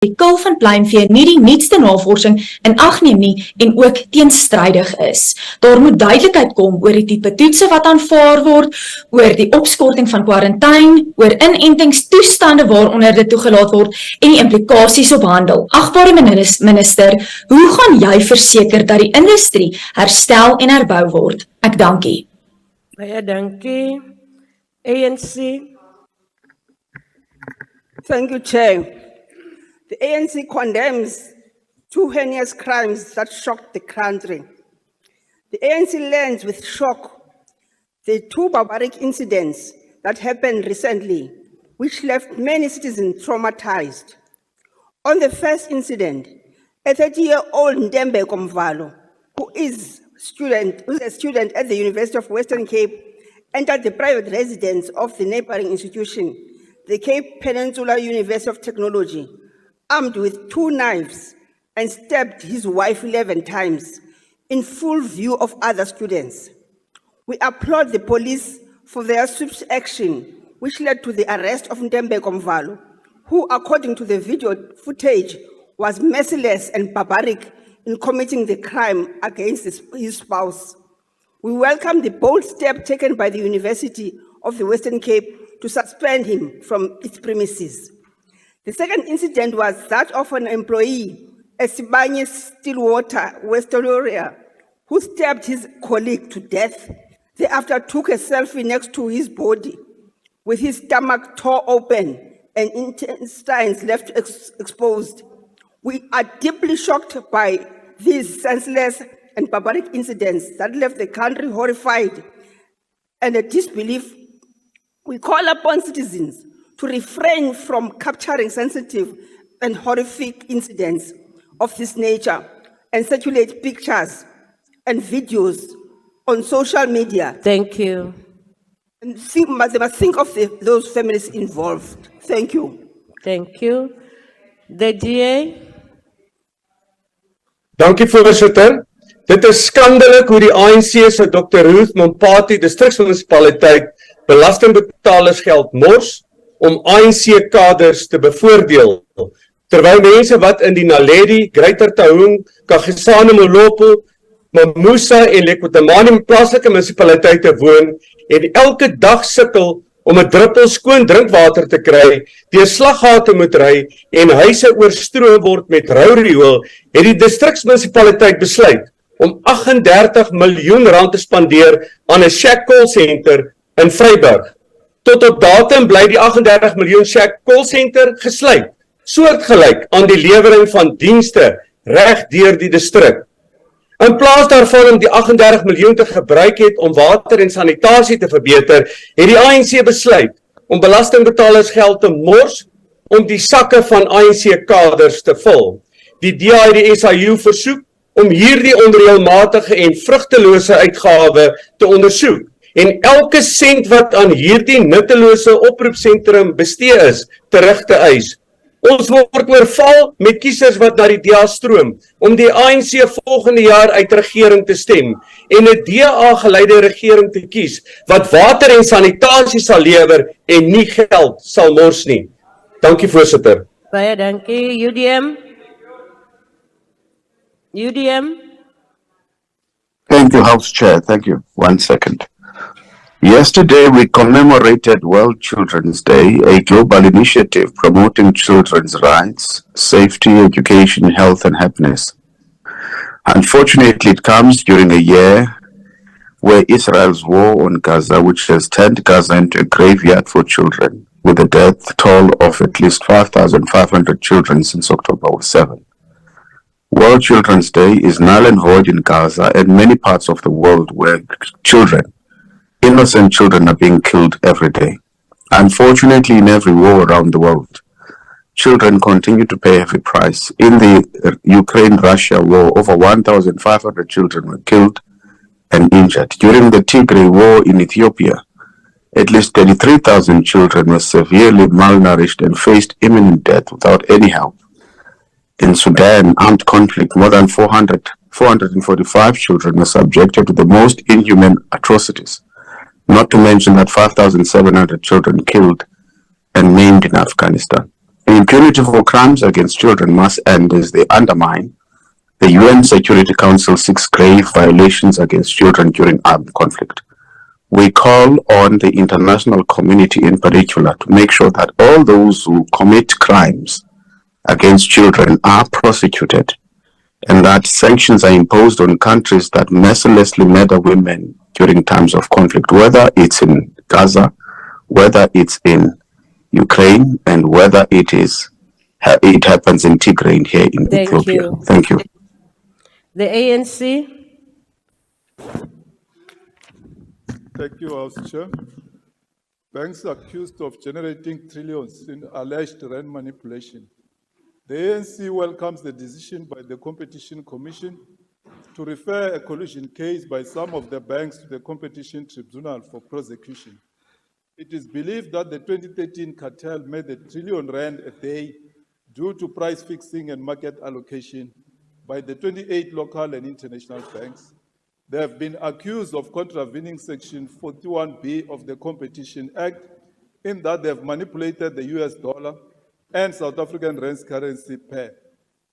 die kul van pluimvee nie die nuutste navorsing in ag neem nie en ook teenstrydig is. Daar moet duidelikheid kom oor die tipe toetse wat aanvaar word, oor die opskorting van kwarantyne, oor inentingstoestande waaronder dit toegelaat word en die implikasies op handel. Agbare minister, hoe gaan jy verseker dat die industrie herstel en herbou word? Ek dankie. Baie dankie. ANC. Thank you, Chair. The ANC condemns two heinous crimes that shocked the country. The ANC learns with shock the two barbaric incidents that happened recently, which left many citizens traumatized. On the first incident, a 30-year-old Ndembe Komvalo, who is a student at the University of Western Cape, entered the private residence of the neighboring institution, the Cape Peninsula University of Technology, armed with two knives, and stabbed his wife 11 times in full view of other students. We applaud the police for their swift action, which led to the arrest of Ndembe Komvalo, who, according to the video footage, was merciless and barbaric in committing the crime against his spouse. We welcome the bold step taken by the University of the Western Cape to suspend him from its premises. The second incident was that of an employee at Sibanye Stillwater, West Australia, who stabbed his colleague to death. Thereafter took a selfie next to his body with his stomach tore open and intestines left exposed. We are deeply shocked by these senseless and barbaric incidents that left the country horrified and a disbelief. We call upon citizens to refrain from capturing sensitive and horrific incidents of this nature and circulate pictures and videos on social media. Thank you. And they must think of those families involved. Thank you. Thank you. The DA. Dankie voorsitter. Dit is skandelik hoe die ANC se Dr. Ruth Mompati distriksmunisipaliteit belastingbetalers geld mors om ANC kaders te bevoordeel. Terwyl mense wat in die Naledi, Greater Taung, Kagisane Molopo, Mamusa en Lekothamani plaaslike munisipaliteite woon en elke dag sukkel om 'n druppel skoon drinkwater te kry, deur slaggate moet ry en huise oorstroom word met rou riool, het die distriksmunisipaliteit besluit om 38 miljoen rand te spandeer aan 'n Shack call center in Vryburg. Tot op datum bly die 38 miljoen Shack call center gesluit, soortgelyk aan die lewering van dienste reg deur die distrik. In plaas daarvan om die 38 miljoen te gebruik het om water en sanitasie te verbeter, het die ANC besluit om belastingbetalers geld te mors om die sakke van ANC kaders te vul. Die DA het die SIU versoek om hierdie onreëlmatige en vrugtelose uitgawe te ondersoek en elke sent wat aan hierdie nuttelose oproepsentrum bestee is, terug te eis. Ons word oorval met kiesers wat na die DA stroom om die ANC volgende jaar uit regering te stem en 'n DA-geleide regering te kies wat water en sanitasie sal lewer en nie geld sal mors nie. Dankie voorsitter. Baie dankie. UDM. UDM. Thank you, House Chair. Thank you. 1 second. Yesterday, we commemorated World Children's Day, a global initiative promoting children's rights, safety, education, health, and happiness. Unfortunately, it comes during a year where Israel's war on Gaza, which has turned Gaza into a graveyard for children, with a death toll of at least 5,500 children since October 7. World Children's Day is null and void in Gaza and many parts of the world where innocent children are being killed every day. Unfortunately, in every war around the world, children continue to pay a heavy price. In the Ukraine-Russia war, over 1,500 children were killed and injured. During the Tigray war in Ethiopia, at least 33,000 children were severely malnourished and faced imminent death without any help. In Sudan, armed conflict, more than 445 children were subjected to the most inhuman atrocities. Not to mention that 5,700 children killed and maimed in Afghanistan. Impunity for crimes against children must end as they undermine the UN Security Council 6 grave violations against children during armed conflict. We call on the international community in particular to make sure that all those who commit crimes against children are prosecuted and that sanctions are imposed on countries that mercilessly murder women during times of conflict, whether it's in Gaza, whether it's in Ukraine, and whether it happens in Tigray here in Thank Ethiopia. you. Thank you. The ANC. Thank you, House Chair. Banks accused of generating trillions in alleged rand manipulation. The ANC welcomes the decision by the Competition Commission to refer a collusion case by some of the banks to the Competition Tribunal for prosecution. It is believed that the 2013 cartel made a trillion rand a day due to price fixing and market allocation by the 28 local and international banks. They have been accused of contravening Section 41B of the Competition Act in that they have manipulated the US dollar and South African rand's currency pair,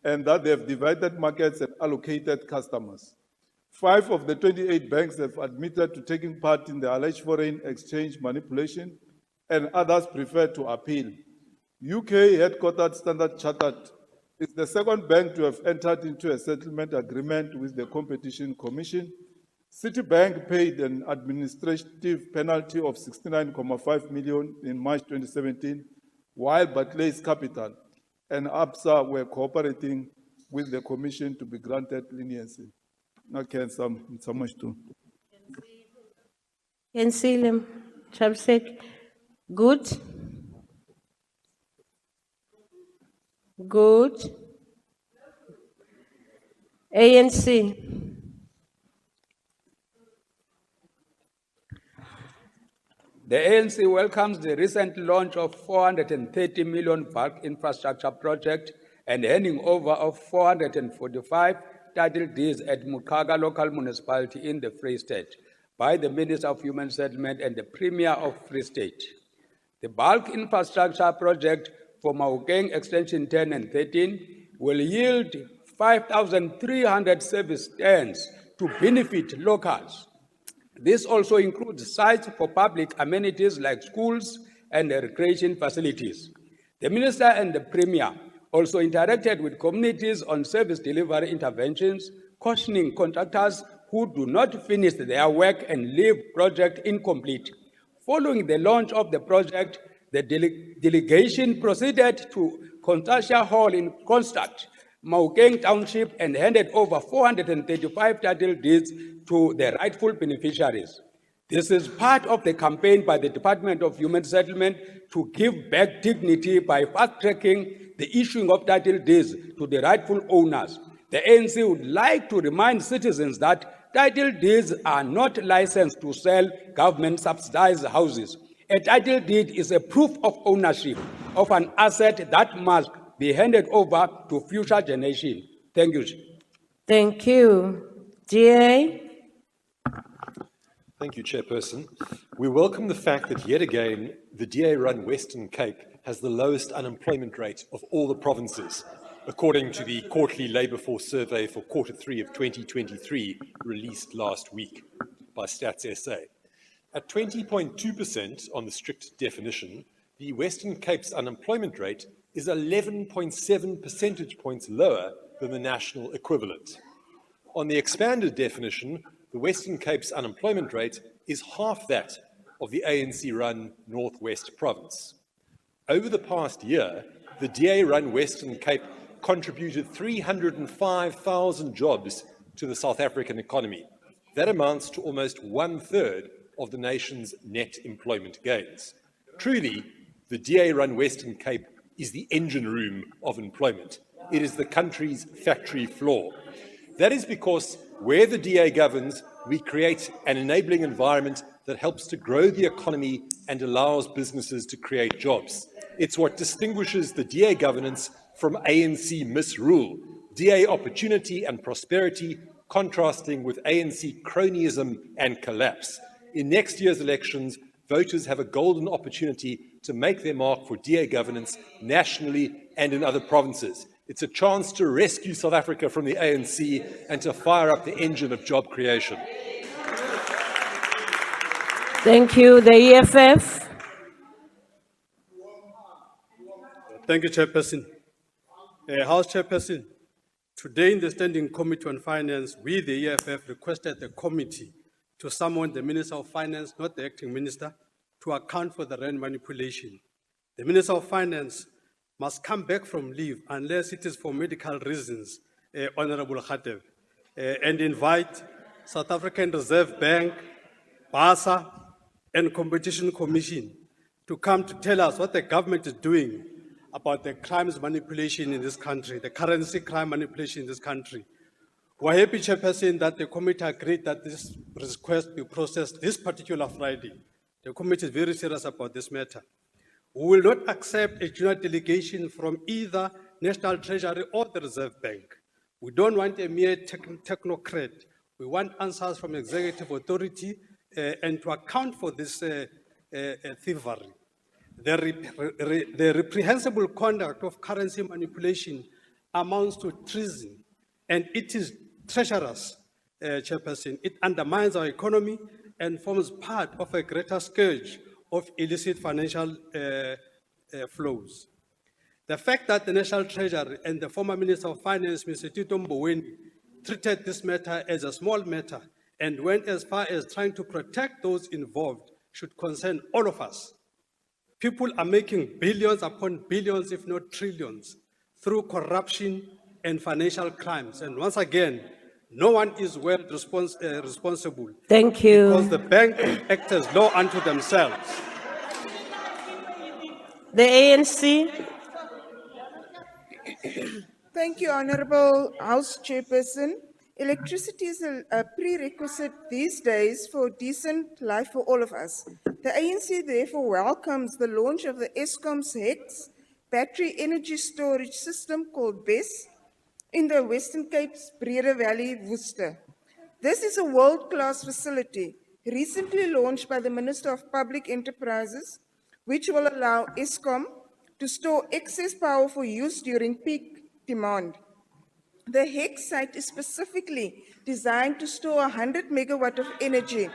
and that they have divided markets and allocated customers. 5 of the 28 banks have admitted to taking part in the alleged foreign exchange manipulation, and others prefer to appeal. UK headquartered Standard Chartered is the second bank to have entered into a settlement agreement with the Competition Commission. Citibank paid an administrative penalty of 69.5 million in March 2017, while Barclays Capital and ABSA were cooperating with the Commission to be granted leniency. Okay, so much too. Kensilim, Chapsek. Good. Good. ANC. The ANC welcomes the recent launch of 430 million bulk infrastructure project and handing over of 445 title deeds at Mukaga local municipality in the Free State by the Minister of Human Settlement and the Premier of Free State. The bulk infrastructure project for Maukeng Extension 10 and 13 will yield 5,300 service stands to benefit locals. This also includes sites for public amenities like schools and recreation facilities. The Minister and the Premier also interacted with communities on service delivery interventions, cautioning contractors who do not finish their work and leave project incomplete. Following the launch of the project, the delegation proceeded to Constantia Hall in Constadt, Maukeng Township, and handed over 435 title deeds to the rightful beneficiaries. This is part of the campaign by the Department of Human Settlement to give back dignity by fast-tracking the issuing of title deeds to the rightful owners. The ANC would like to remind citizens that title deeds are not licensed to sell government-subsidized houses. A title deed is a proof of ownership of an asset that must be handed over to future generations. Thank you. Thank you. GA. Thank you, Chairperson. We welcome the fact that yet again, the DA-run Western Cape has the lowest unemployment rate of all the provinces, according to the quarterly labour force survey for Q3 of 2023, released last week by Stats SA. At 20.2% on the strict definition, the Western Cape's unemployment rate is 11.7 percentage points lower than the national equivalent. On the expanded definition, the Western Cape's unemployment rate is half that of the ANC-run Northwest Province. Over the past year, the DA-run Western Cape contributed 305,000 jobs to the South African economy. That amounts to almost 1/3 of the nation's net employment gains. Truly, the DA-run Western Cape is the engine room of employment. It is the country's factory floor. That is because where the DA governs, we create an enabling environment that helps to grow the economy and allows businesses to create jobs. It's what distinguishes the DA governance from ANC misrule, DA opportunity and prosperity contrasting with ANC cronyism and collapse. In next year's elections, voters have a golden opportunity to make their mark for DA governance nationally and in other provinces. It's a chance to rescue South Africa from the ANC and to fire up the engine of job creation. Thank you. The EFF. Thank you, Chairperson. House Chairperson, today in the Standing Committee on Finance, we, the EFF, requested the committee to summon the Minister of Finance, not the acting minister, to account for the rand manipulation. The Minister of Finance must come back from leave unless it is for medical reasons, Honorable Khatev, and invite South African Reserve Bank, BASA, and Competition Commission to come to tell us what the government is doing about the crimes manipulation in this country, the currency crime manipulation in this country. We're happy, Chairperson, that the committee agreed that this request be processed this particular Friday. The committee is very serious about this matter. We will not accept a junior delegation from either National Treasury or the Reserve Bank. We don't want a mere technocrat. We want answers from executive authority and to account for this thievery. The reprehensible conduct of currency manipulation amounts to treason, and it is treacherous, Chairperson. It undermines our economy and forms part of a greater scourge of illicit financial flows. The fact that the National Treasury and the former Minister of Finance, Mr. Tito Mboweni, treated this matter as a small matter and went as far as trying to protect those involved should concern all of us. People are making billions upon billions, if not trillions, through corruption and financial crimes. And once again, no one is well responsible. Thank you. Because the bank act as law unto themselves. The ANC. Thank you, Honorable House Chairperson. Electricity is a prerequisite these days for decent life for all of us. The ANC therefore welcomes the launch of the Eskom's HEX battery energy storage system called BESS in the Western Cape's Breede Valley, Worcester. This is a world-class facility recently launched by the Minister of Public Enterprises, which will allow Eskom to store excess power for use during peak demand. The HEX site is specifically designed to store 100 megawatt of energy,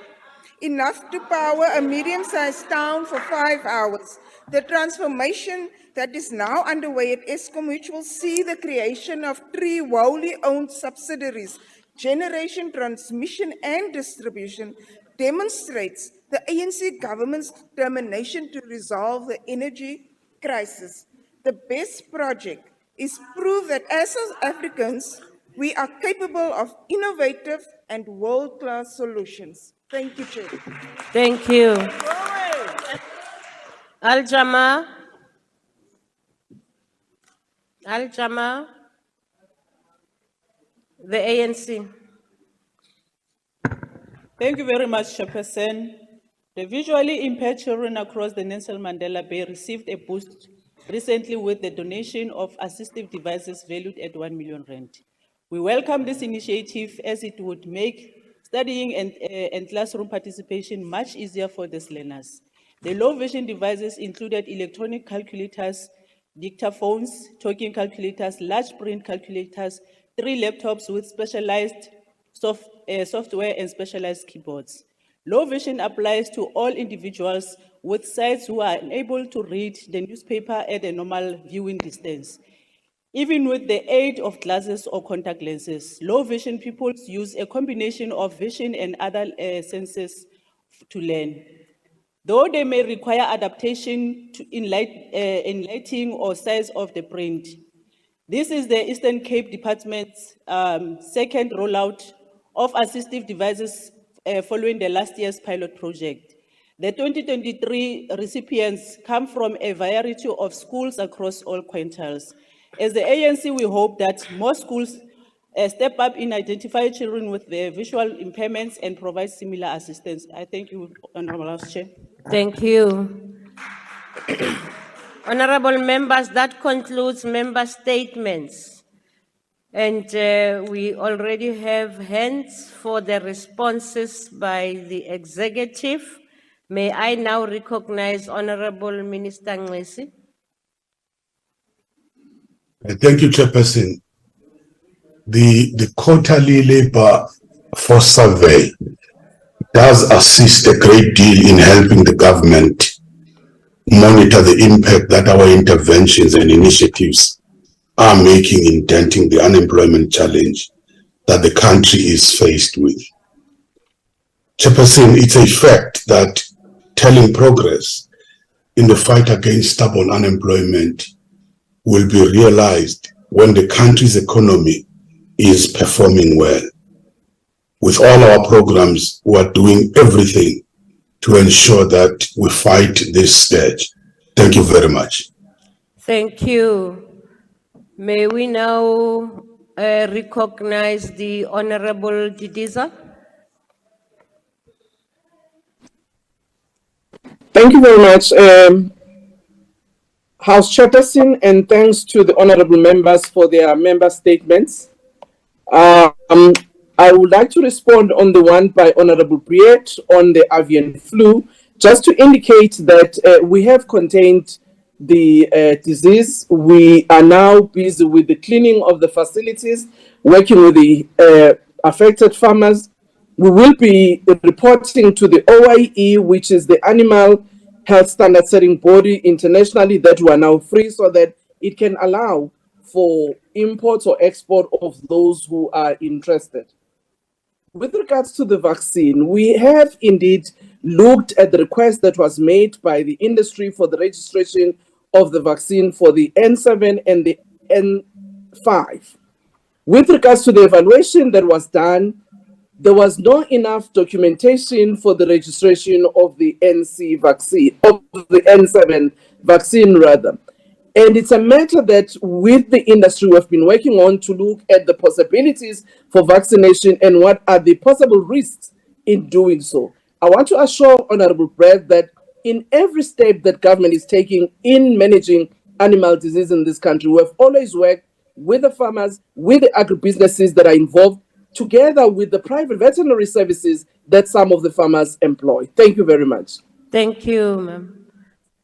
enough to power a medium-sized town for 5 hours. The transformation that is now underway at Eskom, which will see the creation of 3 wholly owned subsidiaries, generation, transmission, and distribution, demonstrates the ANC government's determination to resolve the energy crisis. The BESS project is proof that as South Africans, we are capable of innovative and world-class solutions. Thank you, Chair. Thank you. Al-Jama. Al-Jama. The ANC. Thank you very much, Chairperson. The visually impaired children across the Nelson Mandela Bay received a boost recently with the donation of assistive devices valued at 1 million rand. We welcome this initiative as it would make studying and classroom participation much easier for these learners. The low vision devices included electronic calculators, dictaphones, talking calculators, large print calculators, 3 laptops with specialized software and specialized keyboards. Low vision applies to all individuals with sights who are unable to read the newspaper at a normal viewing distance. Even with the aid of glasses or contact lenses, low vision pupils use a combination of vision and other senses to learn. Though they may require adaptation in lighting or size of the print. This is the Eastern Cape Department's second rollout of assistive devices following the last year's pilot project. The 2023 recipients come from a variety of schools across all quintiles. As the ANC, we hope that more schools step up in identifying children with their visual impairments and provide similar assistance. I thank you, Honorable House Chair. Thank you. Honorable members, that concludes member statements. And we already have hands for the responses by the executive. May I now recognize Honorable Minister Ngesi? Thank you, Chairperson. The quarterly labor force survey does assist a great deal in helping the government monitor the impact that our interventions and initiatives are making in denting the unemployment challenge that the country is faced with. Chairperson, it's a fact that telling progress in the fight against stubborn unemployment will be realized when the country's economy is performing well. With all our programs, we are doing everything to ensure that we fight this stage. Thank you very much. Thank you. May we now recognize the Honorable Didiza? Thank you very much, House Chairperson, and thanks to the honorable members for their member statements. I would like to respond on the one by Honorable Briet on the avian flu, just to indicate that we have contained the disease. We are now busy with the cleaning of the facilities, working with the affected farmers. We will be reporting to the OIE, which is the Animal Health Standard Setting Body internationally, that we are now free so that it can allow for imports or export of those who are interested. With regards to the vaccine, we have indeed looked at the request that was made by the industry for the registration of the vaccine for the N7 and the N5. With regards to the evaluation that was done, there was not enough documentation for the registration of the NC vaccine, of the N7 vaccine rather. And it's a matter that with the industry we've been working on to look at the possibilities for vaccination and what are the possible risks in doing so. I want to assure Honorable Brett that in every step that government is taking in managing animal disease in this country, we've always worked with the farmers, with the agribusinesses that are involved, together with the private veterinary services that some of the farmers employ. Thank you very much. Thank you,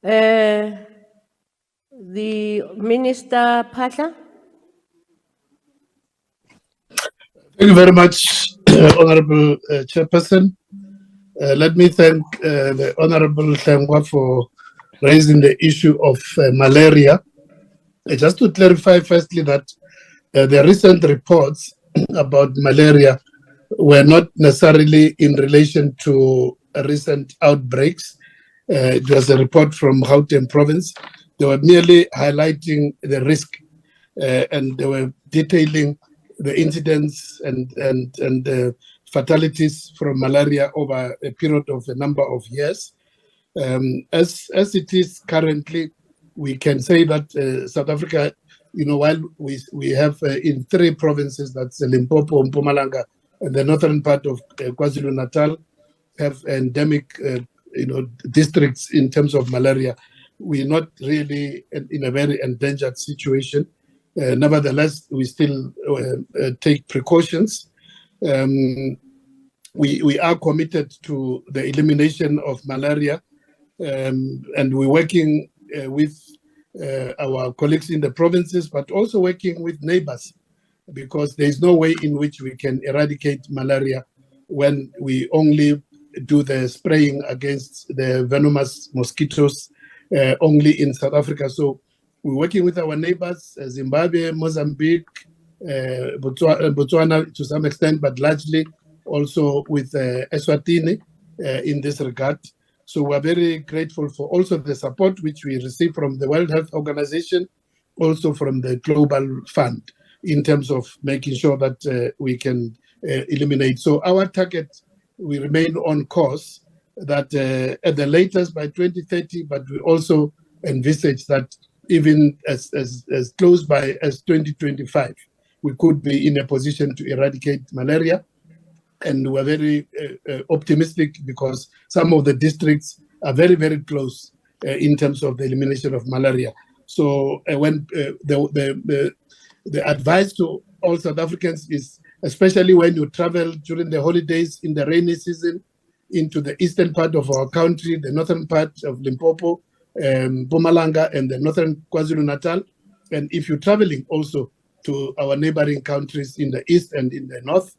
ma'am. The Minister Patla. Thank you very much, Honorable Chairperson. Let me thank the Honorable Hlengwa for raising the issue of malaria. Just to clarify firstly that the recent reports about malaria were not necessarily in relation to recent outbreaks. It was a report from Gauteng province. They were merely highlighting the risk and they were detailing the incidents and the fatalities from malaria over a period of a number of years. As it is currently, we can say that South Africa, while we have in 3 provinces, that's Limpopo, Mpumalanga, and the northern part of KwaZulu-Natal, have endemic, districts in terms of malaria. We're not really in a very endangered situation. Nevertheless, we still take precautions. We are committed to the elimination of malaria, and we're working with our colleagues in the provinces, but also working with neighbors, because there is no way in which we can eradicate malaria when we only do the spraying against the venomous mosquitoes only in South Africa. So we're working with our neighbors, Zimbabwe, Mozambique, Botswana to some extent, but largely also with Eswatini in this regard. So we're very grateful for also the support which we receive from the World Health Organization, also from the Global Fund, in terms of making sure that we can eliminate. So our target, we remain on course that at the latest by 2030, but we also envisage that even as close by as 2025, we could be in a position to eradicate malaria. And we're very optimistic because some of the districts are very, very close in terms of the elimination of malaria. So when the advice to all South Africans is, especially when you travel during the holidays in the rainy season, into the eastern part of our country, the northern part of Limpopo, Mpumalanga, and the northern KwaZulu-Natal. And if you're traveling also to our neighboring countries in the east and in the north,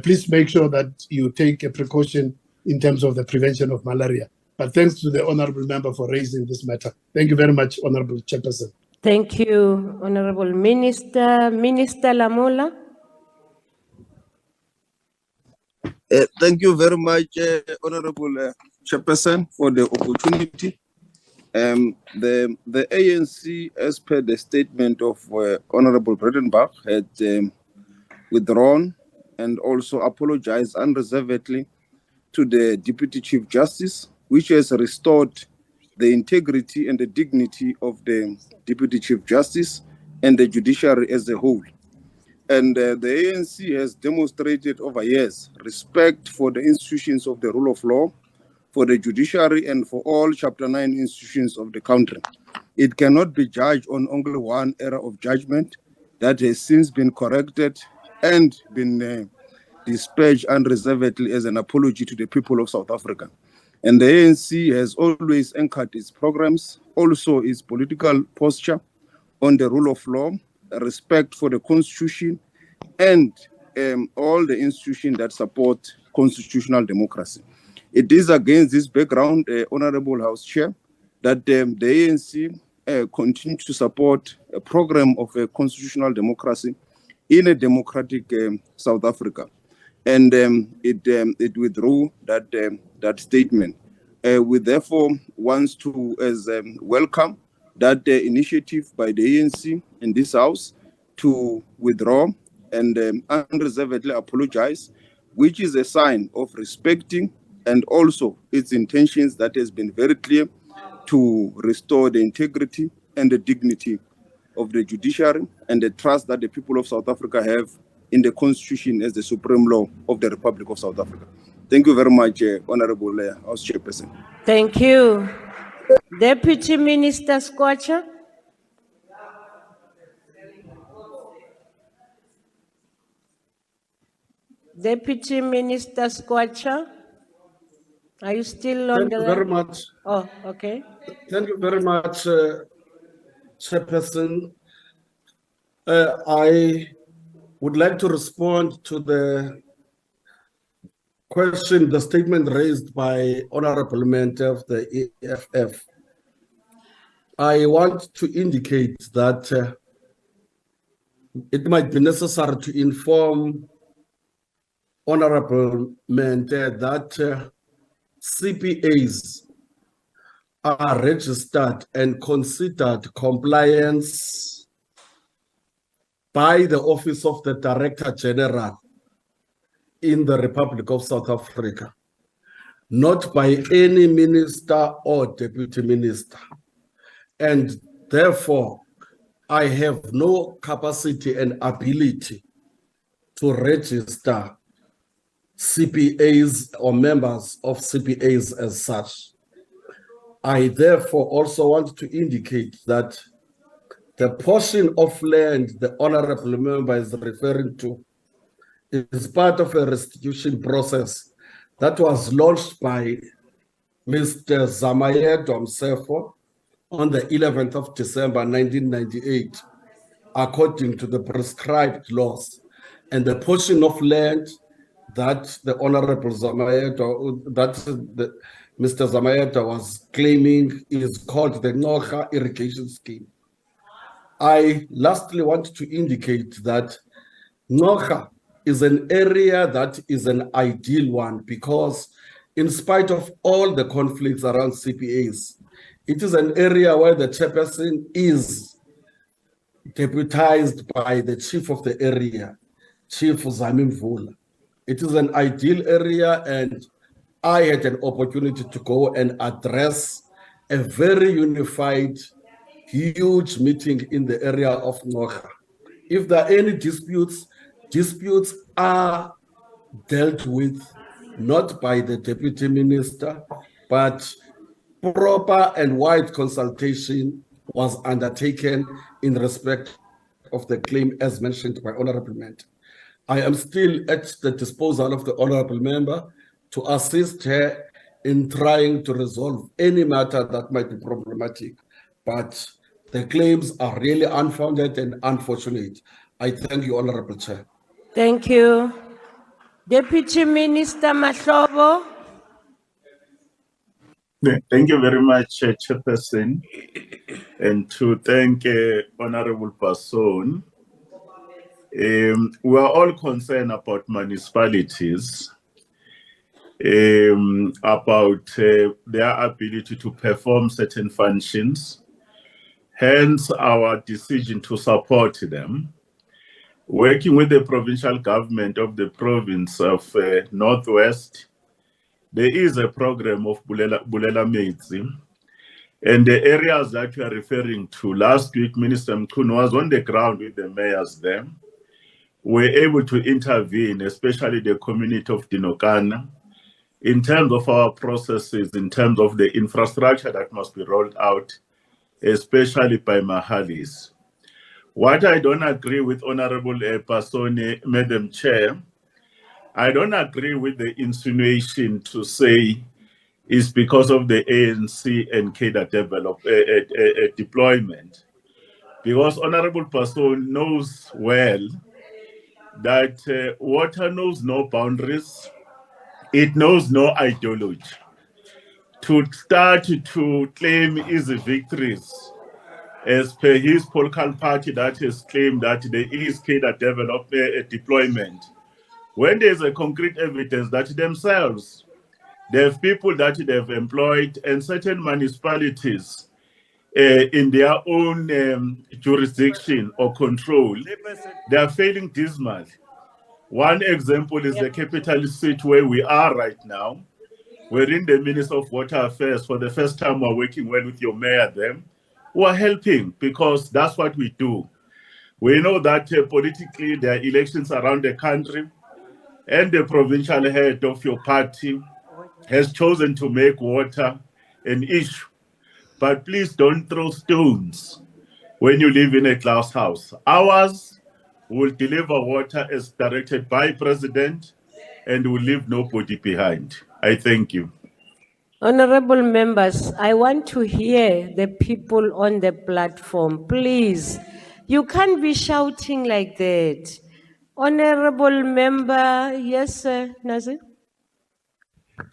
please make sure that you take a precaution in terms of the prevention of malaria. But thanks to the Honourable Member for raising this matter. Thank you very much, Honourable Chairperson. Thank you, Honorable Minister. Minister Lamola. Thank you very much, Honorable Chairperson, for the opportunity. The ANC, as per the statement of Honorable Bredenbach, had withdrawn and also apologized unreservedly to the Deputy Chief Justice, which has restored the integrity and the dignity of the Deputy Chief Justice and the judiciary as a whole. And the ANC has demonstrated over years respect for the institutions of the rule of law, for the judiciary, and for all Chapter 9 institutions of the country. It cannot be judged on only one error of judgment that has since been corrected and been dispatched unreservedly as an apology to the people of South Africa. And the ANC has always anchored its programs, also its political posture, on the rule of law, respect for the Constitution, and all the institutions that support constitutional democracy. It is against this background, Honorable House Chair, that the ANC continues to support a program of constitutional democracy in a democratic South Africa. And it withdrew that statement. We therefore want to welcome that initiative by the ANC in this House to withdraw and unreservedly apologize, which is a sign of respecting and also its intentions that has been very clear to restore the integrity and the dignity of the judiciary and the trust that the people of South Africa have in the Constitution as the supreme law of the Republic of South Africa. Thank you very much, Honorable House Chairperson. Thank you. Deputy Minister Skwatsha. Deputy Minister Skwatsha, are you still on the line? Thank you very much. Oh, okay. Thank you very much, Chairperson. I would like to respond to the question, the statement raised by Honorable Member of the EFF. I want to indicate that it might be necessary to inform Honorable Member that CPAs are registered and considered compliance by the Office of the Director General in the Republic of South Africa, not by any minister or deputy minister. And therefore, I have no capacity and ability to register CPAs or members of CPAs as such. I therefore also want to indicate that the portion of land the Honorable Member is referring to is part of a restitution process that was launched by Mr. Zamayedwa Msefo on the 11th of December 1998, according to the prescribed laws. And the portion of land that the Honorable Zamayedwa, Mr. Zamayedwa was claiming is called the Noga Irrigation Scheme. I lastly want to indicate that Noga is an area that is an ideal one because in spite of all the conflicts around CPAs, it is an area where the chairperson is deputized by the chief of the area, Chief Zamim Vula. It is an ideal area, and I had an opportunity to go and address a very unified, huge meeting in the area of Noga. If there are any disputes are dealt with not by the deputy minister, but proper and wide consultation was undertaken in respect of the claim as mentioned by Honorable Member. I am still at the disposal of the Honorable Member to assist her in trying to resolve any matter that might be problematic. But the claims are really unfounded and unfortunate. I thank you, Honorable Chair. Thank you. Deputy Minister Mahlobo. Thank you very much, Chairperson, and to thank Honorable Person. We are all concerned about municipalities, about their ability to perform certain functions, hence our decision to support them. Working with the provincial government of the province of Northwest, there is a program of Bulela Meitsi, and the areas that you are referring to, last week Minister Mkhunu was on the ground with the mayors there. We're able to intervene, especially the community of Dinokana, in terms of our processes, in terms of the infrastructure that must be rolled out, especially by Mahalis. What I don't agree with Honorable Pasone, Madam Chair, I don't agree with the insinuation to say it's because of the ANC and CADA deployment. Because Honorable Pasone knows well that water knows no boundaries, it knows no ideology. To start to claim easy victories, as per his political party that has claimed that there is CADA deployment, when there's a concrete evidence that themselves, they have people that they've employed and certain municipalities in their own jurisdiction or control, they are failing dismal. One example is the capital city where we are right now. We're in the Minister of Water Affairs. For the first time, we're working well with your mayor there. We're helping because that's what we do. We know that politically there are elections around the country, and the provincial head of your party has chosen to make water an issue. But please don't throw stones when you live in a glass house. Ours will deliver water as directed by President and will leave nobody behind. I thank you. Honorable members, I want to hear the people on the platform. Please, you can't be shouting like that. Honorable member, yes, Nazir?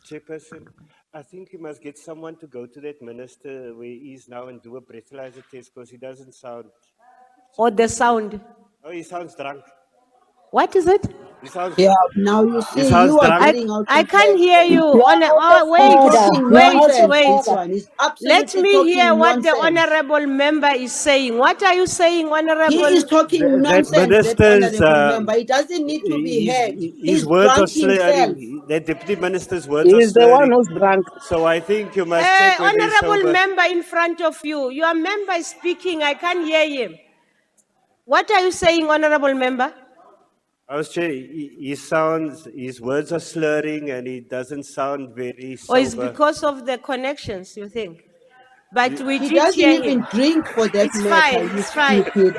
Chairperson, I think you must get someone to go to that minister where he is now and do a breathalyzer test because he doesn't sound. Or the sound? Oh, he sounds drunk. What is it? He sounds. Yeah, now you He see, sounds you are drunk. getting out I of can't the- hear you. You are out of order. Wait. This one is Let absolutely me hear talking what the nonsense. honorable member is saying. What are you saying, honorable? He is talking nonsense, that minister's, honorable member. He doesn't need to be heard. His He's words are drunk himself. slurring. The deputy minister's words He are is the one slurring. who's drunk. So I think you must check whether he's Honorable sober. member in front of you. Your member is speaking. I can't hear him. What are you saying, honorable member? I was saying, his words are slurring and he doesn't sound very sober. Or it's because of the connections, you think? But we He did doesn't hear even him. drink for that It's matter. fine, You it's fine. stupid.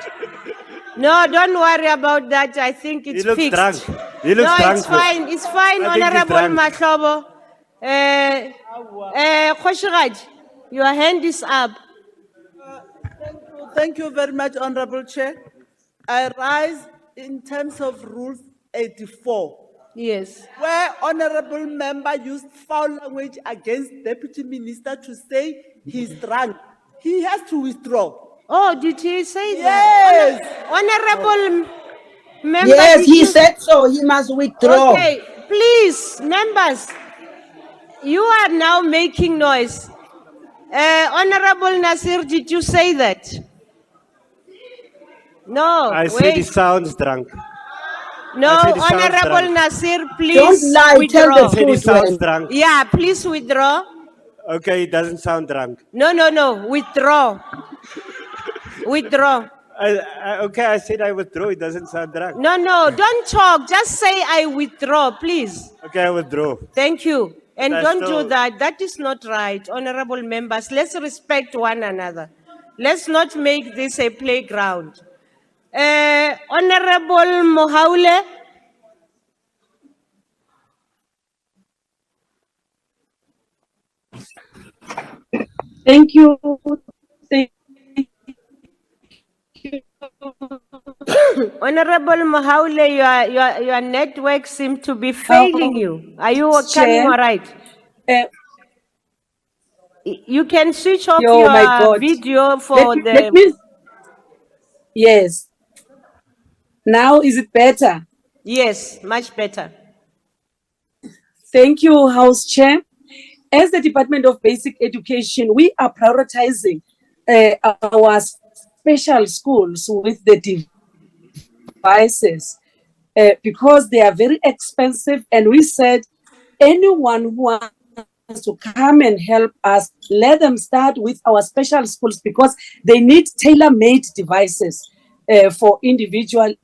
No, don't worry about that. I think it's looks fixed. drunk. He looks no, drunk. it's fine. It's fine, I think he's honorable drunk. Mahlobo. Khoshiraj, your hand is up. Thank you very much, Honorable Chair. I rise in terms of Rule 84. Yes. Where Honorable Member used foul language against Deputy Minister to say he's drunk. He has to withdraw. Oh, did he say Yes. that? Honorable member. Yes, did he you- said so. He must withdraw. Okay, please, members, you are now making noise. Honorable Nasir, did you say that? No, I wait. said he sounds drunk. No, I said he sounds Honorable drunk. Nasir, please Don't lie, withdraw. tell the I said he truth, sounds man. drunk. Yeah, please withdraw. Okay, he doesn't sound drunk. No, withdraw. Withdraw. Okay, I said I withdraw. He doesn't sound drunk. No, don't talk. Just say I withdraw, please. Okay, I withdraw. Thank you. And That's don't so- do that. That is not right, honorable members. Let's respect one another. Let's not make this a playground. Honorable Mohaule. Thank you. Thank Honorable Mahaule, your network seems to be failing you. Are you coming all right? You can switch off Oh my your God. video for Let me, yes. Now is it better? Yes, much better. Thank you, House Chair. As the Department of Basic Education, we are prioritizing our special schools with the devices because they are very expensive. And we said anyone who wants to come and help us, let them start with our special schools because they need tailor-made devices for individual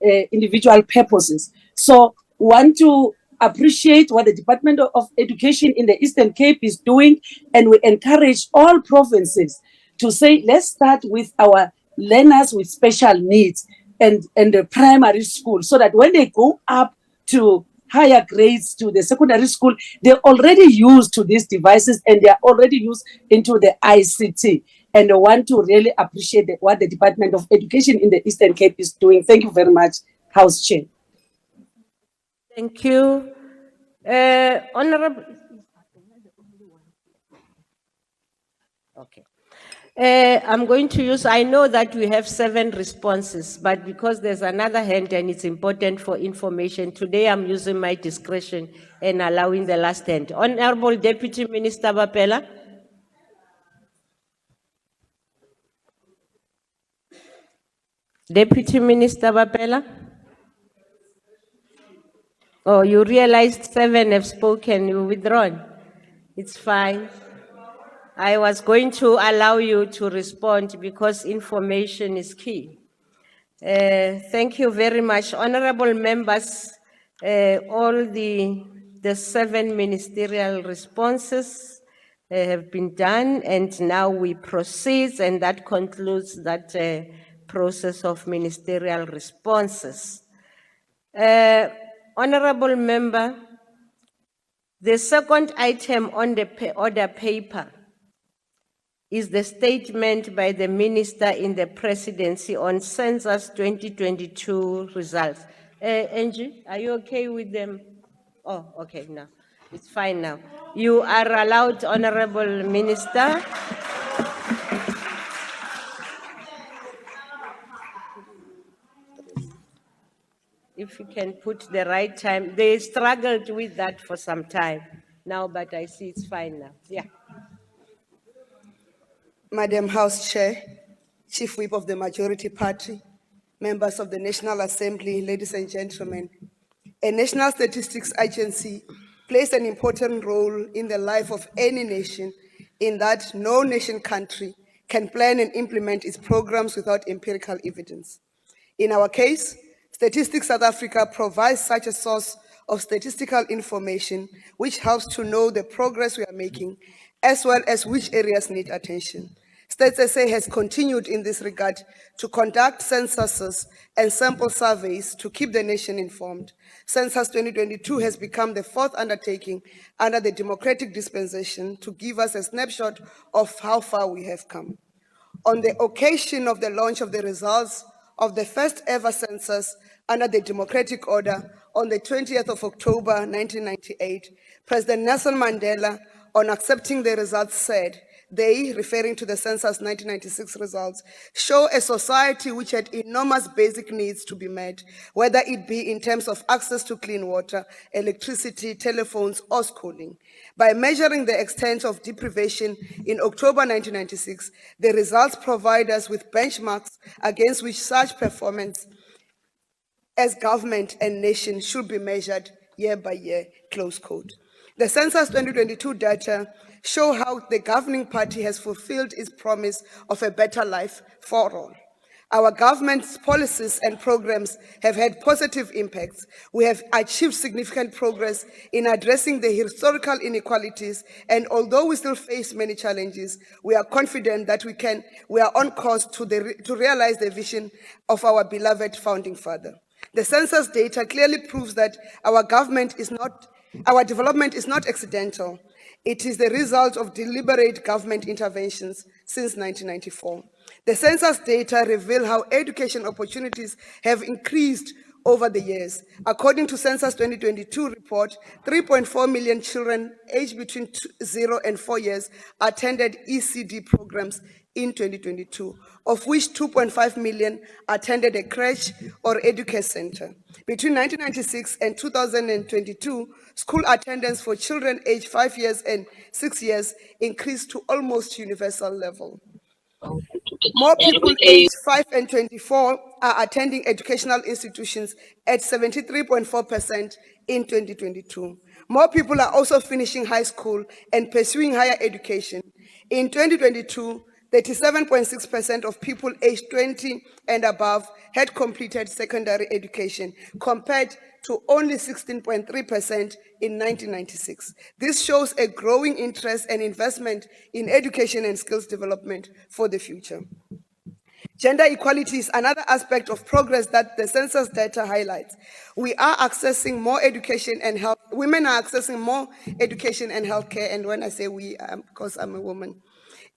purposes. So want to appreciate what the Department of Education in the Eastern Cape is doing, and we encourage all provinces to say, let's start with our learners with special needs and the primary school, so that when they go up to higher grades to the secondary school, they're already used to these devices and they are already used into the ICT. And I want to really appreciate what the Department of Education in the Eastern Cape is doing. Thank you very much, House Chair. Thank you. Honorable. Okay. I'm going to use, I know that we have 7 responses, but because there's another hand and it's important for information, today I'm using my discretion and allowing the last hand. Honorable Deputy Minister Bapela. Deputy Minister Bapela. Oh, you realized 7 have spoken, you withdrawn. It's fine. I was going to allow you to respond because information is key. Thank you very much. Honorable members, all the 7 ministerial responses have been done, and now we proceed, and that concludes that process of ministerial responses. Honorable member, the second item on the order paper is the statement by the Minister in the Presidency on Census 2022 results. Angie, are you okay with them? Oh, okay, now. It's fine now. You are allowed, Honorable Minister. If you can put the right time. They struggled with that for some time now, but I see it's fine now. Yeah. Madam House Chair, Chief Whip of the Majority Party, members of the National Assembly, ladies and gentlemen, a national statistics agency plays an important role in the life of any nation, in that no nation country can plan and implement its programs without empirical evidence. In our case, Statistics South Africa provides such a source of statistical information which helps to know the progress we are making, as well as which areas need attention. Stats SA has continued in this regard to conduct censuses and sample surveys to keep the nation informed. Census 2022 has become the 4th undertaking under the democratic dispensation to give us a snapshot of how far we have come. On the occasion of the launch of the results of the first ever census under the democratic order on the 20th of October 1998, President Nelson Mandela, on accepting the results, said, they, referring to the census 1996 results, show a society which had enormous basic needs to be met, whether it be in terms of access to clean water, electricity, telephones, or schooling. By measuring the extent of deprivation in October 1996, the results provide us with benchmarks against which such performance as government and nation should be measured year by year, close quote. The Census 2022 data show how the governing party has fulfilled its promise of a better life for all. Our government's policies and programs have had positive impacts. We have achieved significant progress in addressing the historical inequalities, and although we still face many challenges, we are confident that we are on course to realize the vision of our beloved founding father. The census data clearly proves that our development is not accidental. It is the result of deliberate government interventions since 1994. The census data reveal how education opportunities have increased over the years. According to Census 2022 report, 3.4 million children aged between 0 and 4 years attended ECD programs in 2022, of which 2.5 million attended a crèche or educare center. Between 1996 and 2022, school attendance for children aged 5 years and 6 years increased to almost universal level. More people aged 5 and 24 are attending educational institutions at 73.4% in 2022. More people are also finishing high school and pursuing higher education. In 2022, 37.6% of people aged 20 and above had completed secondary education, compared to only 16.3% in 1996. This shows a growing interest and investment in education and skills development for the future. Gender equality is another aspect of progress that the census data highlights. We are accessing more education and health. Women are accessing more education and healthcare, and when I say we, because I'm a woman.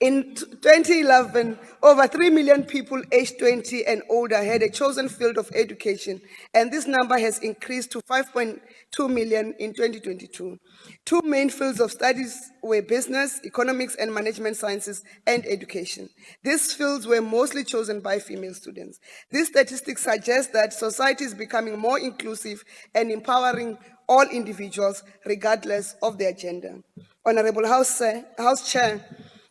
In 2011, over 3 million people aged 20 and older had a chosen field of education, and this number has increased to 5.2 million in 2022. Two main fields of studies were business, economics, and management sciences, and education. These fields were mostly chosen by female students. These statistics suggest that society is becoming more inclusive and empowering all individuals, regardless of their gender. Honorable House Chair,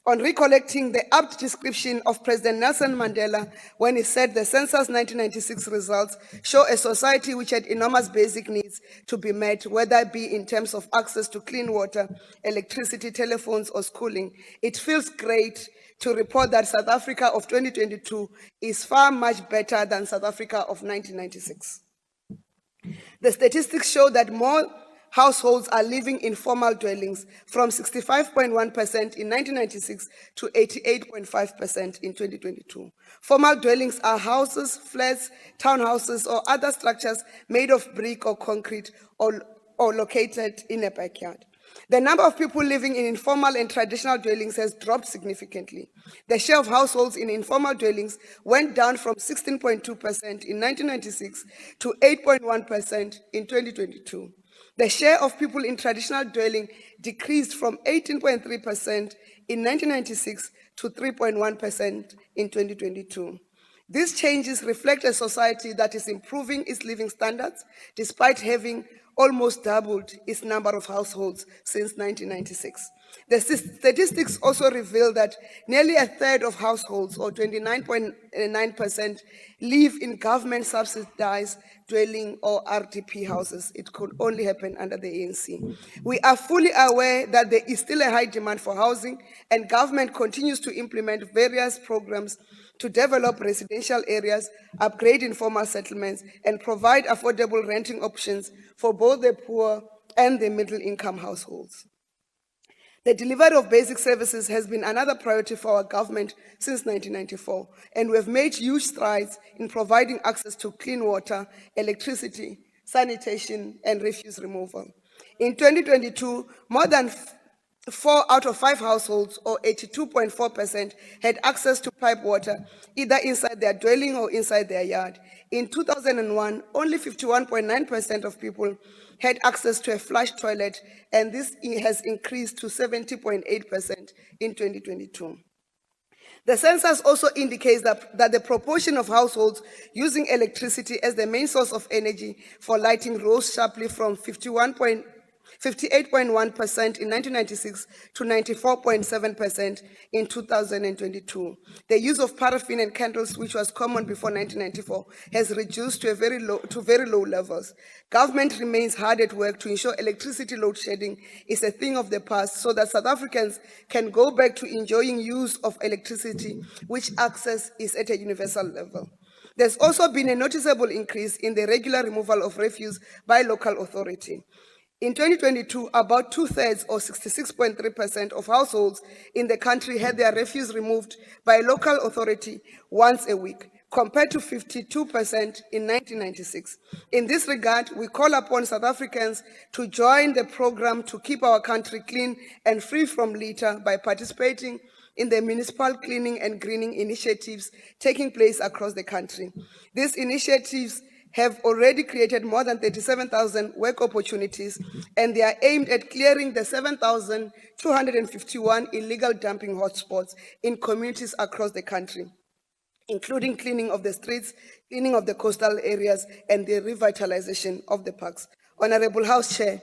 on recollecting the apt description of President Nelson Mandela when he said the census 1996 results show a society which had enormous basic needs to be met, whether it be in terms of access to clean water, electricity, telephones, or schooling, it feels great to report that South Africa of 2022 is far much better than South Africa of 1996. The statistics show that more households are living in formal dwellings, from 65.1% in 1996 to 88.5% in 2022. Formal dwellings are houses, flats, townhouses, or other structures made of brick or concrete or located in a backyard. The number of people living in informal and traditional dwellings has dropped significantly. The share of households in informal dwellings went down from 16.2% in 1996 to 8.1% in 2022. The share of people in traditional dwelling decreased from 18.3% in 1996 to 3.1% in 2022. These changes reflect a society that is improving its living standards, despite having almost doubled its number of households since 1996. The statistics also reveal that nearly a third of households, or 29.9%, live in government-subsidized dwelling or RDP houses. It could only happen under the ANC. We are fully aware that there is still a high demand for housing, and government continues to implement various programs to develop residential areas, upgrade informal settlements, and provide affordable renting options for both the poor and the middle-income households. The delivery of basic services has been another priority for our government since 1994, and we have made huge strides in providing access to clean water, electricity, sanitation, and refuse removal. In 2022, more than 4 out of 5 households, or 82.4%, had access to pipe water, either inside their dwelling or inside their yard. In 2001, only 51.9% of people had access to a flush toilet, and this has increased to 70.8% in 2022. The census also indicates that the proportion of households using electricity as the main source of energy for lighting rose sharply from 58.1% in 1996 to 94.7% in 2022. The use of paraffin and candles, which was common before 1994, has reduced to very low levels. Government remains hard at work to ensure electricity load shedding is a thing of the past, so that South Africans can go back to enjoying use of electricity, which access is at a universal level. There's also been a noticeable increase in the regular removal of refuse by local authority. In 2022, about 2/3, or 66.3% of households in the country had their refuse removed by a local authority once a week. compared to 52% in 1996. In this regard, we call upon South Africans to join the program to keep our country clean and free from litter by participating in the municipal cleaning and greening initiatives taking place across the country. These initiatives have already created more than 37,000 work opportunities, and they are aimed at clearing the 7,251 illegal dumping hotspots in communities across the country, including cleaning of the streets, cleaning of the coastal areas, and the revitalization of the parks. Honorable House Chair,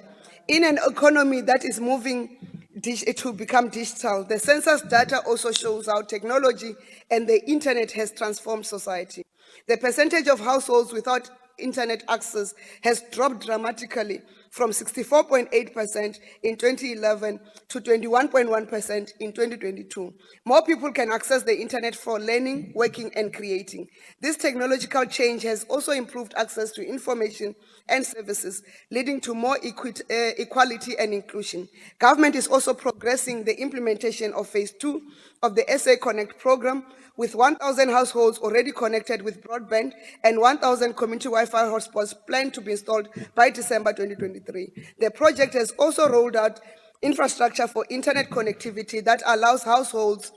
in an economy that is moving to become digital, the census data also shows how technology and the internet has transformed society. The percentage of households without internet access has dropped dramatically from 64.8% in 2011 to 21.1% in 2022. More people can access the internet for learning, working, and creating. This technological change has also improved access to information and services, leading to more equality and inclusion. Government is also progressing the implementation of phase 2 of the SA Connect program, with 1,000 households already connected with broadband and 1,000 community Wi-Fi hotspots planned to be installed by December 2023. The project has also rolled out infrastructure for internet connectivity that allows households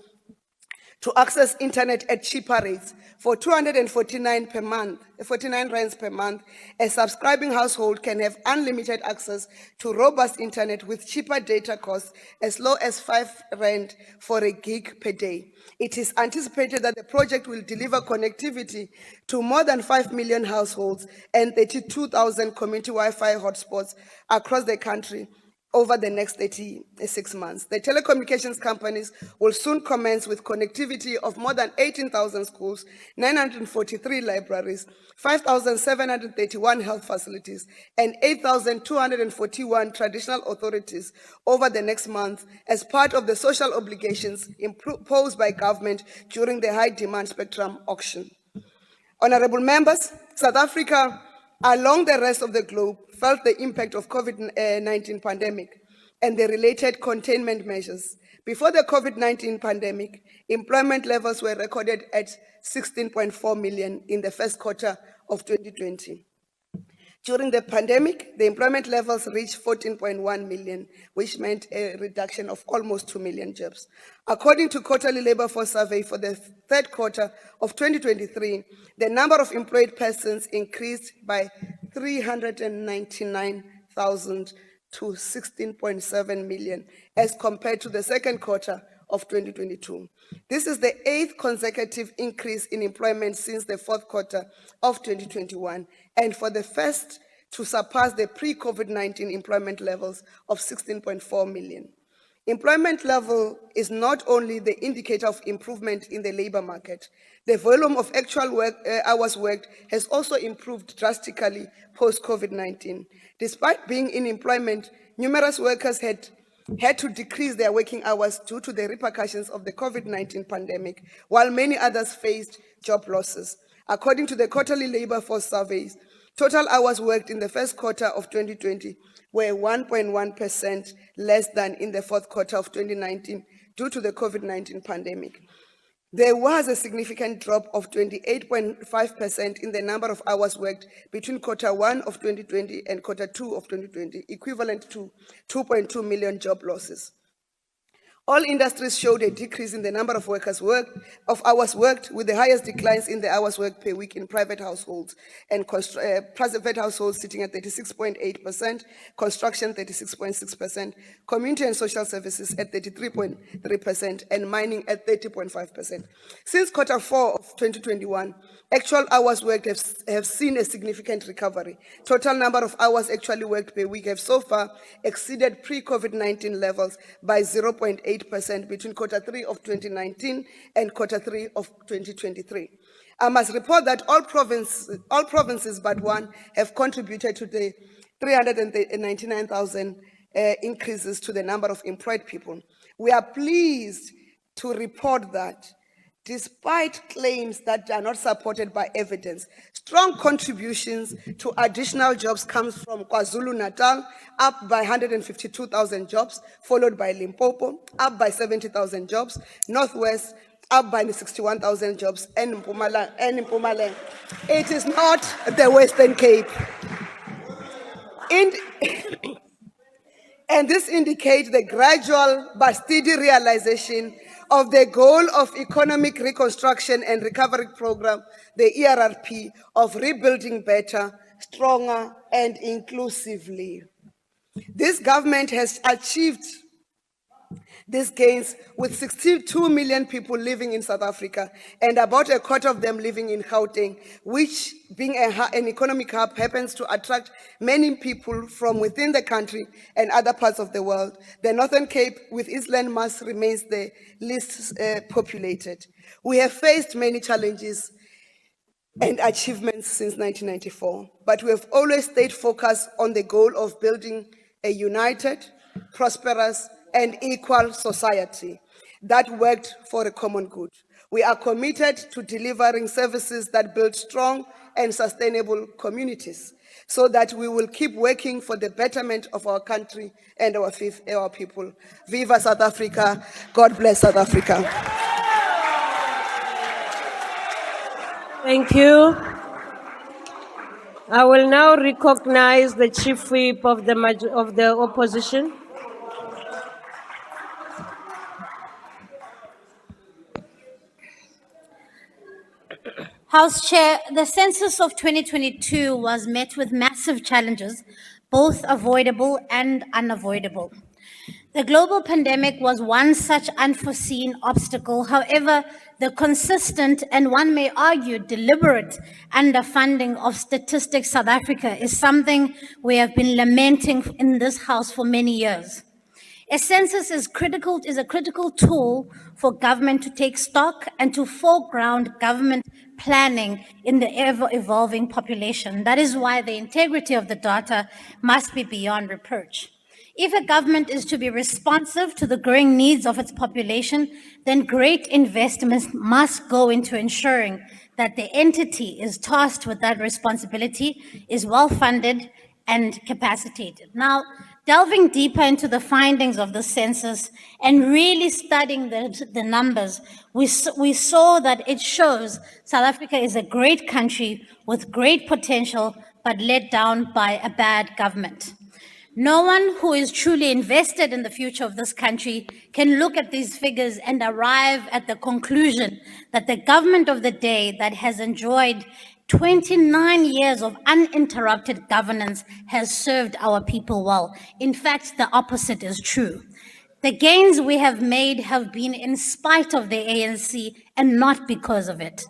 to access internet at cheaper rates. For 249 per month, 49 rands per month, a subscribing household can have unlimited access to robust internet with cheaper data costs as low as 5 rand for a gig per day. It is anticipated that the project will deliver connectivity to more than 5 million households and 32,000 community Wi-Fi hotspots across the country over the next 36 months. The telecommunications companies will soon commence with connectivity of more than 18,000 schools, 943 libraries, 5,731 health facilities, and 8,241 traditional authorities over the next month as part of the social obligations imposed by government during the high demand spectrum auction. Honorable members, South Africa, along the rest of the globe, felt the impact of COVID-19 pandemic and the related containment measures. Before the COVID-19 pandemic, employment levels were recorded at 16.4 million in the first quarter of 2020. During the pandemic, the employment levels reached 14.1 million, which meant a reduction of almost 2 million jobs. According to quarterly labor force survey for the third quarter of 2023, the number of employed persons increased by 399,000 to 16.7 million as compared to the second quarter of 2022. This is the 8th consecutive increase in employment since the fourth quarter of 2021, and for the first to surpass the pre-COVID-19 employment levels of 16.4 million. Employment level is not only the indicator of improvement in the labor market. The volume of actual hours worked has also improved drastically post-COVID-19. Despite being in employment, numerous workers had to decrease their working hours due to the repercussions of the COVID-19 pandemic, while many others faced job losses. According to the quarterly labor force surveys, total hours worked in the first quarter of 2020 were 1.1% less than in the fourth quarter of 2019 due to the COVID-19 pandemic. There was a significant drop of 28.5% in the number of hours worked between quarter 1 of 2020 and quarter 2 of 2020, equivalent to 2.2 million job losses. All industries showed a decrease in the number of hours worked, with the highest declines in the hours worked per week in private households, and private households sitting at 36.8%, construction 36.6%, community and social services at 33.3%, and mining at 30.5%. Since quarter 4 of 2021, actual hours worked have seen a significant recovery. Total number of hours actually worked per week have so far exceeded pre-COVID-19 levels by 0.8% between quarter 3 of 2019 and quarter 3 of 2023. I must report that all provinces but one have contributed to the 399,000 increases to the number of employed people. We are pleased to report that despite claims that are not supported by evidence, strong contributions to additional jobs comes from KwaZulu-Natal, up by 152,000 jobs, followed by Limpopo, up by 70,000 jobs, Northwest, up by 61,000 jobs and in Mpumalanga. It is not the Western Cape. And this indicates the gradual but steady realization of the goal of Economic Reconstruction and Recovery Program, the ERRP, of rebuilding better, stronger, and inclusively. This government has achieved these gains with 62 million people living in South Africa and about a quarter of them living in Gauteng, which, being an economic hub, happens to attract many people from within the country and other parts of the world. The Northern Cape, with its landmass, remains the least populated. We have faced many challenges and achievements since 1994, but we have always stayed focused on the goal of building a united, prosperous, and equal society that worked for a common good. We are committed to delivering services that build strong and sustainable communities so that we will keep working for the betterment of our country and our people. Viva South Africa. God bless South Africa. Thank you. I will now recognize the Chief Whip of the opposition. House Chair, the census of 2022 was met with massive challenges, both avoidable and unavoidable. The global pandemic was one such unforeseen obstacle. However, the consistent and, one may argue, deliberate underfunding of Statistics South Africa is something we have been lamenting in this House for many years. A census is a critical tool for government to take stock and to foreground government planning in the ever-evolving population. That is why the integrity of the data must be beyond reproach. If a government is to be responsive to the growing needs of its population, then great investments must go into ensuring that the entity is tasked with that responsibility is well-funded and capacitated. Now, delving deeper into the findings of the census and really studying the numbers, we saw that it shows South Africa is a great country with great potential, but let down by a bad government. No one who is truly invested in the future of this country can look at these figures and arrive at the conclusion that the government of the day that has enjoyed 29 years of uninterrupted governance has served our people well. In fact, the opposite is true. The gains we have made have been in spite of the ANC and not because of it.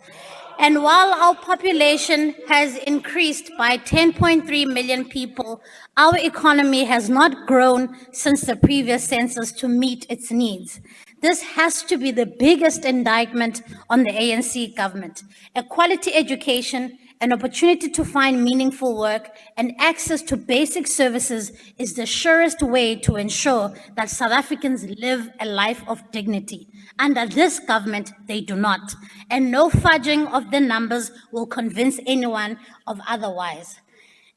And while our population has increased by 10.3 million people, our economy has not grown since the previous census to meet its needs. This has to be the biggest indictment on the ANC government. A quality education, an opportunity to find meaningful work, and access to basic services is the surest way to ensure that South Africans live a life of dignity. Under this government, they do not. And no fudging of the numbers will convince anyone of otherwise.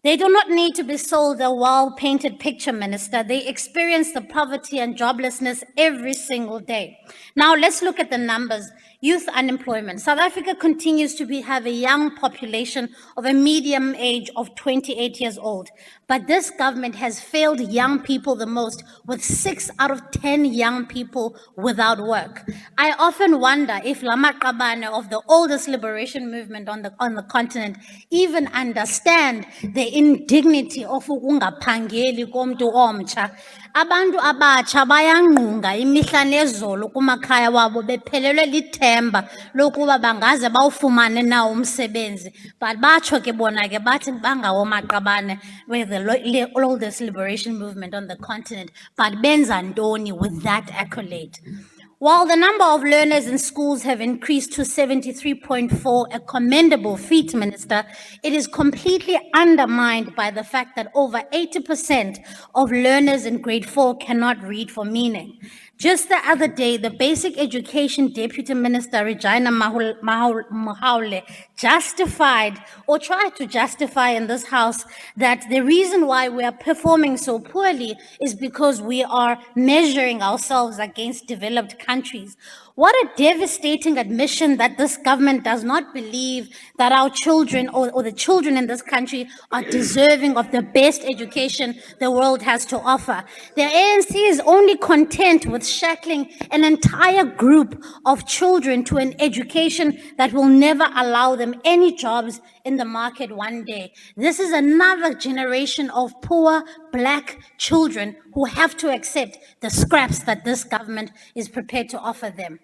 They do not need to be sold a well-painted picture, Minister. They experience the poverty and joblessness every single day. Now, let's look at the numbers. Youth unemployment. South Africa continues to have a young population of a medium age of 28 years old. But this government has failed young people the most, with 6 out of 10 young people without work. I often wonder if Lama Qabane of the oldest liberation movement on the continent even understand the indignity of ukungaphangeli komntu omtsha. Abantu abatsha bayanqunga imihla nezolo kumakhaya wabo bephelelwe lithemba lokuba bangaze bawufumane na umsebenzi, but batsho ke bona ke bathi bangawo Maqabane with the oldest liberation movement on the continent, but benza ntoni with that accolade? While the number of learners in schools have increased to 73.4, a commendable feat, Minister, it is completely undermined by the fact that over 80% of learners in grade 4 cannot read for meaning. Just the other day, the Basic Education Deputy Minister, Regina Mahaule, justified or tried to justify in this House that the reason why we are performing so poorly is because we are measuring ourselves against developed countries. What a devastating admission that this government does not believe that our children or the children in this country are deserving of the best education the world has to offer. The ANC is only content with shackling an entire group of children to an education that will never allow them any jobs in the market one day. This is another generation of poor black children who have to accept the scraps that this government is prepared to offer them.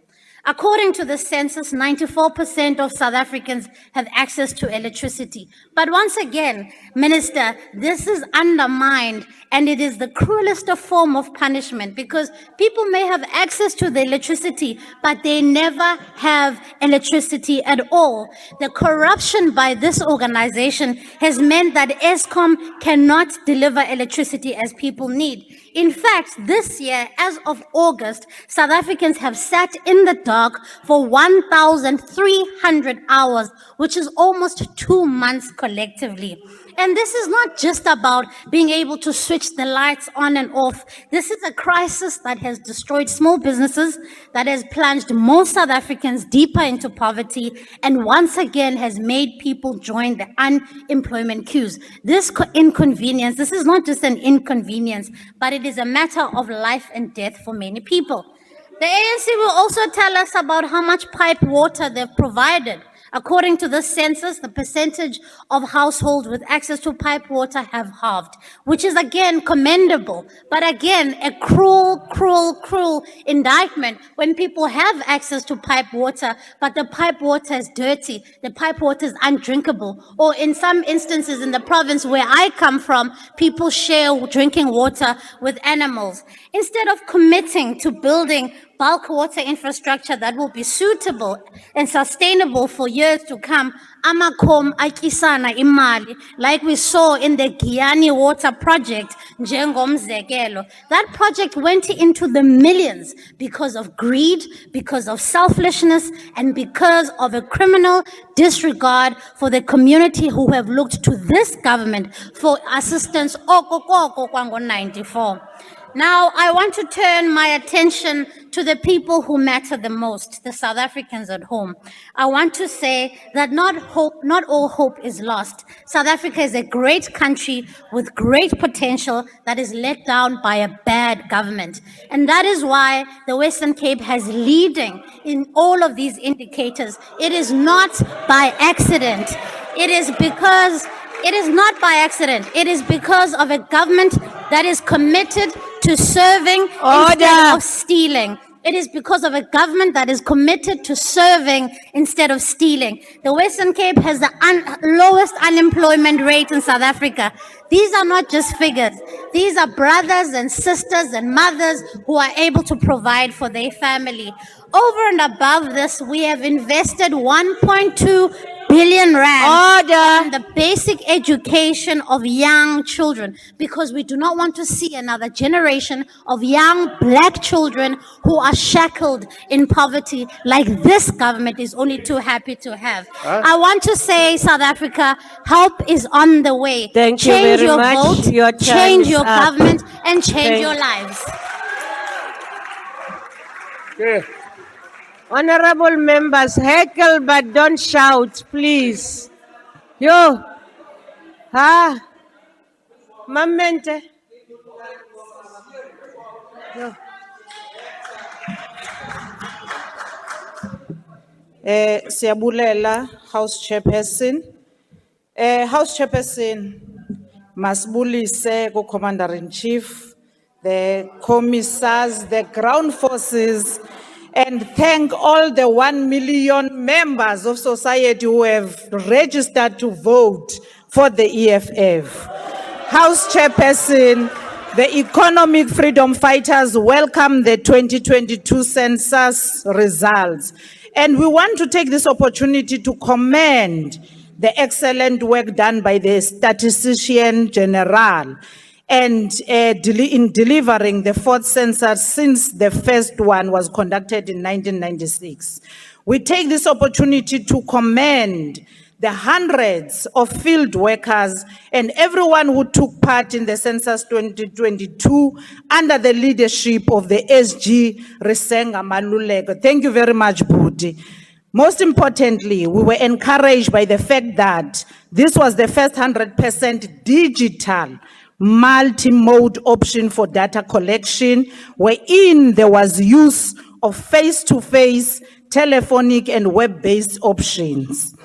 According to the census, 94% of South Africans have access to electricity. But once again, Minister, this is undermined, and it is the cruelest of form of punishment, because people may have access to the electricity, but they never have electricity at all. The corruption by this organization has meant that Eskom cannot deliver electricity as people need. In fact, this year, as of August, South Africans have sat in the dark for 1,300 hours, which is almost 2 months collectively. And this is not just about being able to switch the lights on and off. This is a crisis that has destroyed small businesses, that has plunged most South Africans deeper into poverty, and once again has made people join the unemployment queues. This inconvenience, this is not just an inconvenience, but it is a matter of life and death for many people. The ANC will also tell us about how much pipe water they've provided. According to the census, the percentage of households with access to pipe water have halved, which is again commendable, but again, a cruel, cruel, cruel indictment when people have access to pipe water, but the pipe water is dirty, the pipe water is undrinkable, or in some instances in the province where I come from, people share drinking water with animals. Instead of committing to building bulk water infrastructure that will be suitable and sustainable for years to come, Amakom akisana imali, like we saw in the Giyani water project, njengomzekelo. That project went into the millions because of greed, because of selfishness, and because of a criminal disregard for the community who have looked to this government for assistance. 94. Now, I want to turn my attention to the people who matter the most, the South Africans at home. I want to say that not all hope is lost. South Africa is a great country with great potential that is let down by a bad government. And that is why the Western Cape has leading in all of these indicators. It is not by accident. It is not by accident. It is because of a government that is committed to serving instead of stealing. It is because of a government that is committed to serving instead of stealing. The Western Cape has the lowest unemployment rate in South Africa. These are not just figures. These are brothers and sisters and mothers who are able to provide for their family. Over and above this, we have invested 1.2 billion rand on the basic education of young children, because we do not want to see another generation of young black children who are shackled in poverty like this government is only too happy to have. I want to say, South Africa, help is on the way. Thank you Change very your much. vote, Your time change is your up. government, and change Thank- your lives. Honorable members, heckle but don't shout, please. Yo, Mamente. Yo. Siyabulela, House Chairperson. House Chairperson, Masbulise, Commander-in-Chief, the commissars, the ground forces, and thank all the 1 million members of society who have registered to vote for the EFF. House Chairperson, the economic freedom fighters welcome the 2022 census results. And we want to take this opportunity to commend the excellent work done by the Statistician General. and in delivering the fourth census since the first one was conducted in 1996. We take this opportunity to commend the hundreds of field workers and everyone who took part in the Census 2022 under the leadership of the SG Resenga Maluleko. Thank you very much, Budi. Most importantly, we were encouraged by the fact that this was the first 100% digital multi-mode option for data collection, wherein there was use of face-to-face, telephonic and web-based options.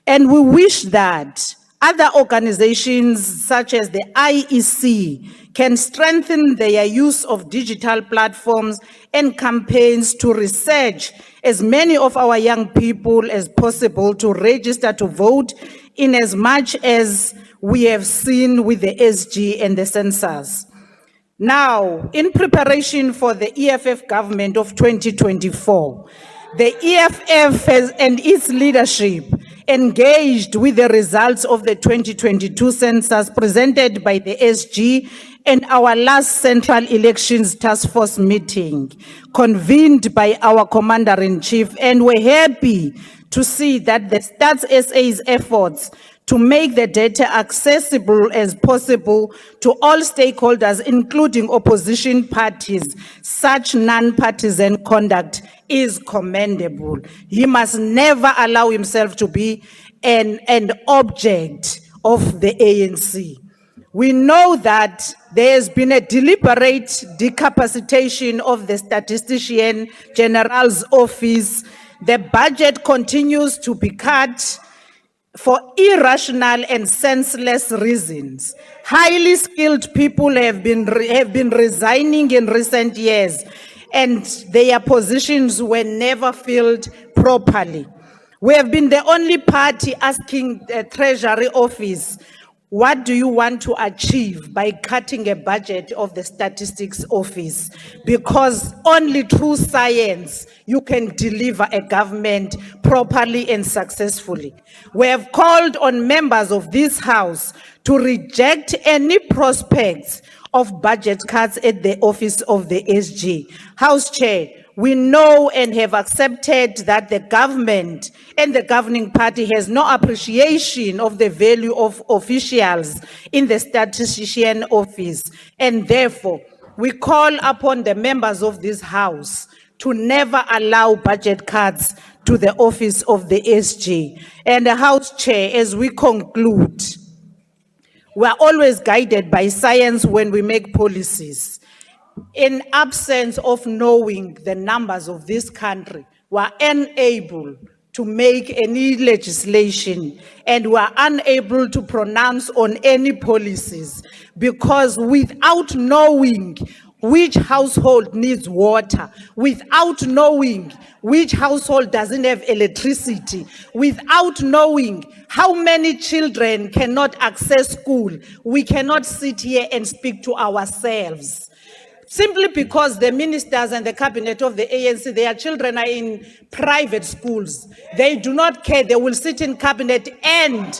And we wish that other organizations such as the IEC can strengthen their use of digital platforms and campaigns to research as many of our young people as possible to register to vote, in as much as we have seen with the SG and the census. Now, in preparation for the EFF government of 2024, the EFF and its leadership engaged with the results of the 2022 census presented by the SG and our last Central Elections Task Force meeting, convened by our Commander-in-Chief, and we're happy to see that the Stats SA's efforts to make the data accessible as possible to all stakeholders, including opposition parties, such non-partisan conduct is commendable. He must never allow himself to be an object of the ANC. We know that there has been a deliberate decapacitation of the Statistician General's office. The budget continues to be cut for irrational and senseless reasons. Highly skilled people have been resigning in recent years, and their positions were never filled properly. We have been the only party asking the Treasury Office, what do you want to achieve by cutting a budget of the Statistics Office? Because only through science you can deliver a government properly and successfully. We have called on members of this House to reject any prospects of budget cuts at the office of the SG. House Chair, we know and have accepted that the government and the governing party has no appreciation of the value of officials in the statistician office. And therefore, we call upon the members of this House to never allow budget cuts to the office of the SG. And the House Chair, as we conclude, we are always guided by science when we make policies. In absence of knowing the numbers of this country, we are unable to make any legislation, and we are unable to pronounce on any policies, because without knowing which household needs water, without knowing which household doesn't have electricity, without knowing how many children cannot access school, we cannot sit here and speak to ourselves. Simply because the ministers and the cabinet of the ANC, their children are in private schools. They do not care. They will sit in cabinet and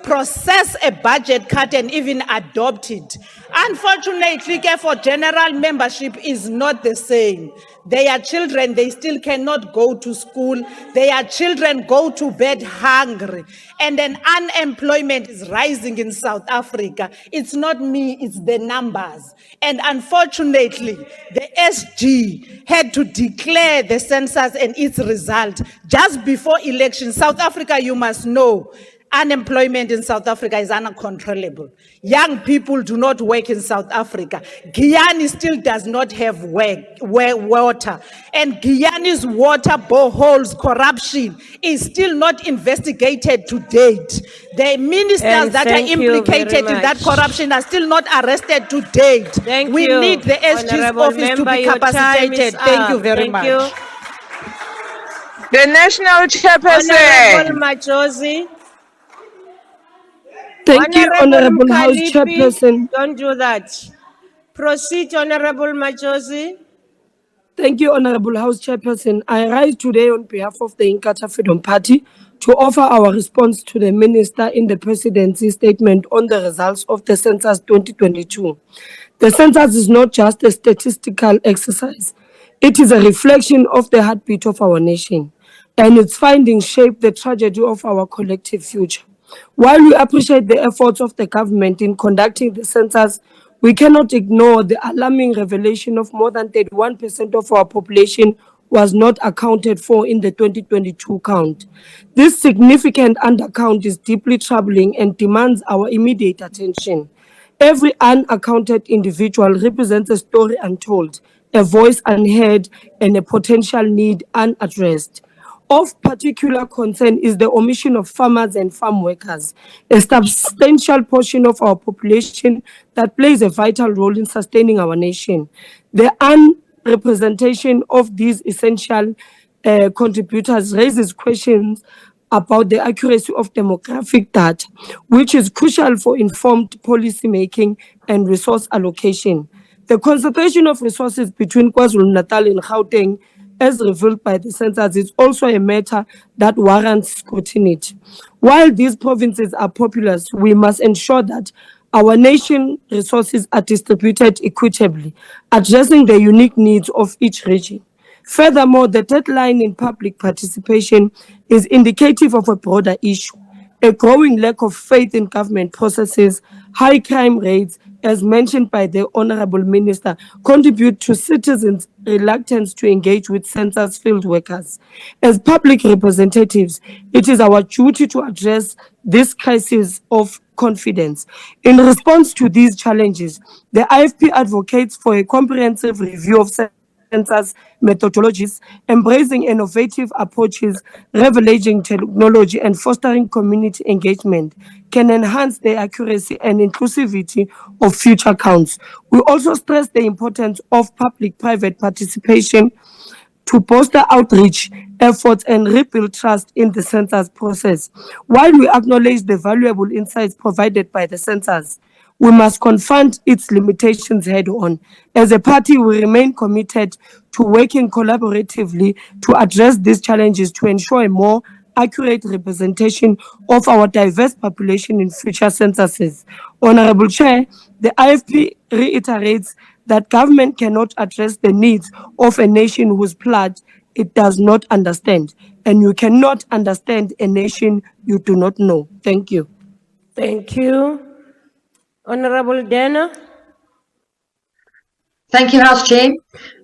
process a budget cut and even adopt it. Unfortunately, for general membership is not the same. Their children, they still cannot go to school. Their children go to bed hungry. And then unemployment is rising in South Africa. It's not me, it's the numbers. And unfortunately, the SG had to declare the census and its result just before election. South Africa, you must know, unemployment in South Africa is uncontrollable. Young people do not work in South Africa. Guyana still does not have water. And Guyana's water boreholes corruption is still not investigated to date. The ministers that are implicated in that corruption are still not arrested to date. We need the SG's office to be capacitated. Thank you very much. The National Chairperson. Honorable Machozi. Thank you, Honorable House Chairperson. Don't do that. Proceed, Honorable Machozi. Thank you, Honorable House Chairperson. I rise today on behalf of the Inkatha Freedom Party to offer our response to the Minister in the Presidency statement on the results of the Census 2022. The census is not just a statistical exercise. It is a reflection of the heartbeat of our nation, and its findings shape the tragedy of our collective future. While we appreciate the efforts of the government in conducting the census, we cannot ignore the alarming revelation of more than 31% of our population was not accounted for in the 2022 count. This significant undercount is deeply troubling and demands our immediate attention. Every unaccounted individual represents a story untold, a voice unheard, and a potential need unaddressed. Of particular concern is the omission of farmers and farm workers, a substantial portion of our population that plays a vital role in sustaining our nation. The unrepresentation of these essential contributors raises questions about the accuracy of demographic data, which is crucial for informed policy making and resource allocation. The concentration of resources between KwaZulu-Natal and Gauteng, as revealed by the census, is also a matter that warrants scrutiny. While these provinces are populous, we must ensure that our nation resources are distributed equitably, addressing the unique needs of each region. Furthermore, the deadline in public participation is indicative of a broader issue. A growing lack of faith in government processes, high crime rates, as mentioned by the Honorable Minister, contribute to citizens' reluctance to engage with census field workers. As public representatives, it is our duty to address this crisis of confidence. In response to these challenges, the IFP advocates for a comprehensive review of census methodologies, embracing innovative approaches, leveraging technology, and fostering community engagement can enhance the accuracy and inclusivity of future counts. We also stress the importance of public-private participation to bolster outreach efforts and rebuild trust in the census process. While we acknowledge the valuable insights provided by the census, we must confront its limitations head-on. As a party, we remain committed to working collaboratively to address these challenges to ensure a more accurate representation of our diverse population in future censuses. Honorable Chair, the IFP reiterates that government cannot address the needs of a nation whose plight it does not understand, and you cannot understand a nation you do not know. Thank you. Thank you. Honorable Dana. Thank you, House Chair.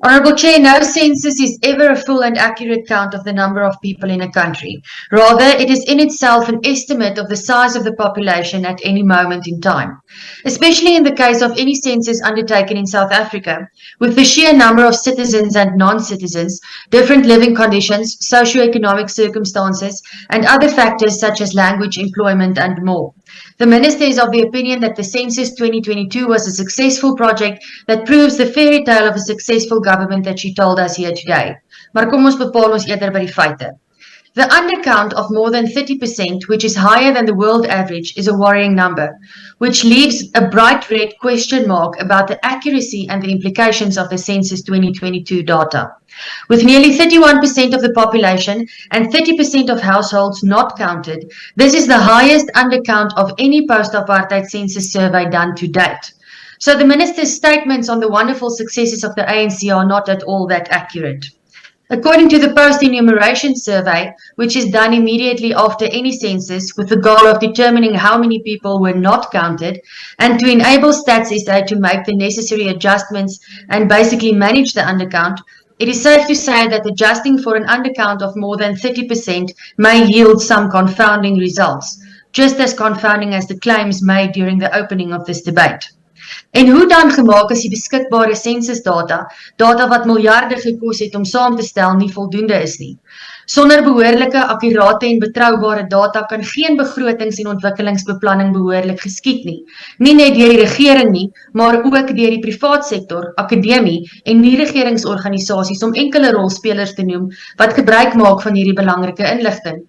Honourable Chair, no census is ever a full and accurate count of the number of people in a country. Rather, it is in itself an estimate of the size of the population at any moment in time. Especially in the case of any census undertaken in South Africa, with the sheer number of citizens and non-citizens, different living conditions, socio-economic circumstances, and other factors such as language, employment, and more. The Minister is of the opinion that the Census 2022 was a successful project that proves the fairy tale of a successful government that she told us here today. Maar kom ons bepaal ons eerder by die feite. The undercount of more than 30%, which is higher than the world average, is a worrying number, which leaves a bright red question mark about the accuracy and the implications of the Census 2022 data. With nearly 31% of the population and 30% of households not counted, this is the highest undercount of any post-apartheid census survey done to date. So the Minister's statements on the wonderful successes of the ANC are not at all that accurate. According to the post-enumeration survey, which is done immediately after any census with the goal of determining how many people were not counted and to enable Stats SA to make the necessary adjustments and basically manage the undercount, it is safe to say that adjusting for an undercount of more than 30% may yield some confounding results, just as confounding as the claims made during the opening of this debate. En hoe dan gemaak as die beskikbare censusdata, data wat miljarde gekos het om saam te stel, nie voldoende is nie? Sonder behoorlike, akkurate en betroubare data kan geen begrotings- en ontwikkelingsbeplanning behoorlik geskied nie. Nie net deur die regering nie, maar ook deur die privaat sektor, akademie en nie-regeringsorganisasies om enkele rolspelers te noem wat gebruik maak van hierdie belangrike inligting.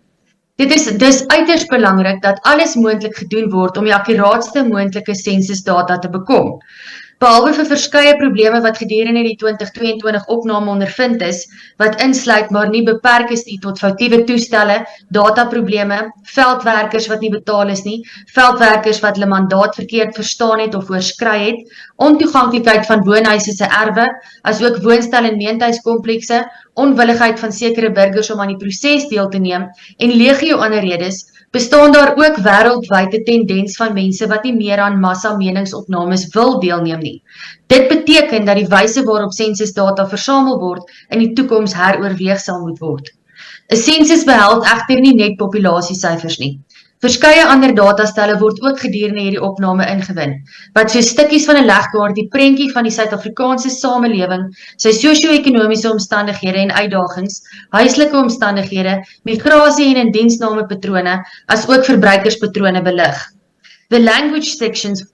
Dit is dus uiters belangrik dat alles moontlik gedoen word om die akkuraatste moontlike sensusdata te bekom. Behalwe vir verskeie probleme wat gedurende die 2022 opname ondervind is, wat insluit maar nie beperk is nie tot foutiewe toestelle, dataprobleme, veldwerkers wat nie betaal is nie, veldwerkers wat hulle mandaat verkeerd verstaan het of oorskry het, ontoeganklikheid van woonhuise se erwe, asook woonstel- en meentuiskomplekse, onwilligheid van sekere burgers om aan die proses deel te neem en legio ander redes, bestaan daar ook wêreldwyd 'n tendens van mense wat nie meer aan massa meningsopnames wil deelneem nie. Dit beteken dat die wyse waarop sensusdata versamel word in die toekoms heroorweeg sal moet word. 'n Sensus behels egter nie net populasiesyfers nie. Verskeie ander datastelle word ook gedurende hierdie opname ingewin, wat so stukkies van 'n legkaart die prentjie van die Suid-Afrikaanse samelewing, sy sosio-ekonomiese omstandighede en uitdagings, huislike omstandighede, migrasie en indiensnamepatrone, as ook verbruikerspatrone belig. The language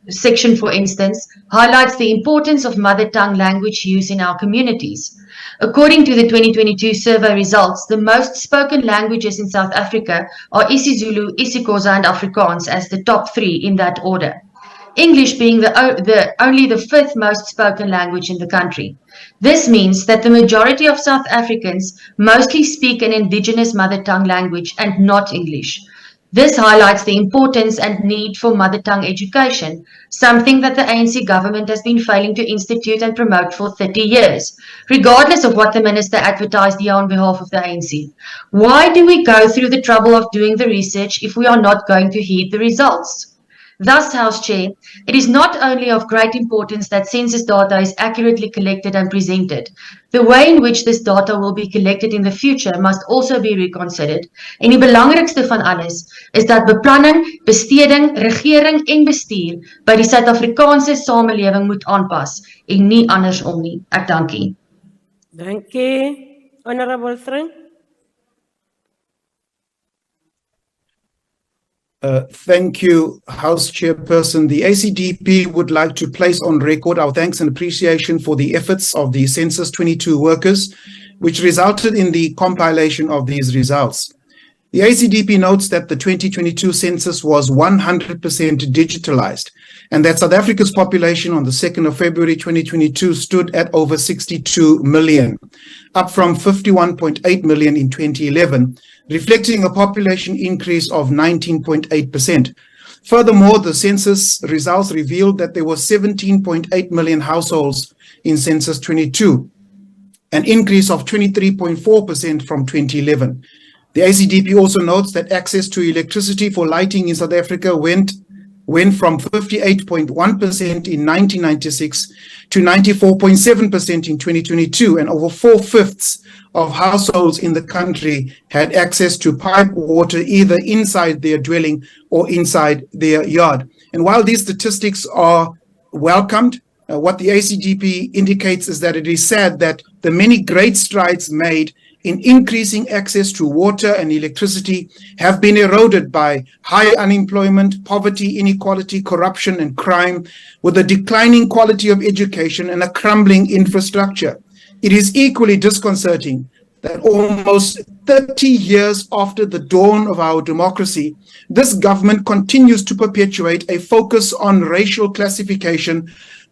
section, for instance, highlights the importance of mother tongue language use in our communities. According to the 2022 survey results, the most spoken languages in South Africa are isiZulu, isiXhosa, and Afrikaans as the top 3 in that order. English being only the 5th most spoken language in the country. This means that the majority of South Africans mostly speak an indigenous mother tongue language and not English. This highlights the importance and need for mother tongue education, something that the ANC government has been failing to institute and promote for 30 years, regardless of what the minister advertised here on behalf of the ANC. Why do we go through the trouble of doing the research if we are not going to heed the results? Thus, House Chair, it is not only of great importance that census data is accurately collected and presented. The way in which this data will be collected in the future must also be reconsidered. En die belangrikste van alles is dat beplanning, besteding, regering en bestuur by die Suid-Afrikaanse samelewing moet aanpas en nie andersom nie. Ek dankie. Dankie. Honorable Frank. Thank you, House Chairperson. The ACDP would like to place on record our thanks and appreciation for the efforts of the Census 22 workers, which resulted in the compilation of these results. The ACDP notes that the 2022 census was 100% digitalized and that South Africa's population on the 2nd of February 2022 stood at over 62 million, up from 51.8 million in 2011, reflecting a population increase of 19.8%. Furthermore, the census results revealed that there were 17.8 million households in Census 22, an increase of 23.4% from 2011. The ACDP also notes that access to electricity for lighting in South Africa went from 58.1% in 1996 to 94.7% in 2022, and over 4/5 of households in the country had access to pipe water either inside their dwelling or inside their yard. And while these statistics are welcomed, what the ACDP indicates is that it is sad that the many great strides made in increasing access to water and electricity have been eroded by high unemployment, poverty, inequality, corruption, and crime, with a declining quality of education and a crumbling infrastructure. It is equally disconcerting that almost 30 years after the dawn of our democracy, this government continues to perpetuate a focus on racial classification,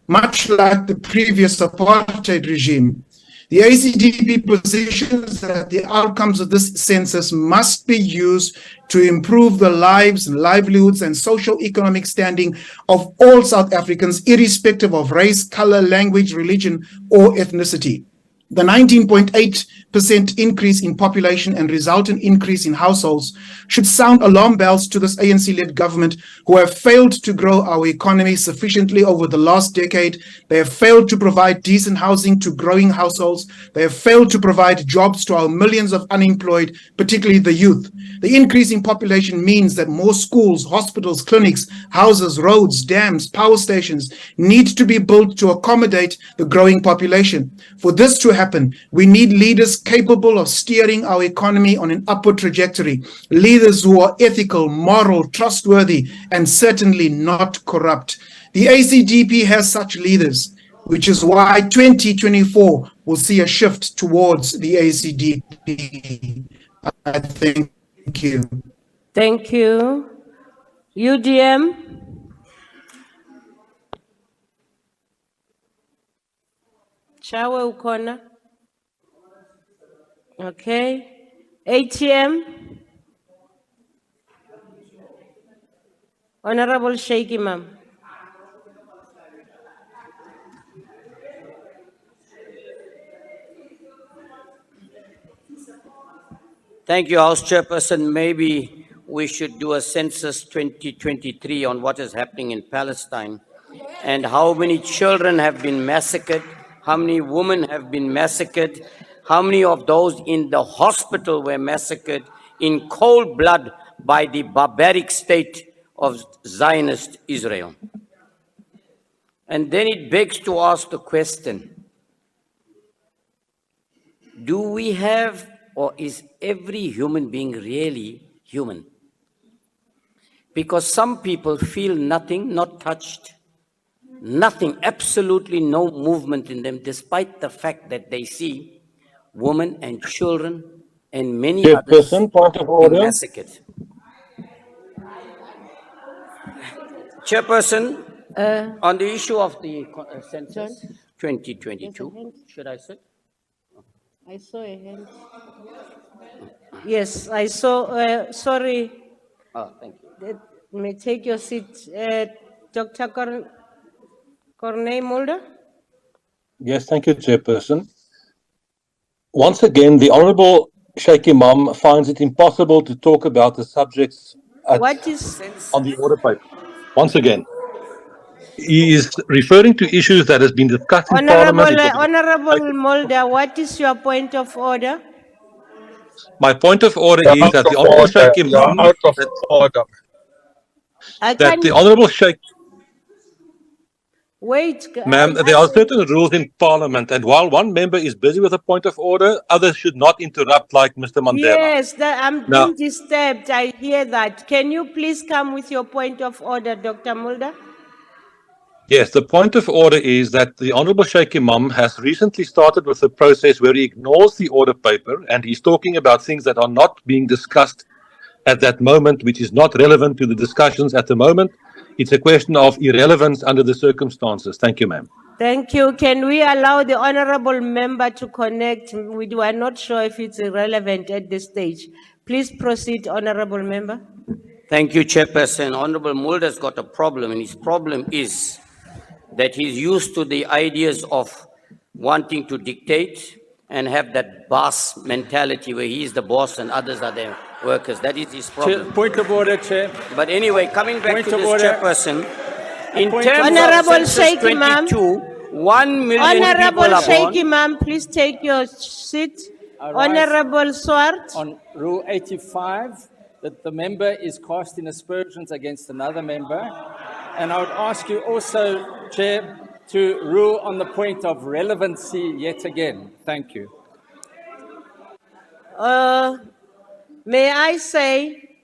much like the previous apartheid regime. The ACDP positions that the outcomes of this census must be used to improve the lives, livelihoods, and socio-economic standing of all South Africans, irrespective of race, color, language, religion, or ethnicity. The 19.8% increase in population and resultant increase in households should sound alarm bells to this ANC-led government, who have failed to grow our economy sufficiently over the last decade. They have failed to provide decent housing to growing households. They have failed to provide jobs to our millions of unemployed, particularly the youth. The increase in population means that more schools, hospitals, clinics, houses, roads, dams, power stations need to be built to accommodate the growing population. For this to happen, we need leaders capable of steering our economy on an upward trajectory, leaders who are ethical, moral, trustworthy, and certainly not corrupt. The ACDP has such leaders, which is why 2024 will see a shift towards the ACDP. I thank you. Thank you. UDM. Chawe ukhona? Okay. ATM? Honorable Sheikh Imam. Thank you, House Chairperson. Maybe we should do a census 2023 on what is happening in Palestine and how many children have been massacred, how many women have been massacred, how many of those in the hospital were massacred in cold blood by the barbaric state of Zionist Israel. And then it begs to ask the question, do we have, or is every human being really human? Because some people feel nothing, not touched, nothing, absolutely no movement in them, despite the fact that they see women and children and many others point of being order. massacred. Chairperson, on the issue of the census 2022, should I sit? I saw a hand. Yes, I saw, sorry. Oh, thank you. May take your seat. Dr. Corney Mulder? Yes, thank you, Chairperson. Once again, the Honourable Sheikh Imam finds it impossible to talk about the subjects on the order paper. Once again, he is referring to issues that has been discussed in Parliament. Honorable Mulder, what is your point of order? My point of order is that the Honourable Sheikh Imam, that the Honourable Sheikh, Wait, ma'am, there are certain rules in Parliament, and while one member is busy with a point of order, others should not interrupt like Mr. Mandela. Yes, I'm being disturbed. I hear that. Can you please come with your point of order, Dr. Mulder? Yes, the point of order is that the Honourable Sheikh Imam has recently started with a process where he ignores the order paper and he's talking about things that are not being discussed at that moment, which is not relevant to the discussions at the moment. It's a question of irrelevance under the circumstances. Thank you, ma'am. Thank you. Can we allow the honorable member to connect? We are not sure if it's irrelevant at this stage. Please proceed, honorable member. Thank you, Chairperson. Honorable Mulder's got a problem, and his problem is that he's used to the ideas of wanting to dictate and have that boss mentality where he's the boss and others are their workers. That is his problem. Point of order, Chair. But anyway, coming back to this, Chairperson, in terms Honorable of Census Sheikh Imam. 22, 1 million people Honorable are Sheikh born. Imam, please take your seat. I rise Honorable Swart. On Rule 85, that the member is casting aspersions against another member. And I would ask you also, Chair, to rule on the point of relevancy yet again. Thank you. May I say,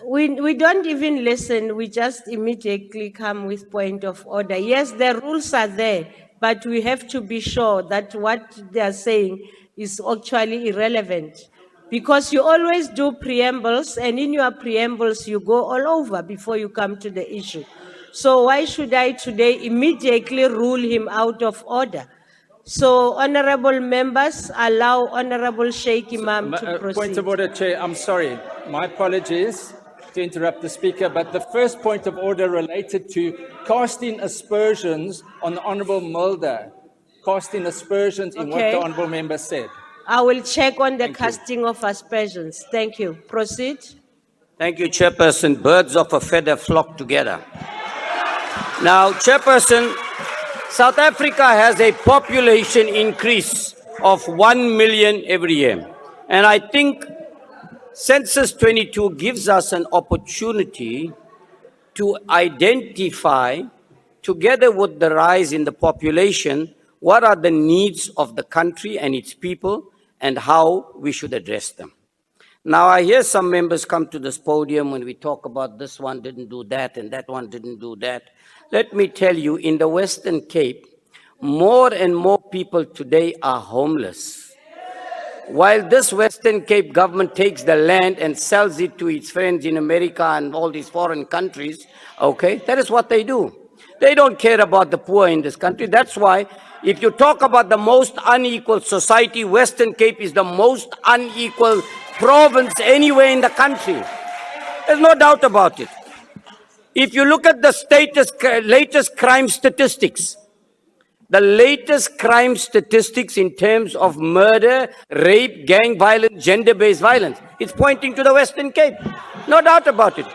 we don't even listen, we just immediately come with point of order. Yes, the rules are there, but we have to be sure that what they are saying is actually irrelevant. Because you always do preambles, and in your preambles, you go all over before you come to the issue. So why should I today immediately rule him out of order? So, honorable members, allow Honorable Sheikh Imam to proceed. Point of order, Chair. I'm sorry. My apologies to interrupt the Speaker, but the first point of order related to casting aspersions on the Honourable Mulder, casting aspersions in what the Honourable Member said. I will check on the casting of aspersions. Thank you. Proceed. Thank you, Chairperson. Birds of a feather flock together. Now, Chairperson, South Africa has a population increase of 1 million every year. And I think Census 22 gives us an opportunity to identify, together with the rise in the population, what are the needs of the country and its people and how we should address them. Now, I hear some members come to this podium when we talk about this one didn't do that and that one didn't do that. Let me tell you, in the Western Cape, more and more people today are homeless. While this Western Cape government takes the land and sells it to its friends in America and all these foreign countries, okay, that is what they do. They don't care about the poor in this country. That's why if you talk about the most unequal society, Western Cape is the most unequal province anywhere in the country. There's no doubt about it. If you look at the latest crime statistics, the latest crime statistics in terms of murder, rape, gang violence, gender-based violence, it's pointing to the Western Cape. No doubt about it.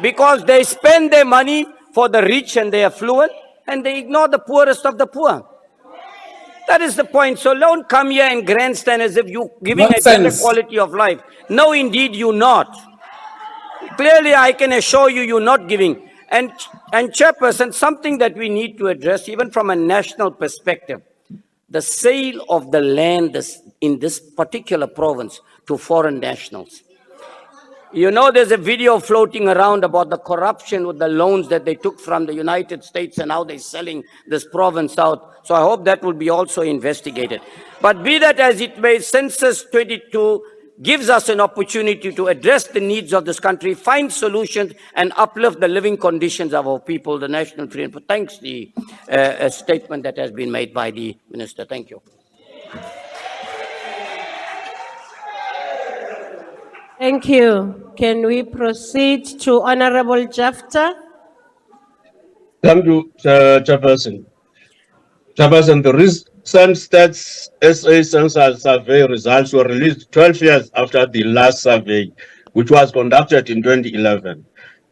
Because they spend their money for the rich and the affluent, and they ignore the poorest of the poor. That is the point. So don't come here and grandstand as if you're giving a better quality of life. No, indeed, you're not. Clearly, I can assure you, you're not giving. And Chairperson, something that we need to address, even from a national perspective, the sale of the land in this particular province to foreign nationals. You know, there's a video floating around about the corruption with the loans that they took from the United States and how they're selling this province out. So I hope that will be also investigated. But be that as it may, Census 22 gives us an opportunity to address the needs of this country, find solutions, and uplift the living conditions of our people, the national freedom. Thanks the statement that has been made by the Minister. Thank you. Thank you. Can we proceed to Honorable Jafta? Thank you, Chairperson. Chairperson, the recent Stats SA Census survey results were released 12 years after the last survey, which was conducted in 2011.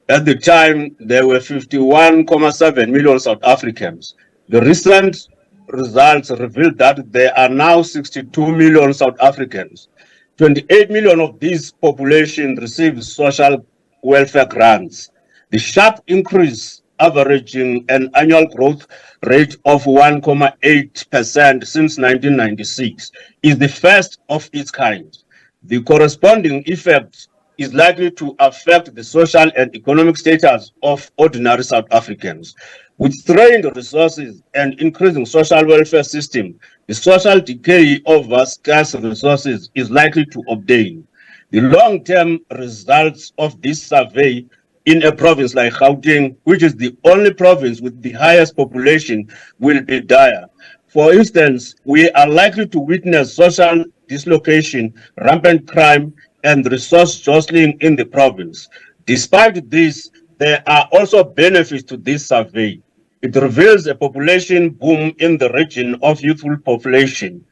At the time, there were 51.7 million South Africans. The recent results revealed that there are now 62 million South Africans. 28 million of this population receive social welfare grants. The sharp increase, averaging an annual growth rate of 1.8% since 1996, is the first of its kind. The corresponding effect is likely to affect the social and economic status of ordinary South Africans. With strained resources and increasing social welfare system, the social decay of scarce resources is likely to obtain. The long-term results of this survey in a province like Gauteng, which is the only province with the highest population, will be dire. For instance, we are likely to witness social dislocation, rampant crime, and resource jostling in the province. Despite this, there are also benefits to this survey. It reveals a population boom in the region of youthful population.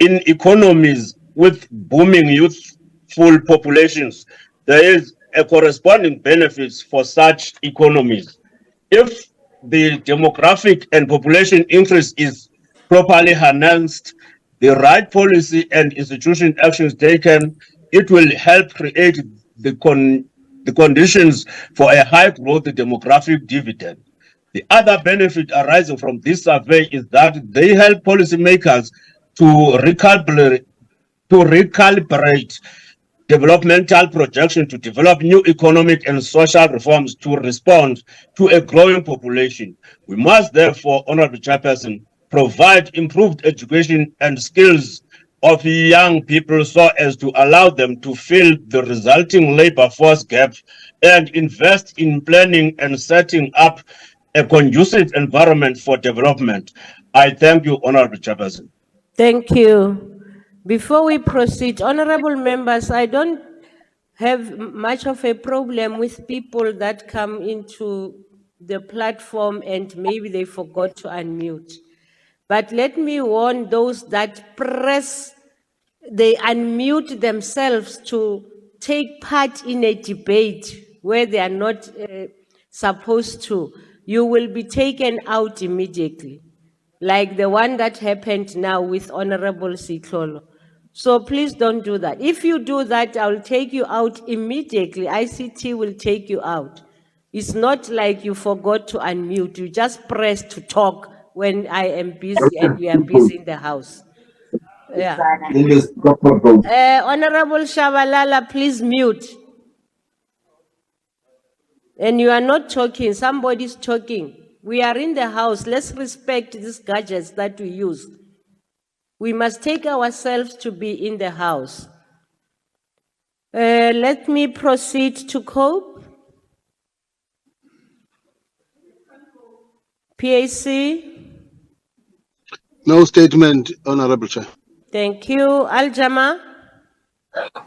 In economies with booming youthful populations, there is a corresponding benefits for such economies. If the demographic and population increase is properly harnessed, the right policy and institution actions taken, it will help create the conditions for a high growth demographic dividend. The other benefit arising from this survey is that they help policymakers to recalibrate developmental projection to develop new economic and social reforms to respond to a growing population. We must therefore, Honorable Chairperson, provide improved education and skills of young people so as to allow them to fill the resulting labor force gap and invest in planning and setting up a conducive environment for development. I thank you, Honorable Chairperson. Thank you. Before we proceed, honorable members, I don't have much of a problem with people that come into the platform and maybe they forgot to unmute. But let me warn those that they unmute themselves to take part in a debate where they are not supposed to. You will be taken out immediately, like the one that happened now with Honorable Sitlolo. So please don't do that. If you do that, I will take you out immediately. ICT will take you out. It's not like you forgot to unmute. You just press to talk when I am busy and you are busy in the house. Yeah. Honorable Shabalala, please mute. And you are not talking, somebody's talking. We are in the house. Let's respect these gadgets that we use. We must take ourselves to be in the house. Let me proceed to Cope. PAC? No statement, Honorable Chair. Thank you. Al-Jama?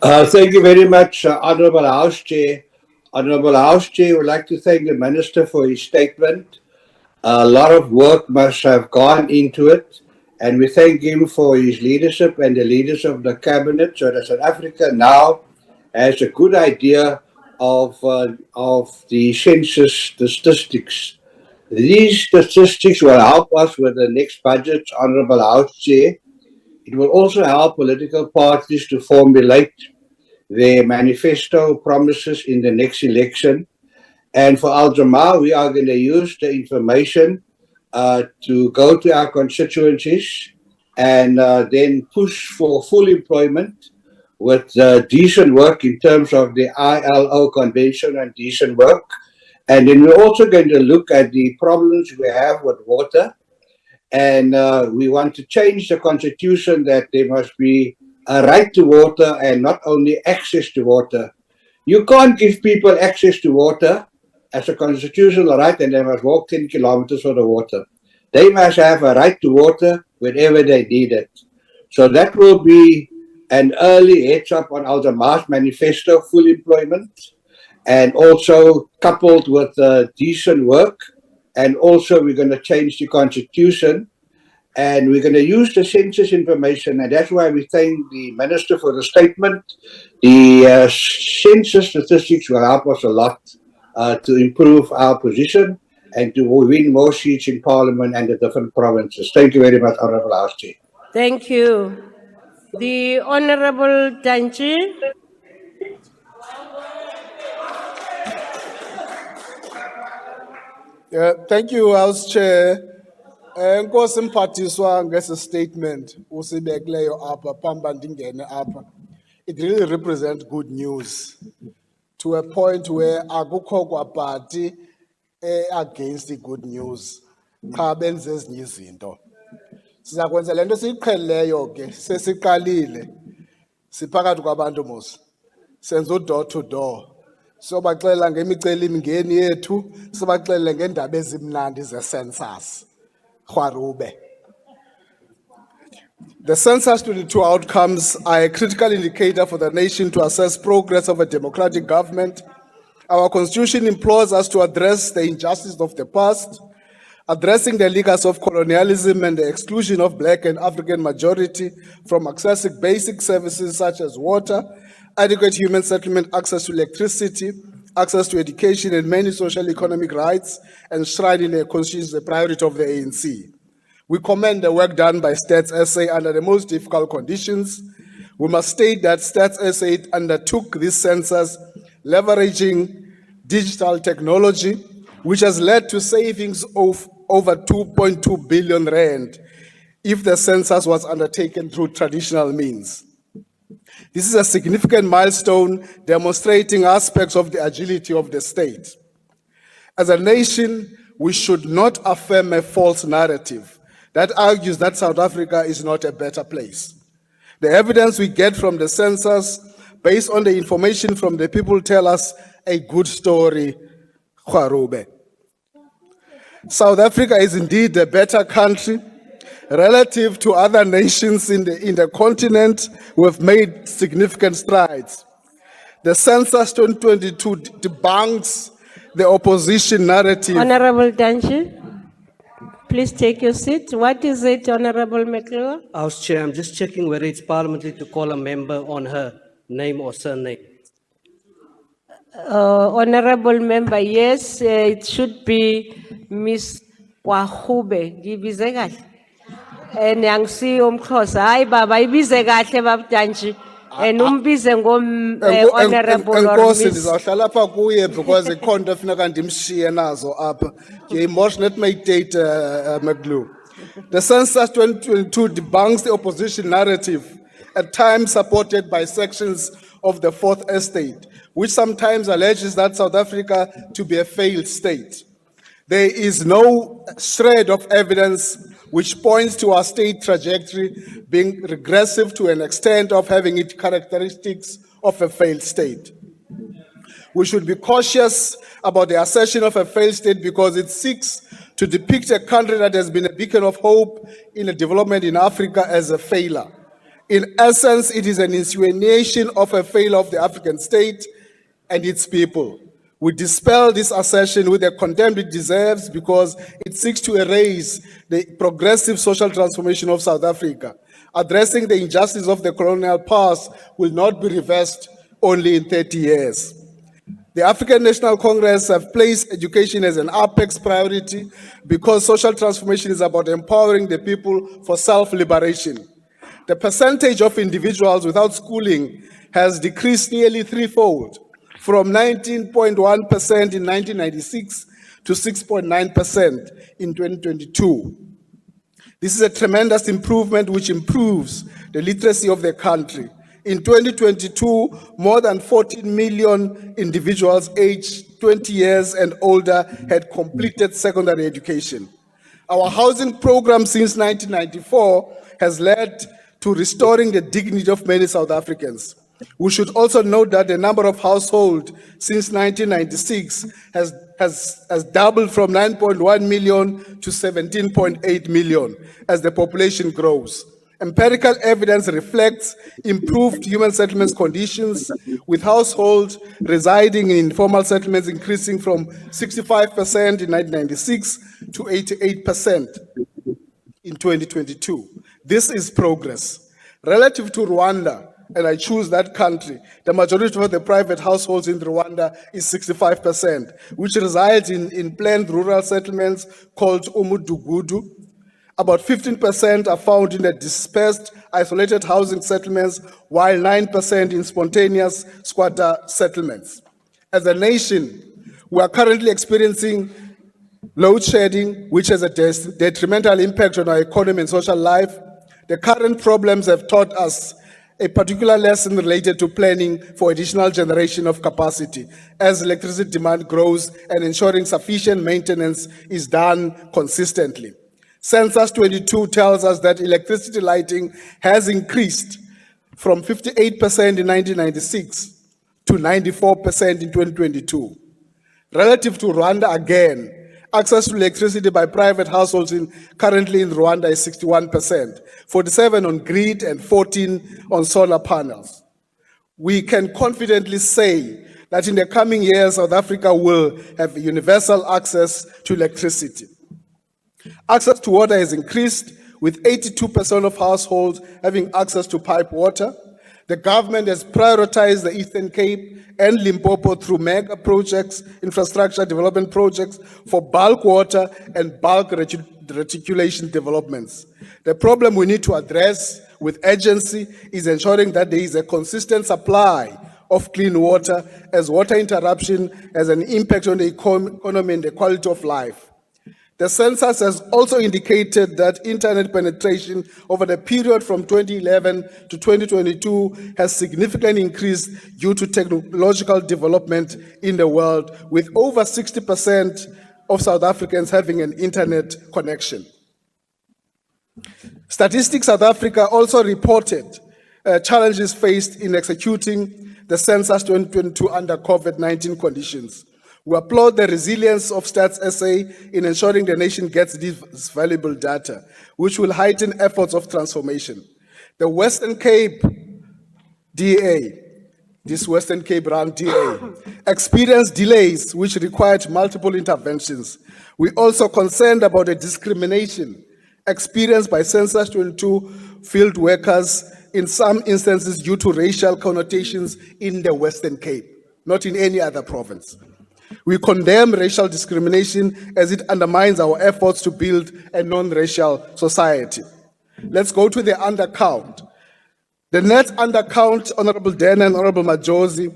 Thank you very much, Honorable House Chair. Honorable House Chair, would like to thank the Minister for his statement. A lot of work must have gone into it, and we thank him for his leadership and the leaders of the Cabinet, so that South Africa now has a good idea of the census statistics. These statistics will help us with the next budget, Honorable House Chair. It will also help political parties to formulate their manifesto promises in the next election. And for Al-Jamaa, we are going to use the information to go to our constituencies and then push for full employment with decent work in terms of the ILO Convention on Decent Work. And then we're also going to look at the problems we have with water. And we want to change the constitution that there must be a right to water and not only access to water. You can't give people access to water as a constitutional right and they must walk 10 kilometers for the water. They must have a right to water whenever they need it. So that will be an early heads up on Al-Jamaa's manifesto, full employment, and also coupled with decent work. And also we're going to change the constitution and we're going to use the census information. And that's why we thank the Minister for the statement. The census statistics will help us a lot to improve our position and to win more seats in Parliament and the different provinces. Thank you very much, Honourable House Chair. Thank you. The Honourable Danji. Thank you, House Chair. Nkosi mphathiswa ngese statement usibekileyo apha phambi ndingene apha. It really represents good news to a point where akukho kwabhati against the good news. Cha benze ezinye izinto. Siza kwenza lento siyiqhelileyo ke sesiqalile. Siphakathi kwabantu mos. Senza door to door. Sobaxelela ngemicelimngeni yethu, sobaxelela ngendaba ezimnandi ze-census. Khwarube. The Census 22 outcomes are a critical indicator for the nation to assess progress of a democratic government. Our constitution implores us to address the injustice of the past, addressing the legacy of colonialism and the exclusion of Black and African majority from accessing basic services such as water, adequate human settlement, access to electricity, access to education, and many social economic rights, enshrined in the constitution as a priority of the ANC. We commend the work done by Stats SA under the most difficult conditions. We must state that Stats SA undertook this census leveraging digital technology, which has led to savings of over 2.2 billion rand if the census was undertaken through traditional means. This is a significant milestone demonstrating aspects of the agility of the state. As a nation, we should not affirm a false narrative that argues that South Africa is not a better place. The evidence we get from the census, based on the information from the people, tell us a good story, Khwarube. South Africa is indeed a better country. Relative to other nations in the continent, we've made significant strides. The Census 2022 debunks the opposition narrative. Honourable Danji, please take your seat. What is it, Honourable McClure? House Chair, I'm just checking whether it's parliamentary to call a member on her name or surname. Honourable Member, yes, it should be Miss Wahube. Ngibize kahle. And angsi umxhosa hayi baba ibize kahle babdanji and umbize honorable Enkosi ndizawuhlala apha kuye because ikhonto efuneka ndimshiye nazo apha emotion let me date McGlue. The Census 2022 debunks the opposition narrative, at times supported by sections of the Fourth Estate, which sometimes alleges that South Africa to be a failed state. There is no shred of evidence which points to our state trajectory being regressive to an extent of having its characteristics of a failed state. We should be cautious about the assertion of a failed state because it seeks to depict a country that has been a beacon of hope in the development in Africa as a failure. In essence, it is an insinuation of a failure of the African state and its people. We dispel this assertion with the contempt it deserves because it seeks to erase the progressive social transformation of South Africa. Addressing the injustice of the colonial past will not be reversed only in 30 years. The African National Congress have placed education as an apex priority because social transformation is about empowering the people for self-liberation. The percentage of individuals without schooling has decreased nearly threefold, from 19.1% in 1996 to 6.9% in 2022. This is a tremendous improvement which improves the literacy of the country. In 2022, more than 14 million individuals aged 20 years and older had completed secondary education. Our housing program since 1994 has led to restoring the dignity of many South Africans. We should also note that the number of households since 1996 has doubled from 9.1 million to 17.8 million as the population grows. Empirical evidence reflects improved human settlements conditions, with households residing in informal settlements increasing from 65% in 1996 to 88% in 2022. This is progress. Relative to Rwanda, and I choose that country, the majority of the private households in Rwanda is 65%, which resides in planned rural settlements called Umudugudu. About 15% are found in the dispersed, isolated housing settlements, while 9% in spontaneous squatter settlements. As a nation, we are currently experiencing load shedding, which has a detrimental impact on our economy and social life. The current problems have taught us a particular lesson related to planning for additional generation of capacity as electricity demand grows and ensuring sufficient maintenance is done consistently. Census 22 tells us that electricity lighting has increased from 58% in 1996 to 94% in 2022. Relative to Rwanda again, access to electricity by private households currently in Rwanda is 61%, 47% on grid and 14% on solar panels. We can confidently say that in the coming years, South Africa will have universal access to electricity. Access to water has increased, with 82% of households having access to pipe water. The government has prioritized the Eastern Cape and Limpopo through mega projects, infrastructure development projects for bulk water and bulk reticulation developments. The problem we need to address with urgency is ensuring that there is a consistent supply of clean water, as water interruption has an impact on the economy and the quality of life. The census has also indicated that internet penetration over the period from 2011 to 2022 has significantly increased due to technological development in the world, with over 60% of South Africans having an internet connection. Statistics South Africa also reported challenges faced in executing the Census 2022 under COVID-19 conditions. We applaud the resilience of Stats SA in ensuring the nation gets this valuable data, which will heighten efforts of transformation. The Western Cape DA, this Western Cape Rand DA, experienced delays which required multiple interventions. We also concerned about the discrimination experienced by Census 22 field workers in some instances due to racial connotations in the Western Cape, not in any other province. We condemn racial discrimination as it undermines our efforts to build a non-racial society. Let's go to the undercount. The net undercount, Honorable Dan and Honorable Majosi,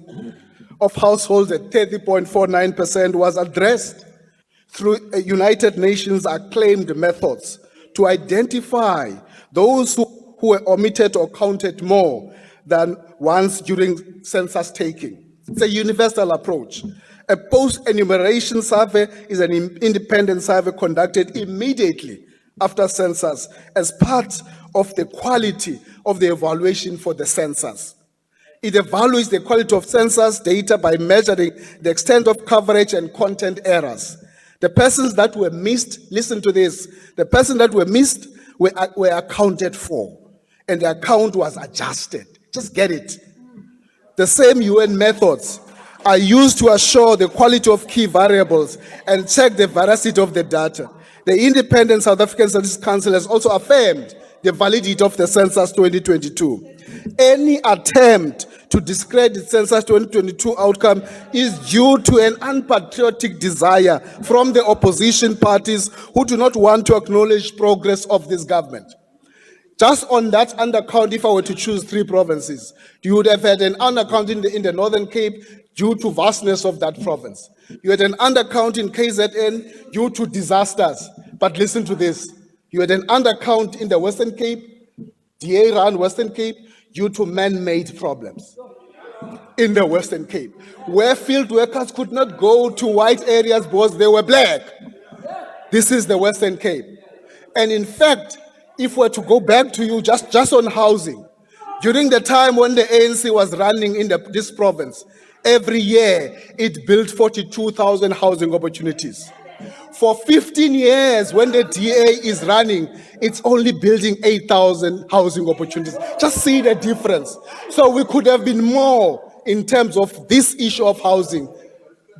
of households at 30.49% was addressed through United Nations acclaimed methods to identify those who were omitted or counted more than once during census taking. It's a universal approach. A post-enumeration survey is an independent survey conducted immediately after census as part of the quality of the evaluation for the census. It evaluates the quality of census data by measuring the extent of coverage and content errors. The persons that were missed, listen to this, the persons that were missed were accounted for, and the account was adjusted. Just get it. The same UN methods are used to assure the quality of key variables and check the veracity of the data. The independent South African Statistics Council has also affirmed the validity of the Census 2022. Any attempt to discredit Census 2022 outcome is due to an unpatriotic desire from the opposition parties who do not want to acknowledge progress of this government. Just on that undercount, if I were to choose 3 provinces, you would have had an undercount in the Northern Cape due to vastness of that province. You had an undercount in KZN due to disasters. But listen to this. You had an undercount in the Western Cape, DA-run Western Cape, due to man-made problems in the Western Cape, where field workers could not go to white areas because they were black. This is the Western Cape. And in fact, if we're to go back to you just on housing, during the time when the ANC was running in this province, every year it built 42,000 housing opportunities. For 15 years, when the DA is running, it's only building 8,000 housing opportunities. Just see the difference. So we could have been more in terms of this issue of housing.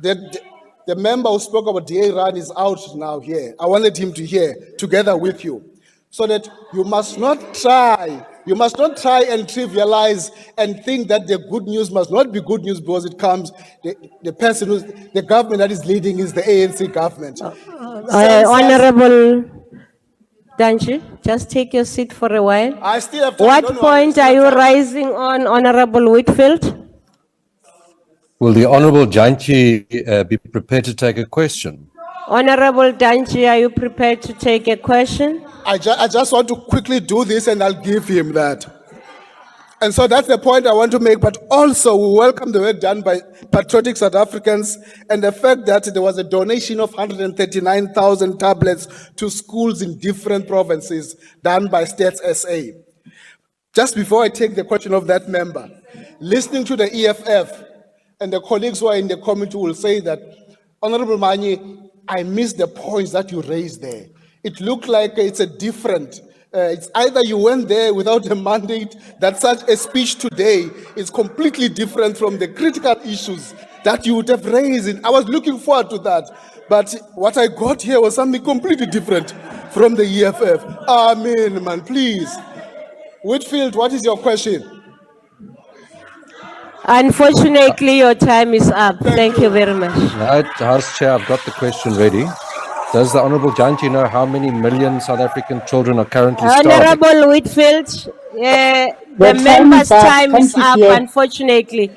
The member who spoke about DA run is out now here. I wanted him to hear together with you. So that you must not try and trivialize and think that the good news must not be good news because it comes, the government that is leading is the ANC government. Honorable Danji, just take your seat for a while. I still have time. What point are you raising on, Honorable Whitfield? Will the Honorable Janchi be prepared to take a question? Honorable Danji, are you prepared to take a question? I just want to quickly do this and I'll give him that. And so that's the point I want to make, but also we welcome the work done by patriotic South Africans and the fact that there was a donation of 139,000 tablets to schools in different provinces done by Stats SA. Just before I take the question of that member, listening to the EFF and the colleagues who are in the committee will say that, Honorable Mani, I missed the points that you raised there. It looked like it's a different, it's either you went there without a mandate, that such a speech today is completely different from the critical issues that you would have raised. I was looking forward to that. But what I got here was something completely different from the EFF. Amen, man, please. Whitfield, what is your question? Unfortunately, your time is up. Thank you very much. Right, House Chair, I've got the question ready. Does the Honourable Janchi know how many million South African children are currently starving? Honourable Whitfield, the member's time is up, unfortunately.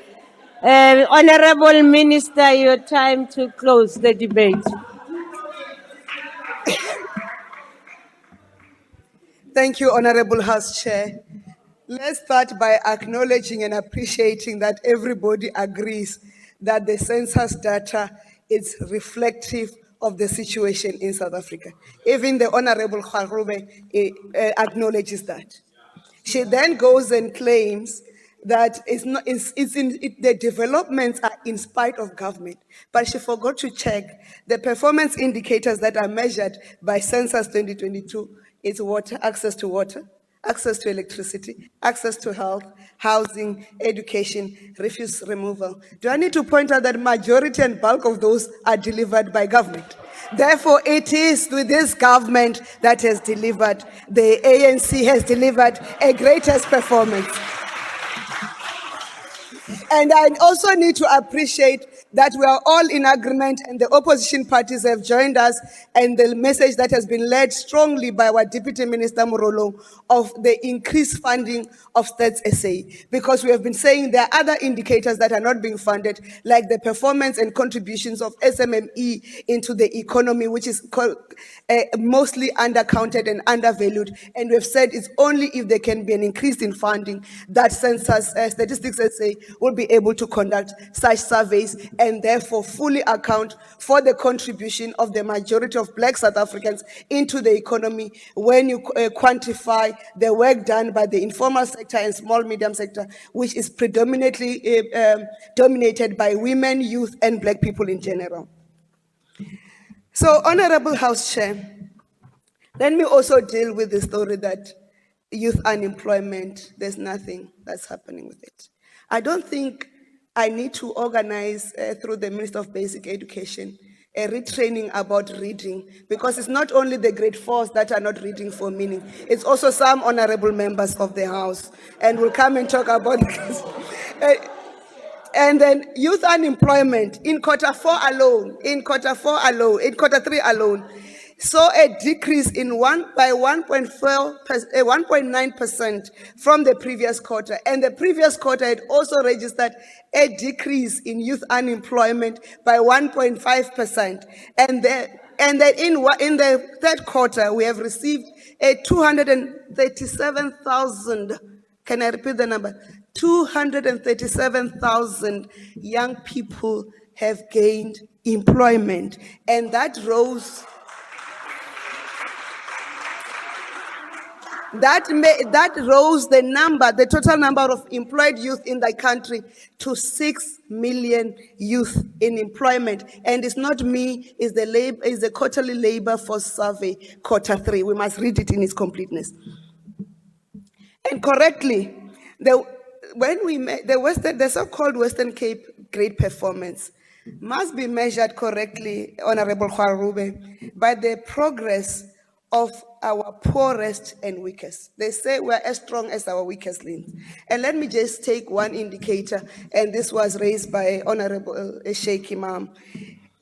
Honourable Minister, your time to close the debate. Thank you, Honorable House Chair. Let's start by acknowledging and appreciating that everybody agrees that the census data is reflective of the situation in South Africa. Even the Honorable Kharube acknowledges that. She then goes and claims that the developments are in spite of government, but she forgot to check the performance indicators that are measured by Census 2022. It's water, access to electricity, access to health, housing, education, refuse removal. Do I need to point out that majority and bulk of those are delivered by government? Therefore, it is with this government that has delivered, the ANC has delivered a greatest performance. And I also need to appreciate that we are all in agreement and the opposition parties have joined us, and the message that has been led strongly by our Deputy Minister Morolo of the increased funding of Stats SA, because we have been saying there are other indicators that are not being funded, like the performance and contributions of SMME into the economy, which is mostly undercounted and undervalued. And we have said it's only if there can be an increase in funding that Census Statistics SA will be able to conduct such surveys and therefore fully account for the contribution of the majority of Black South Africans into the economy when you quantify the work done by the informal sector and small medium sector, which is predominantly dominated by women, youth, and Black people in general. So, Honorable House Chair, let me also deal with the story that youth unemployment, there's nothing that's happening with it. I don't think I need to organize through the Minister of Basic Education a retraining about reading, because it's not only the grade 4s that are not reading for meaning, it's also some honorable members of the House, and we'll come and talk about this. And then youth unemployment in quarter 4 alone, in quarter 3 alone, saw a decrease in by 1.9% from the previous quarter. And the previous quarter had also registered a decrease in youth unemployment by 1.5%. And then in the third quarter, we have received a 237,000, can I repeat the number? 237,000 young people have gained employment. And that rose the total number of employed youth in the country to 6 million youth in employment. And it's not me, it's the quarterly labor force survey, quarter 3. We must read it in its completeness. And correctly, the so-called Western Cape grade performance must be measured correctly, Honorable Kwarube, by the progress of our poorest and weakest. They say we're as strong as our weakest link. And let me just take one indicator, and this was raised by Honorable Sheikh Imam.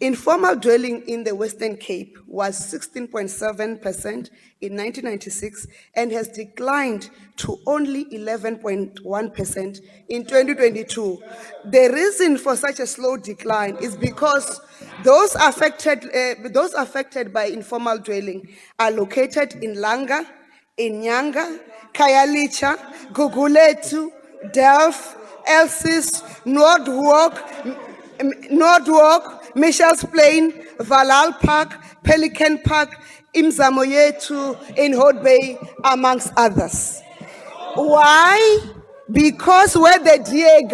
Informal dwelling in the Western Cape was 16.7% in 1996 and has declined to only 11.1% in 2022. The reason for such a slow decline is because those affected by informal dwelling are located in Langa, in Nyanga, Kayalicha, Guguletu, Delft, Elsis, Nordwalk, Michel's Plain, Valhall Park, Pelican Park, Imzamo Yetu, in Hod Bay, amongst others. Why? Because where the DA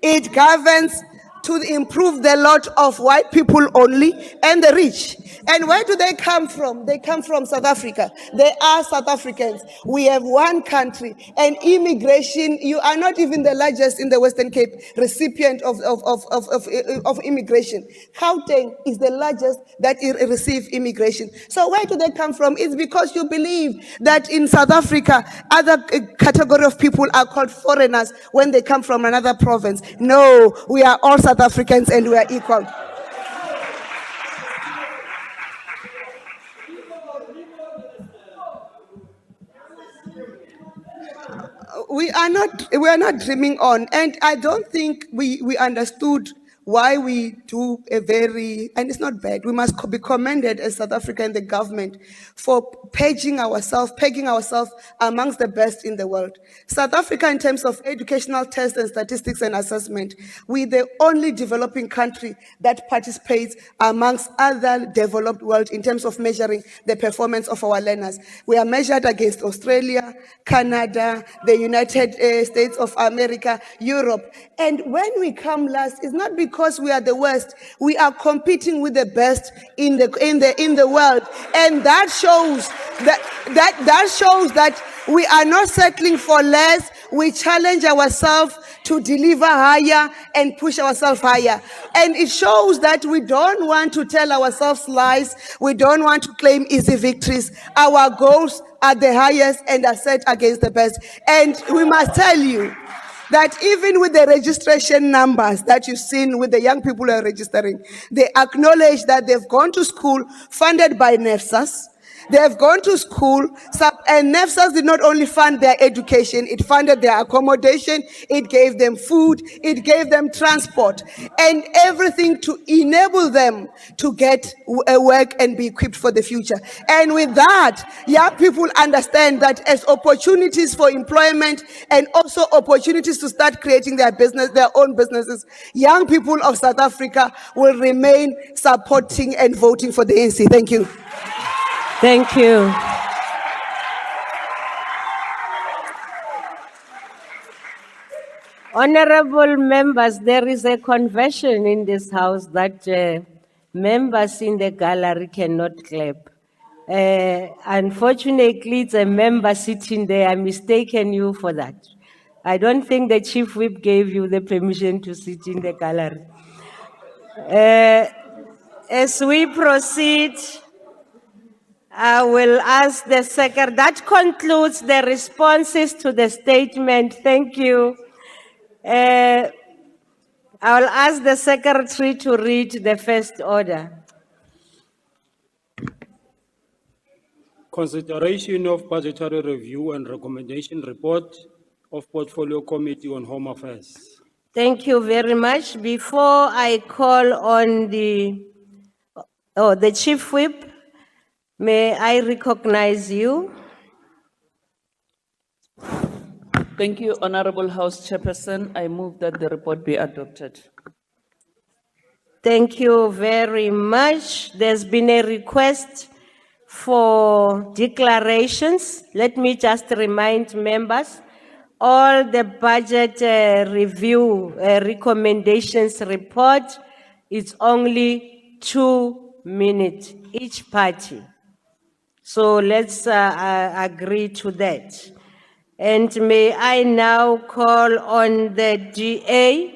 it governs to improve the lot of white people only and the rich. And where do they come from? They come from South Africa. They are South Africans. We have one country. And immigration, you are not even the largest in the Western Cape recipient of immigration. Gauteng is the largest that receive immigration. So where do they come from? It's because you believe that in South Africa, other category of people are called foreigners when they come from another province. No, we are all South Africans and we are equal. We are not dreaming on, and I don't think we understood why we do and it's not bad. We must be commended as South Africa and the government for pegging ourselves amongst the best in the world. South Africa, in terms of educational tests and statistics and assessment, we're the only developing country that participates amongst other developed world in terms of measuring the performance of our learners. We are measured against Australia, Canada, the United States of America, Europe. And when we come last, it's not because we are the worst. We are competing with the best in the world, and that shows that we are not settling for less. We challenge ourselves to deliver higher and push ourselves higher. And it shows that we don't want to tell ourselves lies. We don't want to claim easy victories. Our goals are the highest and are set against the best. And we must tell you that even with the registration numbers that you've seen with the young people who are registering, they acknowledge that they've gone to school funded by NEFSAS. They have gone to school, and NEFSAS did not only fund their education, it funded their accommodation, it gave them food, it gave them transport, and everything to enable them to get work and be equipped for the future. And with that, young people understand that as opportunities for employment and also opportunities to start creating their own businesses, young people of South Africa will remain supporting and voting for the ANC. Thank you. Thank you. Honorable members, there is a convention in this house that members in the gallery cannot clap. Unfortunately, it's a member sitting there. I mistaken you for that. I don't think the chief whip gave you the permission to sit in the gallery. As we proceed, I will ask the secretary. That concludes the responses to the statement. Thank you. I will ask the secretary to read the first order. Consideration of budgetary review and recommendation report of Portfolio Committee on Home Affairs. Thank you very much. Before I call on the chief whip, may I recognize you? Thank you, Honorable House Chairperson. I move that the report be adopted. Thank you very much. There's been a request for declarations. Let me just remind members, all the budget review recommendations report is only 2 minutes each party. So let's agree to that. And may I now call on the DA?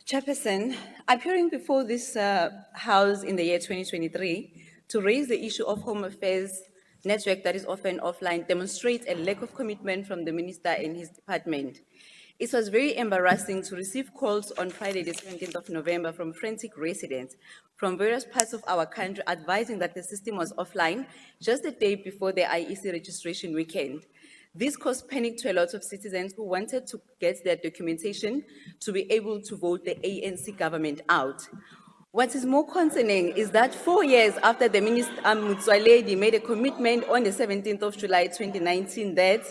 Chairperson, appearing before this House in the year 2023 to raise the issue of Home Affairs network that is often offline demonstrates a lack of commitment from the Minister and his department. It was very embarrassing to receive calls on Friday, the 17th of November from frantic residents from various parts of our country advising that the system was offline just the day before the IEC registration weekend. This caused panic to a lot of citizens who wanted to get their documentation to be able to vote the ANC government out. What is more concerning is that 4 years after the Minister Motsoaledi made a commitment on the 17th of July 2019 that,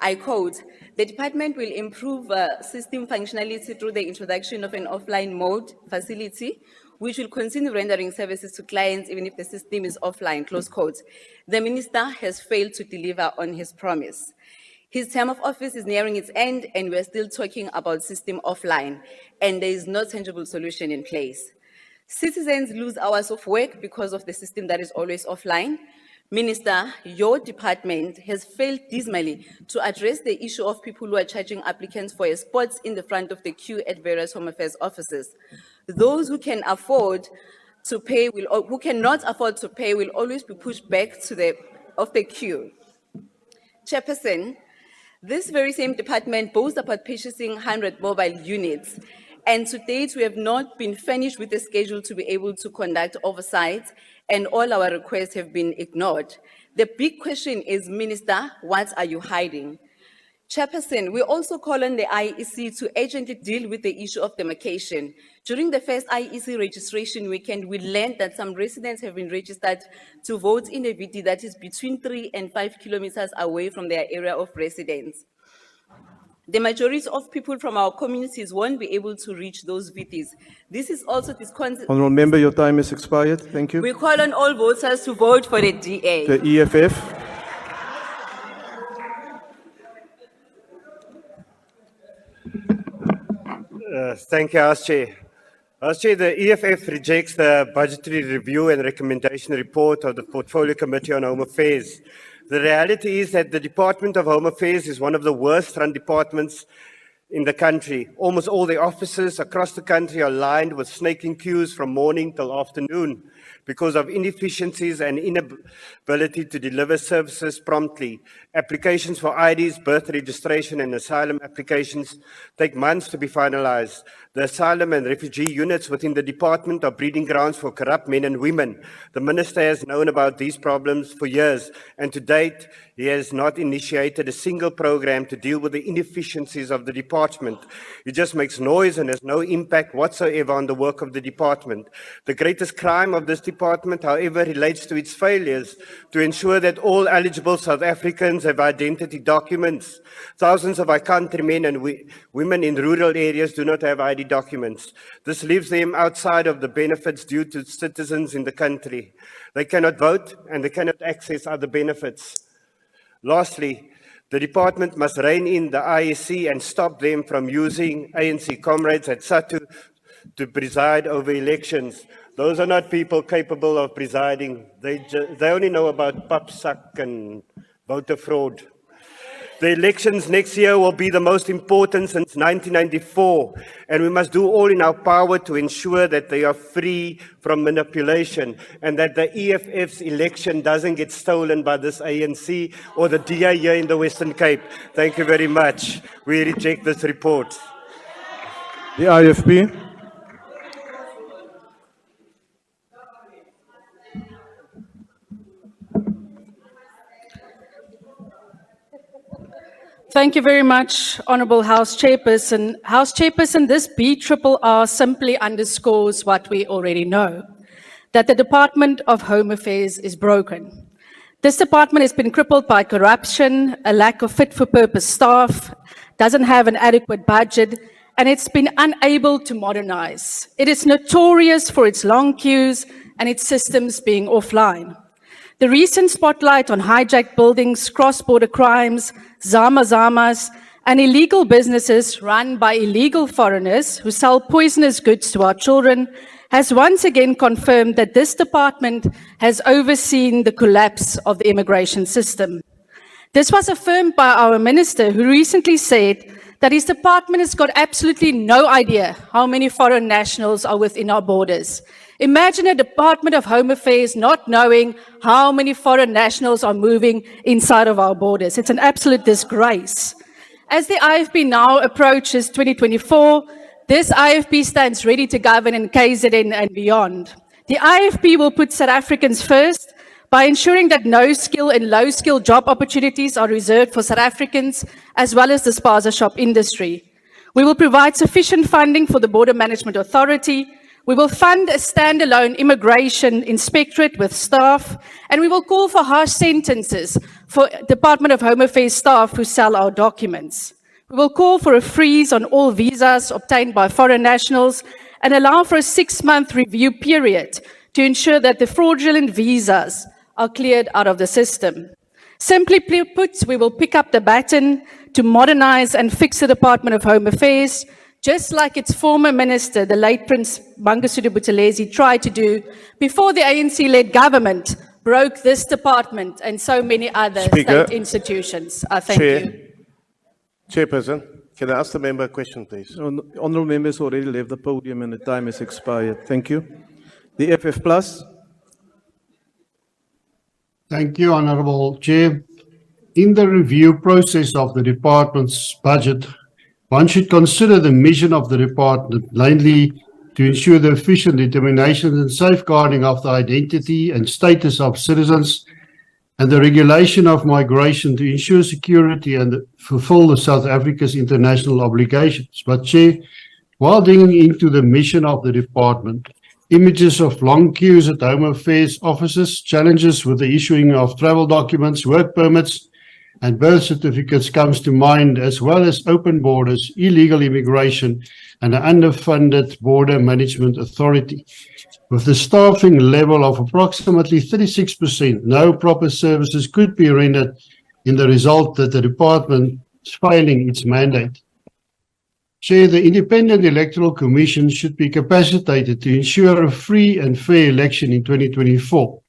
I quote, the department will improve system functionality through the introduction of an offline mode facility, which will continue rendering services to clients even if the system is offline, close quote. The minister has failed to deliver on his promise. His term of office is nearing its end and we're still talking about system offline, and there is no tangible solution in place. Citizens lose hours of work because of the system that is always offline. Minister, your department has failed dismally to address the issue of people who are charging applicants for a spot in the front of the queue at various Home Affairs offices. Those who can afford to pay who cannot afford to pay will always be pushed back to the queue. Chairperson, this very same department boasts about purchasing 100 mobile units, and to date we have not been furnished with a schedule to be able to conduct oversight, and all our requests have been ignored. The big question is, Minister, what are you hiding? Chairperson, we also call on the IEC to urgently deal with the issue of demarcation. During the first IEC registration weekend, we learned that some residents have been registered to vote in a VT that is between 3 and 5 kilometers away from their area of residence. The majority of people from our communities won't be able to reach those VTs. This is also disconcerting. Honourable Member, your time has expired. Thank you. We call on all voters to vote for the DA. The EFF. Thank you, House Chair. House Chair, the EFF rejects the budgetary review and recommendation report of the Portfolio Committee on Home Affairs. The reality is that the Department of Home Affairs is one of the worst run departments in the country. Almost all the offices across the country are lined with snaking queues from morning till afternoon. because of inefficiencies and inability to deliver services promptly. Applications for IDs, birth registration, and asylum applications take months to be finalized. The asylum and refugee units within the department are breeding grounds for corrupt men and women. The minister has known about these problems for years, and to date, he has not initiated a single program to deal with the inefficiencies of the department. He just makes noise and has no impact whatsoever on the work of the department. The greatest crime of this department, however, relates to its failures to ensure that all eligible South Africans have identity documents. Thousands of our countrymen and women in rural areas do not have ID documents. This leaves them outside of the benefits due to citizens in the country. They cannot vote and they cannot access other benefits. Lastly, the department must rein in the IEC and stop them from using ANC comrades at SATU to preside over elections. Those are not people capable of presiding. They only know about papsak and voter fraud. The elections next year will be the most important since 1994, and we must do all in our power to ensure that they are free from manipulation and that the EFF's election doesn't get stolen by this ANC or the DA here in the Western Cape. Thank you very much. We reject this report. The IFP. Thank you very much, Honourable House Chairperson. House Chairperson, this BRRR simply underscores what we already know, that the Department of Home Affairs is broken. This department has been crippled by corruption, a lack of fit-for-purpose staff, doesn't have an adequate budget, and it's been unable to modernize. It is notorious for its long queues and its systems being offline. The recent spotlight on hijacked buildings, cross-border crimes, zama-zamas, and illegal businesses run by illegal foreigners who sell poisonous goods to our children has once again confirmed that this department has overseen the collapse of the immigration system. This was affirmed by our minister, who recently said that his department has got absolutely no idea how many foreign nationals are within our borders. Imagine a Department of Home Affairs not knowing how many foreign nationals are moving inside of our borders. It's an absolute disgrace. As the IFP now approaches 2024, this IFP stands ready to govern in KZN and beyond. The IFP will put South Africans first by ensuring that no-skill and low-skill job opportunities are reserved for South Africans, as well as the spaza shop industry. We will provide sufficient funding for the Border Management Authority. We will fund a standalone immigration inspectorate with staff, and we will call for harsh sentences for Department of Home Affairs staff who sell our documents. We will call for a freeze on all visas obtained by foreign nationals and allow for a 6-month review period to ensure that the fraudulent visas are cleared out of the system. Simply put, we will pick up the baton to modernize and fix the Department of Home Affairs, just like its former minister, the late Prince Mangosuthu Buthelezi, tried to do before the ANC-led government broke this department and so many other state institutions. Thank you. Chairperson, can I ask the member a question, please? Honourable members already left the podium and the time has expired. Thank you. The FF Plus. Thank you, Honourable Chair. In the review process of the department's budget, one should consider the mission of the department, namely to ensure the efficient determination and safeguarding of the identity and status of citizens, and the regulation of migration to ensure security and fulfill the South Africa's international obligations. But Chair, while digging into the mission of the department, images of long queues at Home Affairs offices, challenges with the issuing of travel documents, work permits, and birth certificates comes to mind, as well as open borders, illegal immigration, and an underfunded Border Management Authority. With the staffing level of approximately 36%, no proper services could be rendered, in the result that the department is failing its mandate. Chair, the Independent Electoral Commission should be capacitated to ensure a free and fair election in 2024.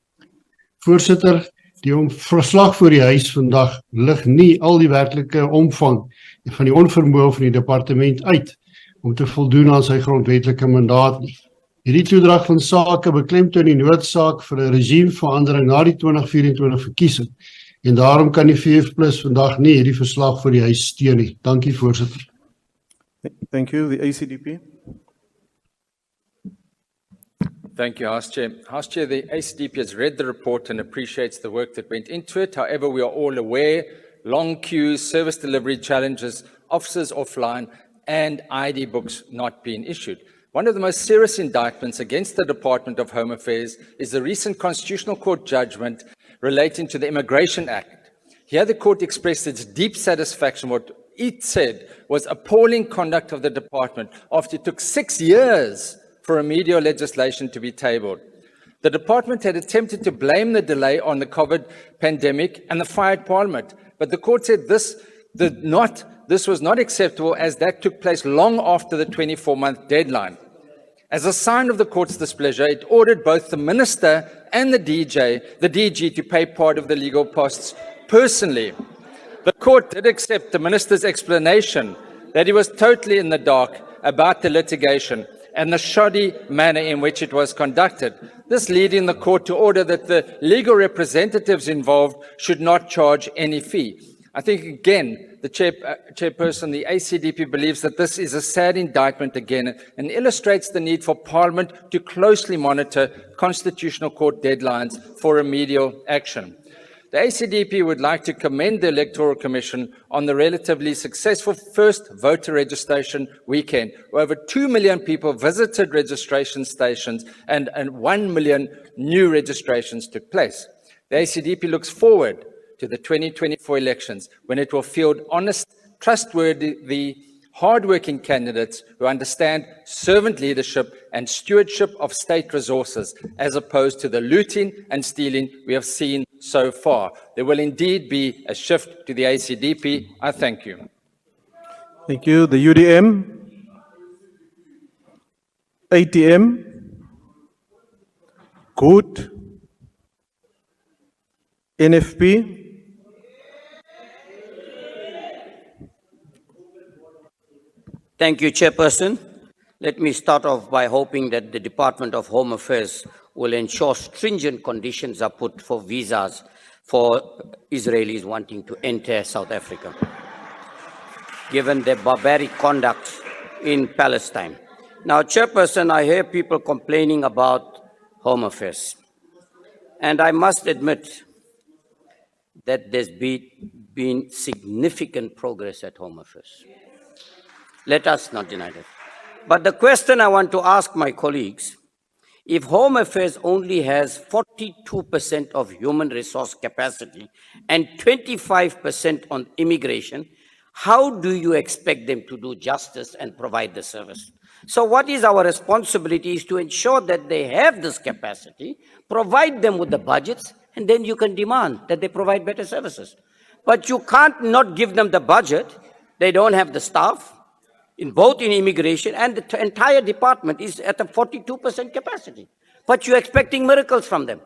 Voorsitter, die verslag voor die huis vandag lig nie al die werklike omvang van die onvermoë van die departement uit om te voldoen aan sy grondwetlike mandaat nie. Hierdie toedrag van sake beklemtoon die noodsaak vir 'n regimeverandering na die 2024 verkiesing en daarom kan die VF+ vandag nie hierdie verslag vir die huis steun nie. Dankie voorsitter. Thank you. The ACDP. Thank you, House Chair. House Chair, the ACDP has read the report and appreciates the work that went into it. However, we are all aware, long queues, service delivery challenges, officers offline, and ID books not being issued. One of the most serious indictments against the Department of Home Affairs is the recent Constitutional Court judgment relating to the Immigration Act. Here the court expressed its deep satisfaction what it said was appalling conduct of the department after it took 6 years for remedial legislation to be tabled. The department had attempted to blame the delay on the COVID pandemic and the fired parliament, but the court said this was not acceptable as that took place long after the 24-month deadline. As a sign of the court's displeasure, it ordered both the minister and the DG to pay part of the legal costs personally. The court did accept the minister's explanation that he was totally in the dark about the litigation and the shoddy manner in which it was conducted, this leading the court to order that the legal representatives involved should not charge any fee. I think, again, the chairperson, the ACDP, believes that this is a sad indictment again and illustrates the need for Parliament to closely monitor Constitutional Court deadlines for remedial action. The ACDP would like to commend the Electoral Commission on the relatively successful first voter registration weekend, where over 2 million people visited registration stations and 1 million new registrations took place. The ACDP looks forward to the 2024 elections, when it will field honest, trustworthy, hard-working candidates who understand servant leadership and stewardship of state resources, as opposed to the looting and stealing we have seen so far. There will indeed be a shift to the ACDP. I thank you. Thank you. The UDM. ATM. Good. NFP. Thank you, Chairperson. Let me start off by hoping that the Department of Home Affairs will ensure stringent conditions are put for visas for Israelis wanting to enter South Africa, given their barbaric conduct in Palestine. Now, Chairperson, I hear people complaining about Home Affairs, and I must admit that there's been significant progress at Home Affairs. Let us not deny that. But the question I want to ask my colleagues, if Home Affairs only has 42% of human resource capacity and 25% on immigration, how do you expect them to do justice and provide the service? So what is our responsibility is to ensure that they have this capacity, provide them with the budgets, and then you can demand that they provide better services. But you can't not give them the budget. They don't have the staff, in both in immigration, and the entire department is at a 42% capacity. But you're expecting miracles from them.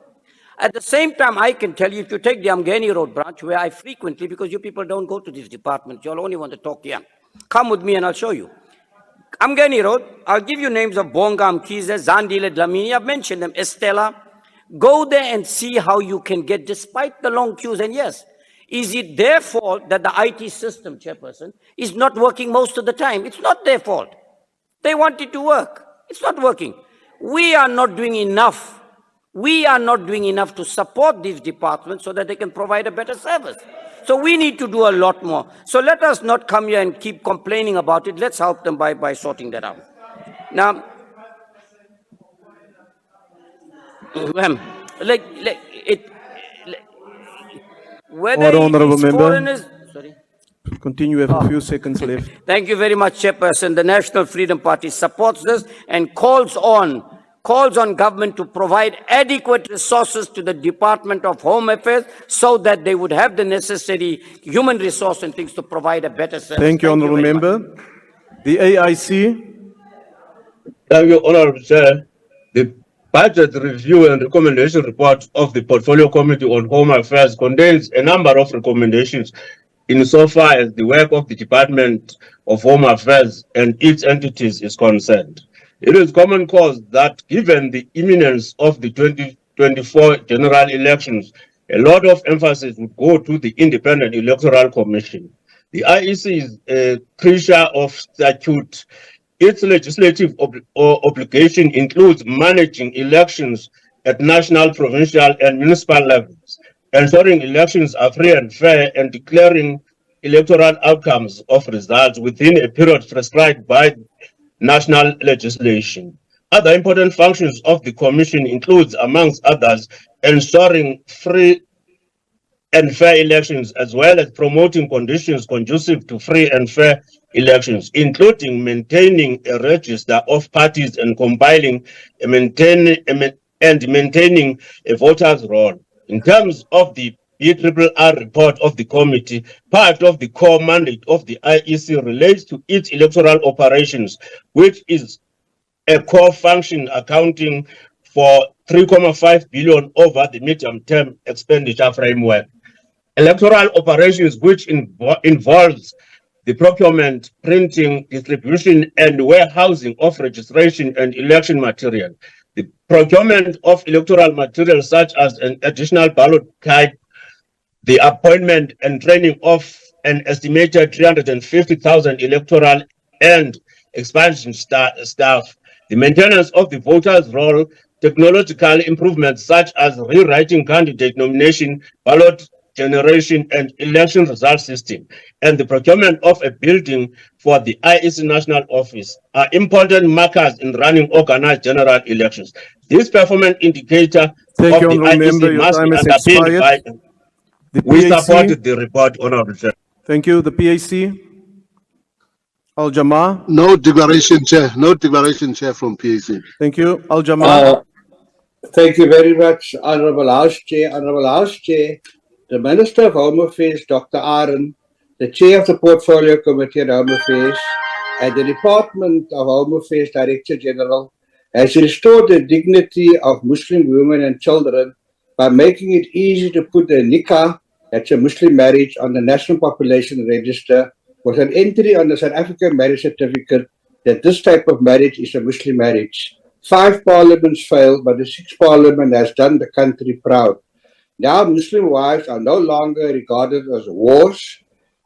At the same time, I can tell you, if you take the Amgeni Road branch, where I frequently, because you people don't go to this department, you'll only want to talk here. Come with me and I'll show you. Amgeni Road, I'll give you names of Bonga, Mkize, Zandile, Dlamini, I've mentioned them, Estella. Go there and see how you can get, despite the long queues, and yes, is it their fault that the IT system, Chairperson, is not working most of the time? It's not their fault. They want it to work. It's not working. We are not doing enough. We are not doing enough to support these departments so that they can provide a better service. So we need to do a lot more. So let us not come here and keep complaining about it. Let's help them by sorting that out. Now, whether Honourable it's Member. foreigners, sorry. Continue, we have a few seconds left. Thank you very much, Chairperson. The National Freedom Party supports this and calls on government to provide adequate resources to the Department of Home Affairs so that they would have the necessary human resource and things to provide a better service. Thank you, Honourable very Member. much. The AIC. Thank you, Honourable Chair. The Budget Review and Recommendation Report of the Portfolio Committee on Home Affairs contains a number of recommendations insofar as the work of the Department of Home Affairs and its entities is concerned. It is common cause that given the imminence of the 2024 general elections, a lot of emphasis would go to the Independent Electoral Commission. The IEC is a creature of statute. Its legislative obligation includes managing elections at national, provincial, and municipal levels, ensuring elections are free and fair, and declaring electoral outcomes of results within a period prescribed by national legislation. Other important functions of the Commission includes, amongst others, ensuring free and fair elections, as well as promoting conditions conducive to free and fair elections, including maintaining a register of parties and compiling and maintaining a voter's roll. In terms of the BRRR report of the committee, part of the core mandate of the IEC relates to its electoral operations, which is a core function accounting for 3.5 billion over the medium-term expenditure framework. Electoral operations, which involves the procurement, printing, distribution, and warehousing of registration and election material. The procurement of electoral material, such as an additional ballot type, the appointment and training of an estimated 350,000 electoral and expansion staff, the maintenance of the voters' roll, technological improvements such as rewriting candidate nomination, ballot generation, and election result system, and the procurement of a building for the IEC national office are important markers in running organized general elections. This performance indicator of the IEC must be underpinned by. We support the report, Honorable Chair. Thank you. The PAC. Al-Jama. No declaration, Chair. No declaration, Chair, from PAC. Thank you. Al-Jama. Thank you very much, Honorable House Chair. Honorable House Chair, the Minister of Home Affairs, Dr. Aaron, the Chair of the Portfolio Committee on Home Affairs, and the Department of Home Affairs Director General has restored the dignity of Muslim women and children by making it easy to put the nikah, that's a Muslim marriage, on the National Population Register with an entry on the South African marriage certificate that this type of marriage is a Muslim marriage. 5 parliaments failed, but the 6th parliament has done the country proud. Now Muslim wives are no longer regarded as whores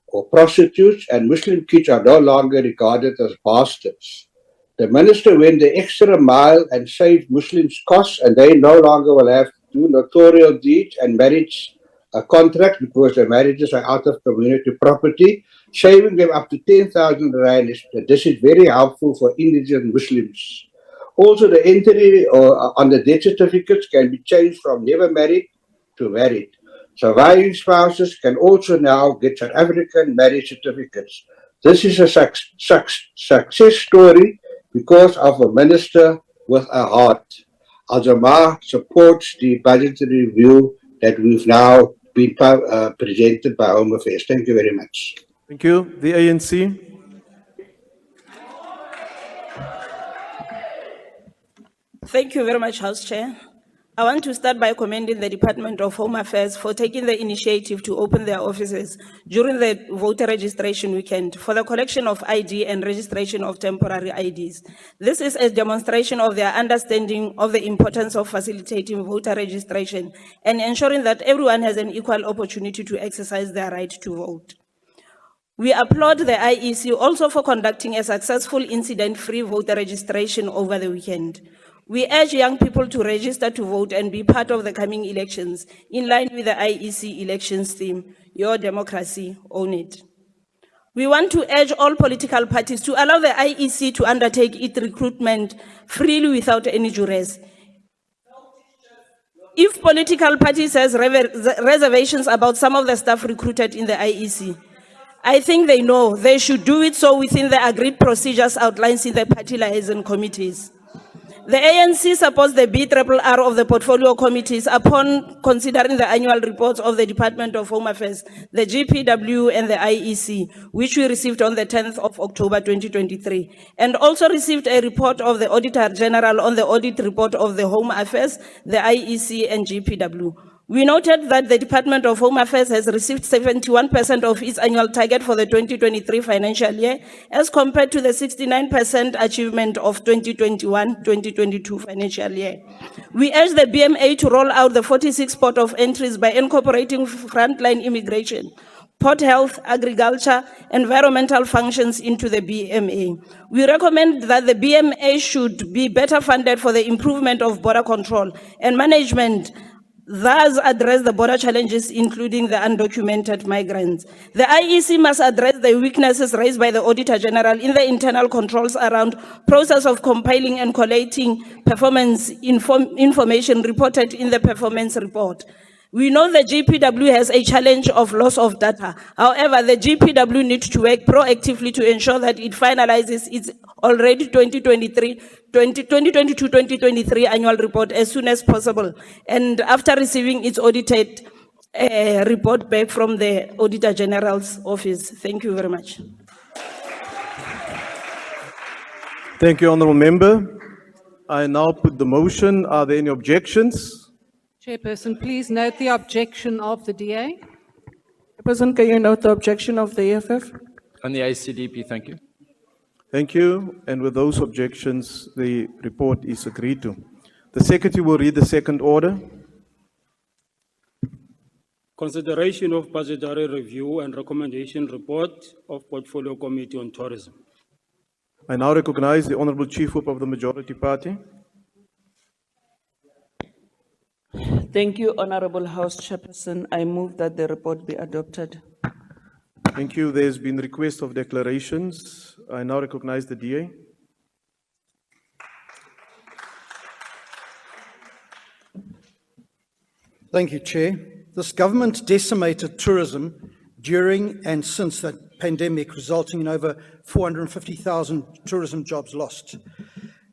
or prostitutes, and Muslim kids are no longer regarded as bastards. The minister went the extra mile and saved Muslims costs, and they no longer will have to do notarial deeds and marriage contracts because their marriages are out of community property, saving them up to 10,000 rand. This is very helpful for indigent Muslims. Also, the entry on the death certificates can be changed from never married to married. Surviving spouses can also now get South African marriage certificates. This is a success story because of a minister with a heart. Al-Jama supports the budgetary review that we've now been presented by Home Affairs. Thank you very much. Thank you. The ANC. Thank you very much, House Chair. I want to start by commending the Department of Home Affairs for taking the initiative to open their offices during the voter registration weekend for the collection of ID and registration of temporary IDs. This is a demonstration of their understanding of the importance of facilitating voter registration and ensuring that everyone has an equal opportunity to exercise their right to vote. We applaud the IEC also for conducting a successful incident-free voter registration over the weekend. We urge young people to register to vote and be part of the coming elections, in line with the IEC elections theme, Your Democracy, Own It. We want to urge all political parties to allow the IEC to undertake its recruitment freely without any duress. If political parties has reservations about some of the staff recruited in the IEC, I think they know they should do it so within the agreed procedures outlined in the party liaison committees. The ANC supports the BRRR of the portfolio committees upon considering the annual reports of the Department of Home Affairs, the GPW, and the IEC, which we received on the 10th of October 2023, and also received a report of the Auditor General on the audit report of the Home Affairs, the IEC, and GPW. We noted that the Department of Home Affairs has received 71% of its annual target for the 2023 financial year, as compared to the 69% achievement of 2021-2022 financial year. We urge the BMA to roll out the 46 port of entries by incorporating frontline immigration, port health, agriculture, environmental functions into the BMA. We recommend that the BMA should be better funded for the improvement of border control and management, thus address the border challenges, including the undocumented migrants. The IEC must address the weaknesses raised by the Auditor General in the internal controls around process of compiling and collating performance information reported in the performance report. We know the GPW has a challenge of loss of data. However, the GPW needs to work proactively to ensure that it finalizes its already 2022-2023 annual report as soon as possible, and after receiving its audited report back from the Auditor General's office. Thank you very much. Thank you, Honourable Member. I now put the motion. Are there any objections? Chairperson, please note the objection of the DA. Chairperson, can you note the objection of the EFF? On the ACDP, thank you. Thank you. And with those objections, the report is agreed to. The Secretary will read the second order. Consideration of budgetary review and recommendation report of Portfolio Committee on Tourism. I now recognize the Honourable Chief Whip of the Majority Party. Thank you, Honourable House Chairperson. I move that the report be adopted. Thank you. There's been request of declarations. I now recognize the DA. Thank you, Chair. This government decimated tourism during and since the pandemic, resulting in over 450,000 tourism jobs lost.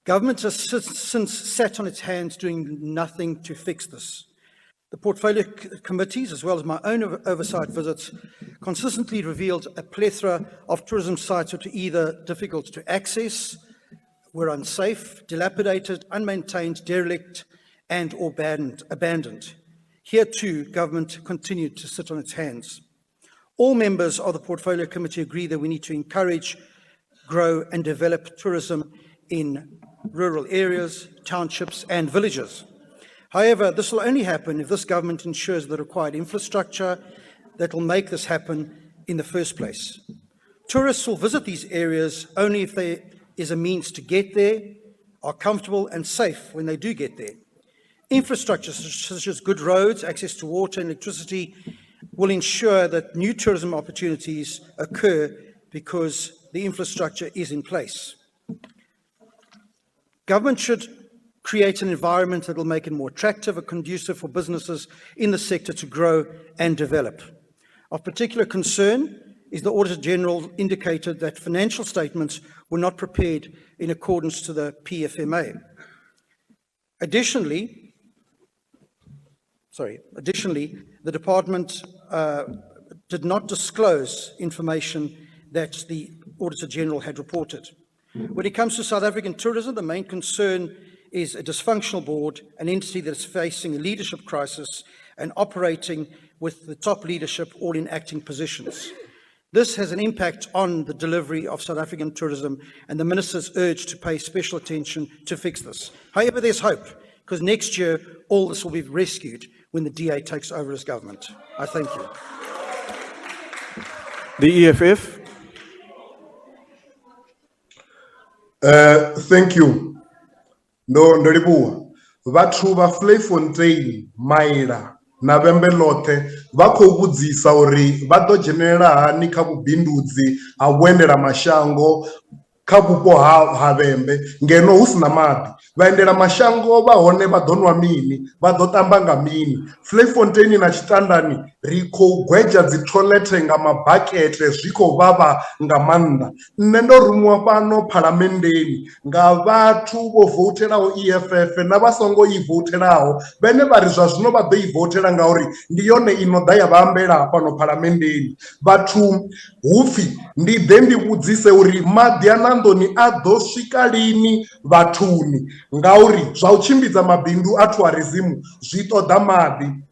Government has since sat on its hands doing nothing to fix this. The portfolio committees, as well as my own oversight visits, consistently revealed a plethora of tourism sites which are either difficult to access, were unsafe, dilapidated, unmaintained, derelict, and or abandoned. Here too, government continued to sit on its hands. All members of the portfolio committee agree that we need to encourage, grow, and develop tourism in rural areas, townships, and villages. However, this will only happen if this government ensures the required infrastructure that will make this happen in the first place. Tourists will visit these areas only if there is a means to get there, are comfortable and safe when they do get there. Infrastructure such as good roads, access to water and electricity will ensure that new tourism opportunities occur because the infrastructure is in place. Government should create an environment that will make it more attractive and conducive for businesses in the sector to grow and develop. Of particular concern is the Auditor General indicated that financial statements were not prepared in accordance to the PFMA. Additionally, the department did not disclose information that the Auditor General had reported. When it comes to South African tourism, the main concern is a dysfunctional board, an entity that is facing a leadership crisis and operating with the top leadership all in acting positions. This has an impact on the delivery of South African tourism, and the Minister's urged to pay special attention to fix this. However, there's hope, because next year all this will be rescued when the DA takes over as government. I thank you. The EFF. Thank you. No, ndolibuwa. Vathu va Fontaine, Maila, na Vhembe ḽoṱhe vha khou vhudzisa uri vha ḓo dzhenelela hani kha vhubindudzi ha vhuendela mashango kha vhupo ha Vhembe ngeno hu sina maḓi. Vhaendela mashango vha hone vha ḓo nwa mini, vha ḓo ṱamba nga mini. Fontaine na Tshitandani ri khou gwedzha dzi toilet nga mabakete zwi khou vhavha nga maanḓa. Nṋe ndo rumiwa fhano phalamendeni nga vhathu vho voutelaho EFF na vha songo i voutelaho vhene vha ri zwa zwino vha ḓo i voutela ngauri ndi yone i no ḓa ya vha ambela fhano phalamendeni. Vhathu hupfi ndi ḓe ndi vhudzise uri maḓi a Nandoni a ḓo swika lini vhathuni ngauri zwa u tshimbidza mabindu a tourism zwi ṱoḓa maḓi.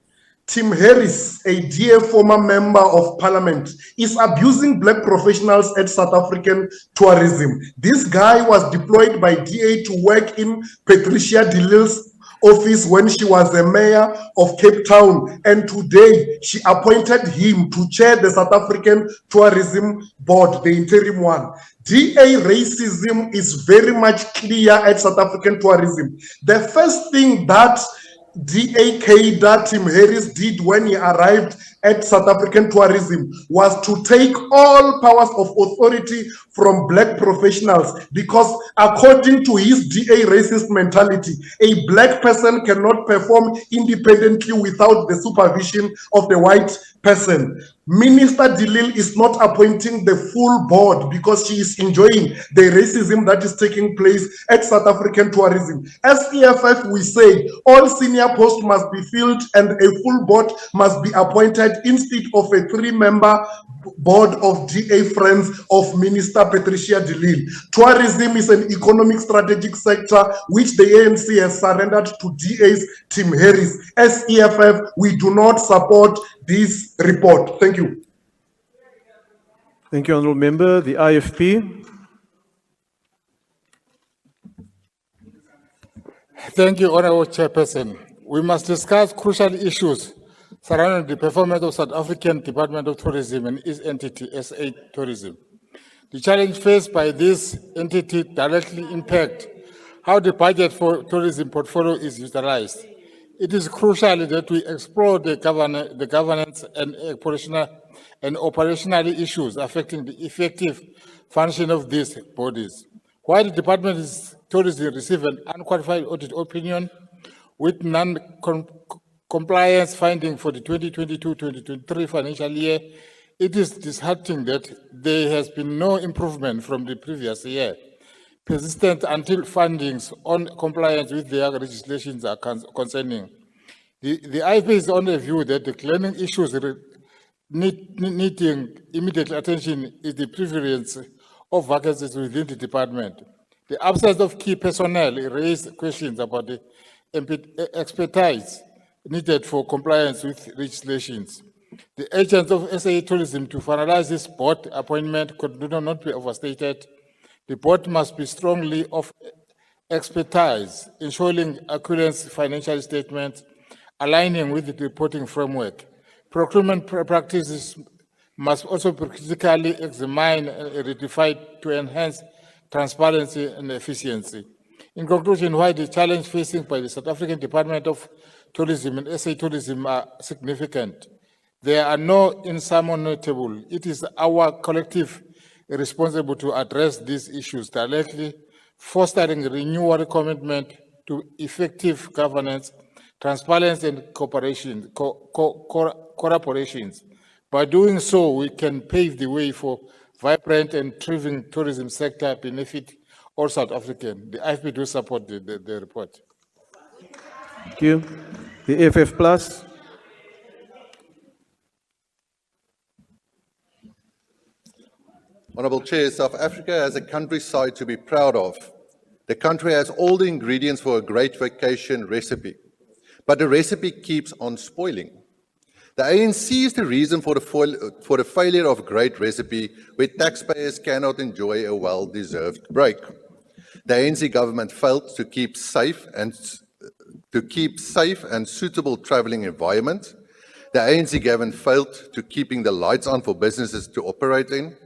Tim Harris, a dear former member of parliament, is abusing black professionals at South African tourism. This guy was deployed by DA to work in Patricia de Lille's office when she was the mayor of Cape Town, and today she appointed him to chair the South African Tourism Board, the interim one. DA racism is very much clear at South African tourism. The first thing that DA that Tim Harris did when he arrived at South African tourism was to take all powers of authority from black professionals, because according to his DA racist mentality, a black person cannot perform independently without the supervision of the white person. Minister de Lille is not appointing the full board because she is enjoying the racism that is taking place at South African tourism. As EFF, we say all senior posts must be filled and a full board must be appointed instead of a 3-member board of DA friends of Minister Patricia de Lille. Tourism is an economic strategic sector which the ANC has surrendered to DA's Tim Harris. As EFF, we do not support this report. Thank you. Thank you, Honourable Member. The IFP. Thank you, Honourable Chairperson. We must discuss crucial issues surrounding the performance of South African Department of Tourism and its entity, SA Tourism. The challenge faced by this entity directly impacts how the budget for tourism portfolio is utilized. It is crucial that we explore the governance and operational issues affecting the effective function of these bodies. While the Department of Tourism received an unqualified audit opinion with non-compliance finding for the 2022-2023 financial year, it is disheartening that there has been no improvement from the previous year, persistent until findings on compliance with their legislations are concerning. The IFP is on the view that the cleaning issues needing immediate attention is the prevalence of vacancies within the department. The absence of key personnel raised questions about the expertise needed for compliance with legislations. The agents of SA Tourism to finalize this board appointment could not be overstated. The board must be strongly of expertise, ensuring accurate financial statements, aligning with the reporting framework. Procurement practices must also be critically examined and redefined to enhance transparency and efficiency. In conclusion, while the challenge facing by the South African Department of Tourism and SA Tourism are significant, they are no insurmountable. It is our collective responsibility to address these issues directly, fostering renewal commitment to effective governance, transparency and cooperations. By doing so, we can pave the way for vibrant and thriving tourism sector benefit all South African. The IFP do support the report. Thank you. The EFF Plus. Honourable Chair, South Africa has a countryside to be proud of. The country has all the ingredients for a great vacation recipe, but the recipe keeps on spoiling. The ANC is the reason for the failure of a great recipe where taxpayers cannot enjoy a well-deserved break. The ANC government failed to keep safe and suitable travelling environment. The ANC government failed to keeping the lights on for businesses to operate in.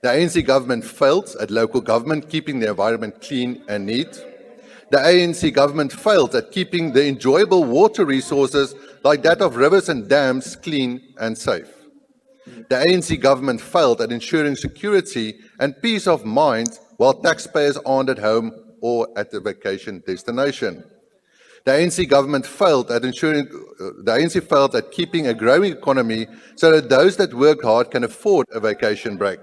The ANC government failed at local government keeping the environment clean and neat. The ANC government failed at keeping the enjoyable water resources like that of rivers and dams clean and safe. The ANC government failed at ensuring security and peace of mind while taxpayers aren't at home or at the vacation destination. The ANC government failed at keeping a growing economy so that those that work hard can afford a vacation break.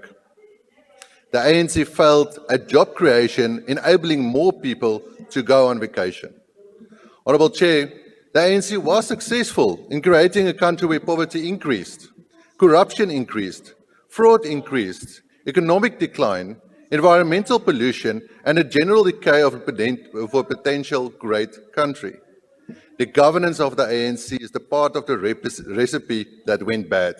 The ANC failed at job creation, enabling more people to go on vacation. Honourable Chair, the ANC was successful in creating a country where poverty increased, corruption increased, fraud increased, economic decline, environmental pollution, and a general decay of a potential great country. The governance of the ANC is the part of the recipe that went bad.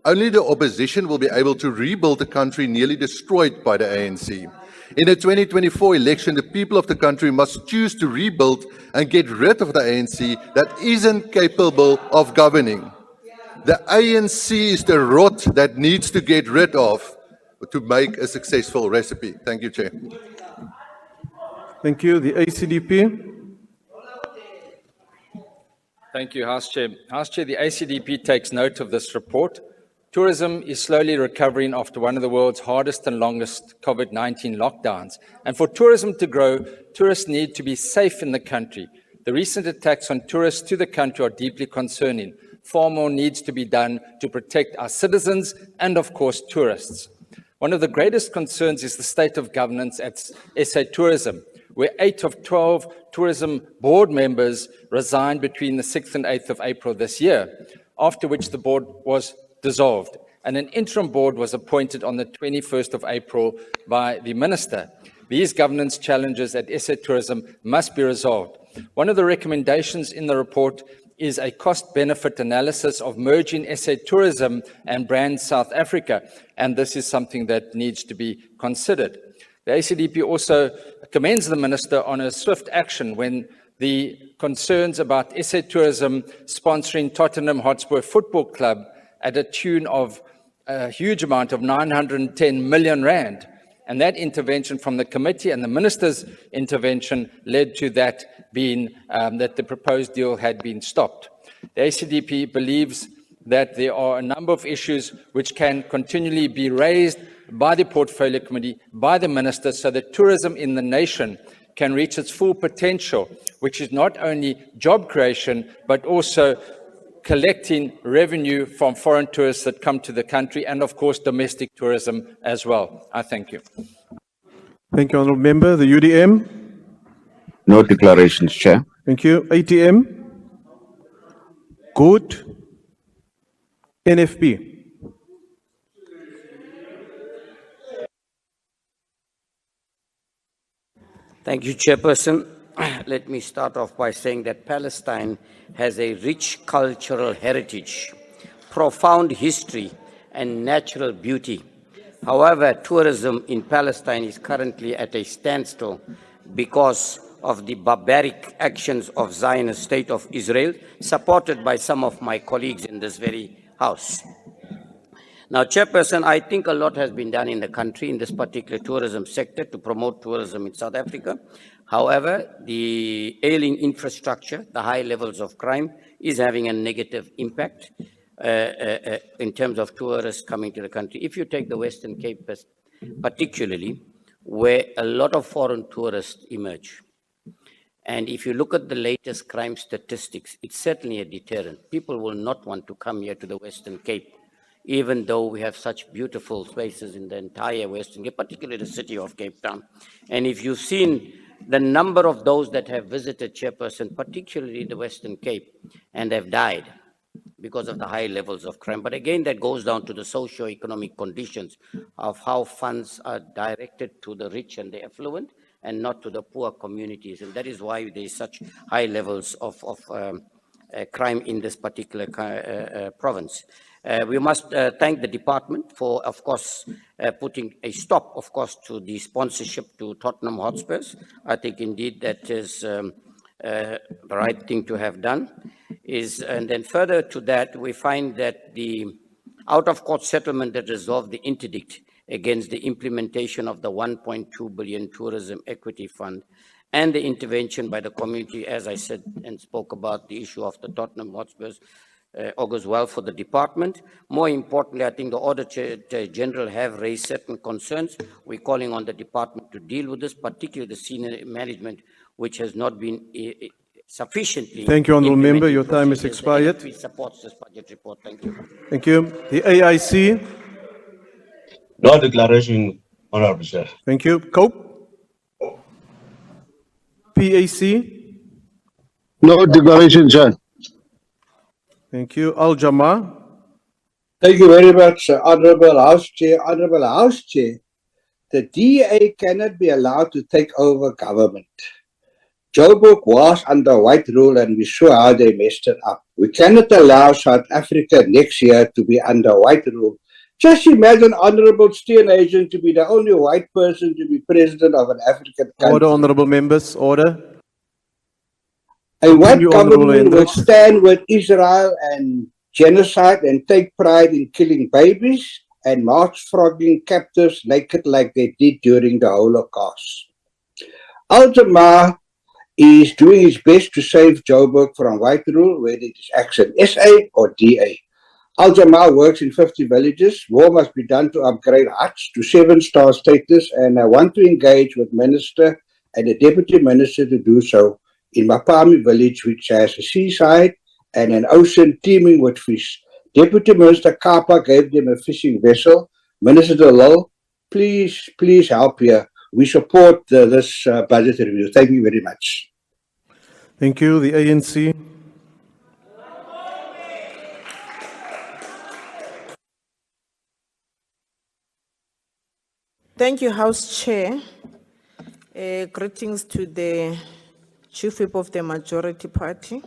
Only the opposition will be able to rebuild a country nearly destroyed by the ANC. In the 2024 election, the people of the country must choose to rebuild and get rid of the ANC that isn't capable of governing. The ANC is the rot that needs to get rid of to make a successful recipe. Thank you, Chair. Thank you. The ACDP. Thank you, House Chair. House Chair, the ACDP takes note of this report. Tourism is slowly recovering after one of the world's hardest and longest COVID-19 lockdowns. And for tourism to grow, tourists need to be safe in the country. The recent attacks on tourists to the country are deeply concerning. Far more needs to be done to protect our citizens and, of course, tourists. One of the greatest concerns is the state of governance at SA Tourism, where 8 of 12 tourism board members resigned between the 6th and 8th of April this year, after which the board was dissolved, and an interim board was appointed on the 21st of April by the Minister. These governance challenges at SA Tourism must be resolved. One of the recommendations in the report is a cost-benefit analysis of merging SA Tourism and Brand South Africa, and this is something that needs to be considered. The ACDP also commends the Minister on a swift action when the concerns about SA Tourism sponsoring Tottenham Hotspur Football Club at a tune of a huge amount of 910 million rand. And that intervention from the committee and the Minister's intervention led to that being that the proposed deal had been stopped. The ACDP believes that there are a number of issues which can continually be raised by the Portfolio Committee, by the Minister, so that tourism in the nation can reach its full potential, which is not only job creation, but also collecting revenue from foreign tourists that come to the country and, of course, domestic tourism as well. I thank you. Thank you, Honourable Member. The UDM. No declarations, Chair. Thank you. ATM. Good. NFP. Thank you, Chairperson. Let me start off by saying that Palestine has a rich cultural heritage, profound history, and natural beauty. However, tourism in Palestine is currently at a standstill because of the barbaric actions of Zionist State of Israel, supported by some of my colleagues in this very House. Now, Chairperson, I think a lot has been done in the country in this particular tourism sector to promote tourism in South Africa. However, the ailing infrastructure, the high levels of crime is having a negative impact in terms of tourists coming to the country. If you take the Western Cape particularly, where a lot of foreign tourists emerge, and if you look at the latest crime statistics, it's certainly a deterrent. People will not want to come here to the Western Cape, even though we have such beautiful spaces in the entire Western Cape, particularly the city of Cape Town. And if you've seen the number of those that have visited, Chairperson, particularly the Western Cape, and have died because of the high levels of crime. But again, that goes down to the socio-economic conditions of how funds are directed to the rich and the affluent and not to the poor communities. And that is why there is such high levels of crime in this particular province. We must thank the department for, of course, putting a stop, of course, to the sponsorship to Tottenham Hotspurs. I think indeed that is the right thing to have done. And then further to that, we find that the out-of-court settlement that resolved the interdict against the implementation of the 1.2 billion tourism equity fund and the intervention by the community, as I said and spoke about the issue of the Tottenham Hotspurs, augurs well for the department. More importantly, I think the Auditor General have raised certain concerns. We're calling on the department to deal with this, particularly the senior management, which has not been sufficiently. Thank you, Honourable Member. Your time has expired. We support this budget report. Thank you. Thank you. The AIC. No declaration, Honourable Chair. Thank you. Cope. PAC. No declaration, Chair. Thank you. Al Jama. Thank you very much, Honourable House Chair. Honourable House Chair, the DA cannot be allowed to take over government. Joburg was under white rule and we saw how they messed it up. We cannot allow South Africa next year to be under white rule. Just imagine Honorable Steenhuisen to be the only white person to be president of an African country. Order, honorable members, order. And what Continue, Honorable government will Hendricks. stand with Israel and genocide and take pride in killing babies and march frogging captives naked like they did during the Holocaust? Al-Jamaa is doing his best to save Joburg from white rule, whether it is Action SA or DA. Al-Jamaa works in 50 villages. More must be done to upgrade huts to 7-star status, and I want to engage with Minister and the Deputy Minister to do so in Mapami village, which has a seaside and an ocean teeming with fish. Deputy Minister Kapa gave them a fishing vessel. Minister Delol, please help here. We support this budget review. Thank you very much. Thank you. The ANC. Thank you, House Chair. Greetings to the Chief Whip of the Majority Party.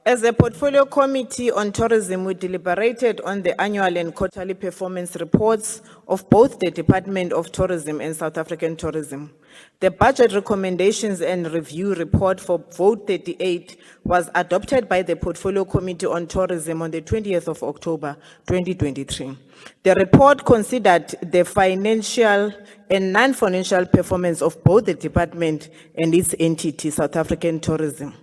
As a Portfolio Committee on Tourism, we deliberated on the annual and quarterly performance reports of both the Department of Tourism and South African Tourism. The budget recommendations and review report for Vote 38 was adopted by the Portfolio Committee on Tourism on the 20th of October, 2023. The report considered the financial and non-financial performance of both the department and its entity, South African Tourism.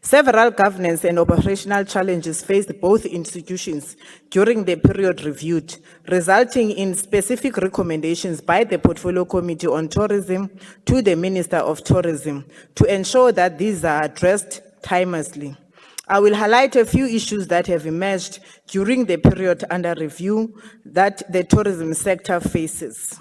Several governance and operational challenges faced both institutions during the period reviewed, resulting in specific recommendations by the Portfolio Committee on Tourism to the Minister of Tourism to ensure that these are addressed timelessly. I will highlight a few issues that have emerged during the period under review that the tourism sector faces.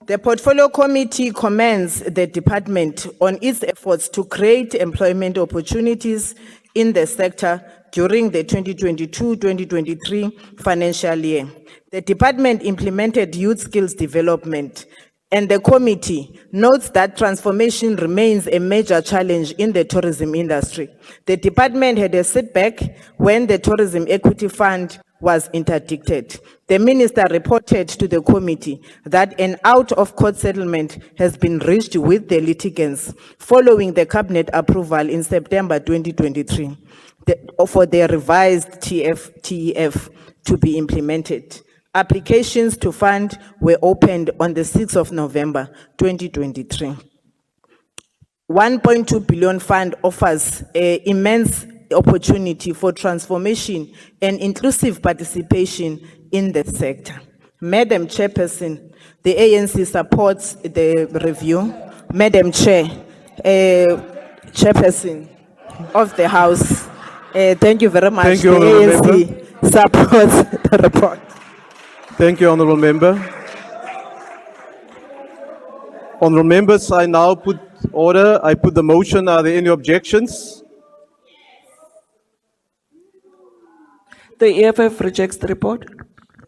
The Portfolio Committee commends the department on its efforts to create employment opportunities in the sector during the 2022-2023 financial year. The department implemented youth skills development, and the committee notes that transformation remains a major challenge in the tourism industry. The department had a setback when the Tourism Equity Fund was interdicted. The minister reported to the committee that an out-of-court settlement has been reached with the litigants following the cabinet approval in September 2023 for the revised TEF to be implemented. Applications to fund were opened on the 6th of November 2023. 1.2 billion fund offers an immense opportunity for transformation and inclusive participation in the sector. Madam Chairperson, the ANC supports the review. Madam Chair, Chairperson of the House, thank you very much. Thank you, the ANC supports the report. Thank you, Honourable Member. Honourable Members, I now put order. I put the motion. Are there any objections? The EFF rejects the report.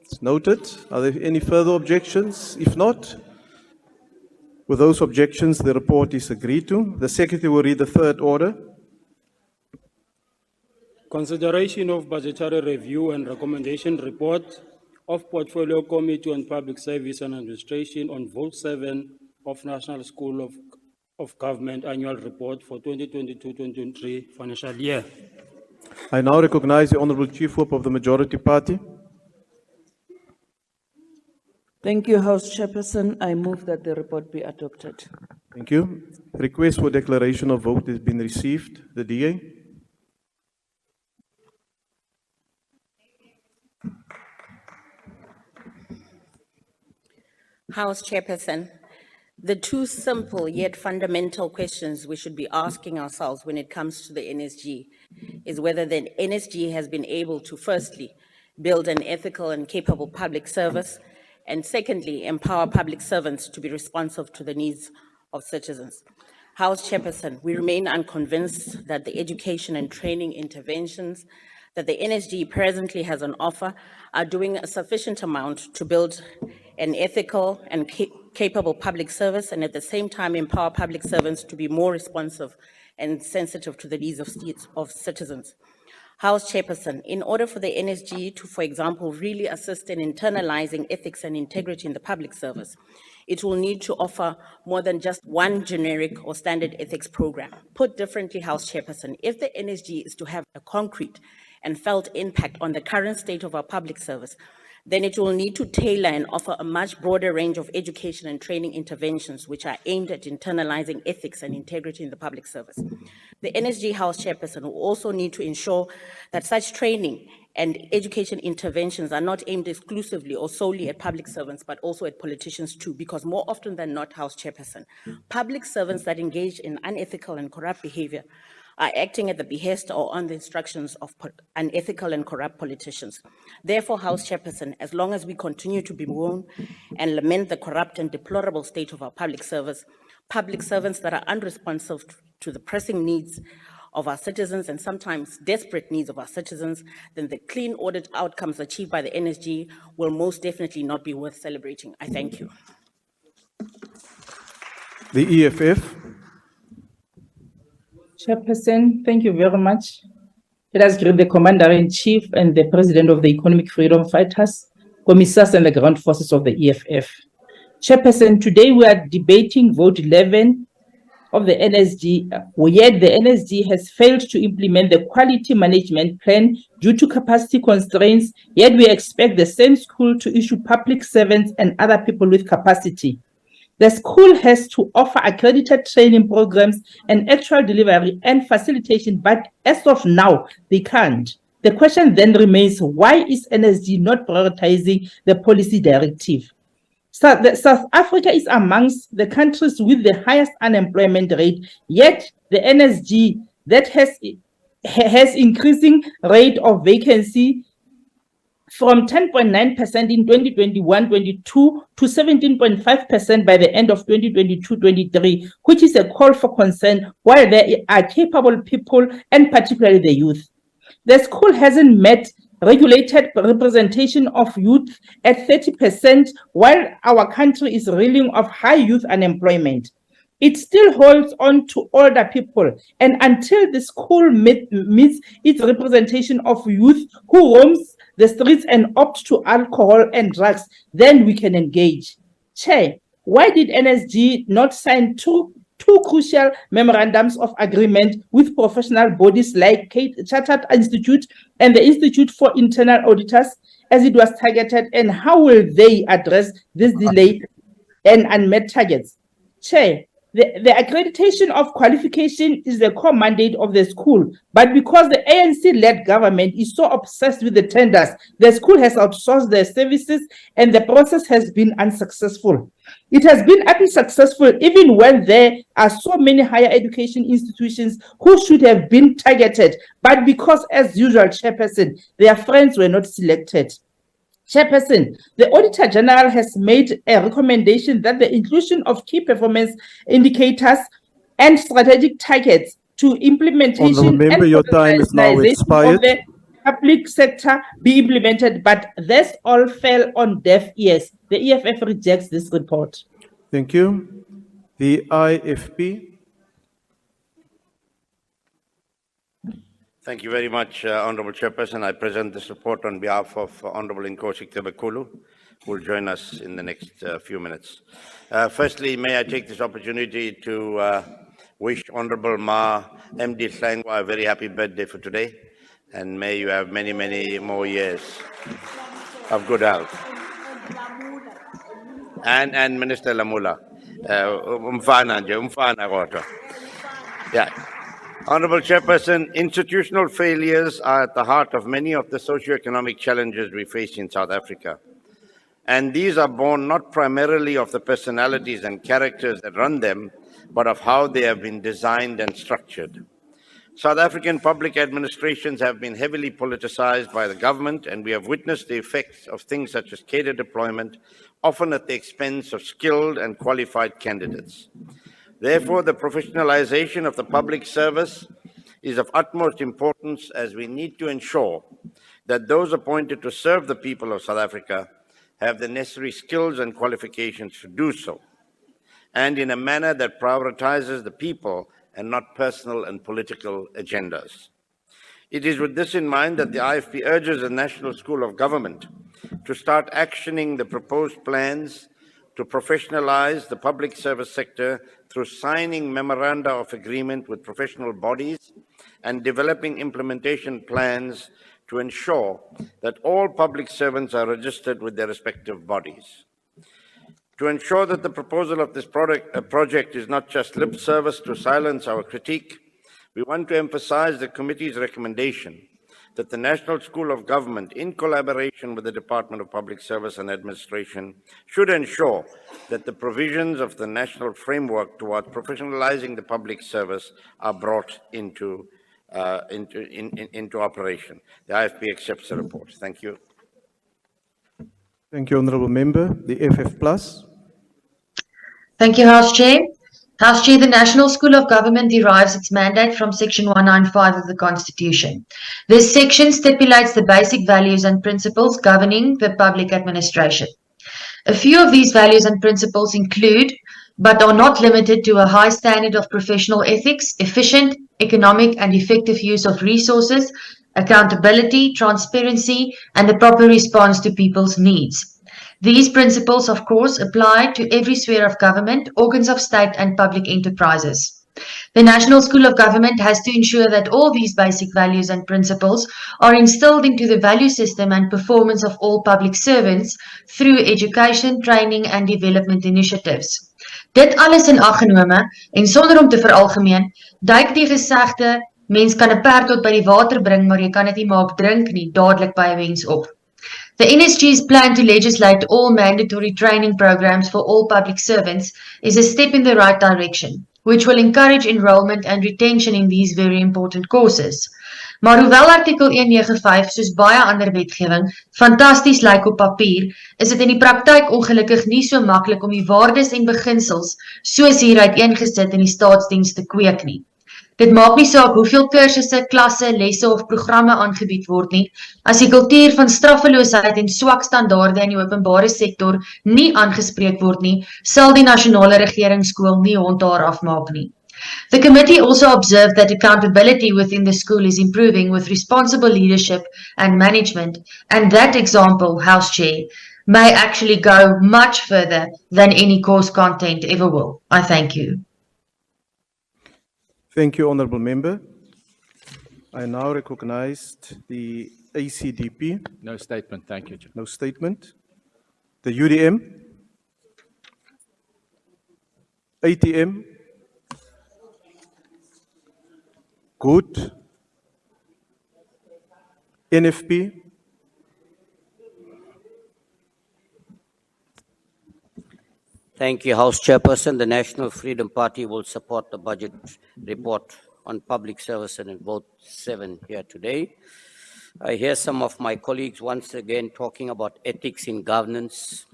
It's noted. Are there any further objections? If not, with those objections, the report is agreed to. The Secretary will read the third order. Consideration of budgetary review and recommendation report of Portfolio Committee on Public Service and Administration on Vote 7 of National School of Government Annual Report for 2022-2023 financial year. I now recognize the Honourable Chief Whip of the Majority Party. Thank you, House Chairperson. I move that the report be adopted. Thank you. Request for declaration of vote has been received. The DA. House Chairperson, the two simple yet fundamental questions we should be asking ourselves when it comes to the NSG is whether the NSG has been able to, firstly, build an ethical and capable public service, and secondly, empower public servants to be responsive to the needs of citizens. House Chairperson, we remain unconvinced that the education and training interventions that the NSG presently has on offer are doing a sufficient amount to build an ethical and capable public service and at the same time empower public servants to be more responsive and sensitive to the needs of citizens. House Chairperson, in order for the NSG to, for example, really assist in internalizing ethics and integrity in the public service, it will need to offer more than just one generic or standard ethics program. Put differently, House Chairperson, if the NSG is to have a concrete and felt impact on the current state of our public service, then it will need to tailor and offer a much broader range of education and training interventions which are aimed at internalizing ethics and integrity in the public service. The NSG House Chairperson will also need to ensure that such training and education interventions are not aimed exclusively or solely at public servants, but also at politicians too, because more often than not, House Chairperson, public servants that engage in unethical and corrupt behavior are acting at the behest or on the instructions of unethical and corrupt politicians. Therefore, House Chairperson, as long as we continue to bemoan and lament the corrupt and deplorable state of our public service, public servants that are unresponsive to the pressing needs of our citizens and sometimes desperate needs of our citizens, then the clean audit outcomes achieved by the NSG will most definitely not be worth celebrating. I thank you. The EFF. Chairperson, thank you very much. Let us greet the Commander-in-Chief and the President of the Economic Freedom Fighters, Commissars and the Ground Forces of the EFF. Chairperson, today we are debating Vote 11 of the NSG, yet the NSG has failed to implement the quality management plan due to capacity constraints, yet we expect the same school to issue public servants and other people with capacity. The school has to offer accredited training programs and actual delivery and facilitation, but as of now, they can't. The question then remains, why is NSG not prioritizing the policy directive? South Africa is amongst the countries with the highest unemployment rate, yet the NSG that has increasing rate of vacancy from 10.9% in 2021-22 to 17.5% by the end of 2022-23, which is a call for concern while there are capable people and particularly the youth. The school hasn't met regulated representation of youth at 30%, while our country is reeling of high youth unemployment. It still holds on to older people, and until the school meets its representation of youth who roams the streets and opt to alcohol and drugs, then we can engage. Chair, why did NSG not sign two crucial memorandums of agreement with professional bodies like Chartered Institute and the Institute for Internal Auditors as it was targeted, and how will they address this delay and unmet targets? Chair, the accreditation of qualification is the core mandate of the school, but because the ANC-led government is so obsessed with the tenders, the school has outsourced their services and the process has been unsuccessful. It has been unsuccessful even when there are so many higher education institutions who should have been targeted, but because, as usual, Chairperson, their friends were not selected. Chairperson, the Auditor General has made a recommendation that the inclusion of key performance indicators and strategic targets to implementation Honourable Member, your time is now expired. Of the public sector be implemented, but this all fell on deaf ears. The EFF rejects this report. Thank you. The IFP. Thank you very much, Honourable Chairperson. I present this report on behalf of Honourable Nkosi Tebekulu, who will join us in the next few minutes. Firstly, may I take this opportunity to wish Honourable Ma MD Hlengwa a very happy birthday for today, and may you have many, many more years of good health. And Minister Lamula, yeah. Honourable Chairperson, institutional failures are at the heart of many of the socio-economic challenges we face in South Africa. And these are born not primarily of the personalities and characters that run them, but of how they have been designed and structured. South African public administrations have been heavily politicized by the government, and we have witnessed the effects of things such as cadre deployment, often at the expense of skilled and qualified candidates. Therefore, the professionalization of the public service is of utmost importance, as we need to ensure that those appointed to serve the people of South Africa have the necessary skills and qualifications to do so, and in a manner that prioritizes the people and not personal and political agendas. It is with this in mind that the IFP urges the National School of Government to start actioning the proposed plans to professionalize the public service sector through signing memoranda of agreement with professional bodies and developing implementation plans to ensure that all public servants are registered with their respective bodies. To ensure that the proposal of this project is not just lip service to silence our critique, we want to emphasize the committee's recommendation that the National School of Government, in collaboration with the Department of Public Service and Administration, should ensure that the provisions of the national framework towards professionalizing the public service are brought into operation. The IFP accepts the report. Thank you. Thank you, Honourable Member. The FF Plus. Thank you, House Chair. House Chair, the National School of Government derives its mandate from Section 195 of the Constitution. This section stipulates the basic values and principles governing the public administration. A few of these values and principles include, but are not limited to, a high standard of professional ethics, efficient, economic and effective use of resources, accountability, transparency, and the proper response to people's needs. These principles, of course, apply to every sphere of government, organs of state and public enterprises. The National School of Government has to ensure that all these basic values and principles are instilled into the value system and performance of all public servants through education, training and development initiatives. Dit alles in ag genome en sonder om te veralgemeen, duik die gesegde, mens kan 'n perd tot by die water bring, maar jy kan dit nie maak drink nie, dadelik by 'n mens op. The NSG's plan to legislate all mandatory training programs for all public servants is a step in the right direction, which will encourage enrollment and retention in these very important courses. Maar hoewel artikel 195 soos baie ander wetgewing fantasties lyk op papier, is dit in die praktyk ongelukkig nie so maklik om die waardes en beginsels soos hier uiteengesit in die staatsdiens te kweek nie. Dit maak nie saak hoeveel kursusse, klasse, lesse of programme aangebied word nie, as die kultuur van straffeloosheid en swak standaarde in die openbare sektor nie aangespreek word nie, sal die nasionale regeringsskool nie hond daar afmaak nie. The committee also observed that accountability within the school is improving with responsible leadership and management, and that example, House Chair, may actually go much further than any course content ever will. I thank you. Thank you, Honourable Member. I now recognize the ACDP. No statement. Thank you, Chair. No statement. The UDM. ATM. Good. NFP. Thank you, House Chairperson. The National Freedom Party will support the budget report on public service and vote 7 here today. I hear some of my colleagues once again talking about ethics in governance,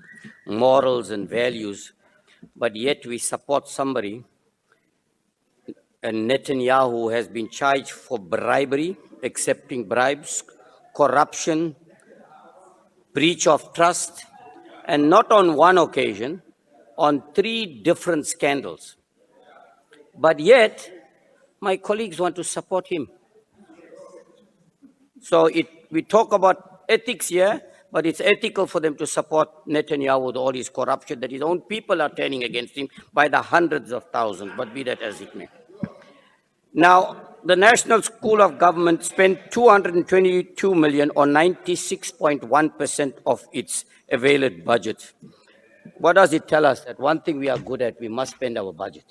morals and values, but yet we support somebody, and Netanyahu, who has been charged for bribery, accepting bribes, corruption, breach of trust, and not on one occasion, on 3 different scandals. But yet, my colleagues want to support him. So we talk about ethics here, but it's ethical for them to support Netanyahu with all his corruption, that his own people are turning against him by the hundreds of thousands, but be that as it may. Now, the National School of Government spent 222 million or 96.1% of its available budget. What does it tell us? That one thing we are good at, we must spend our budget.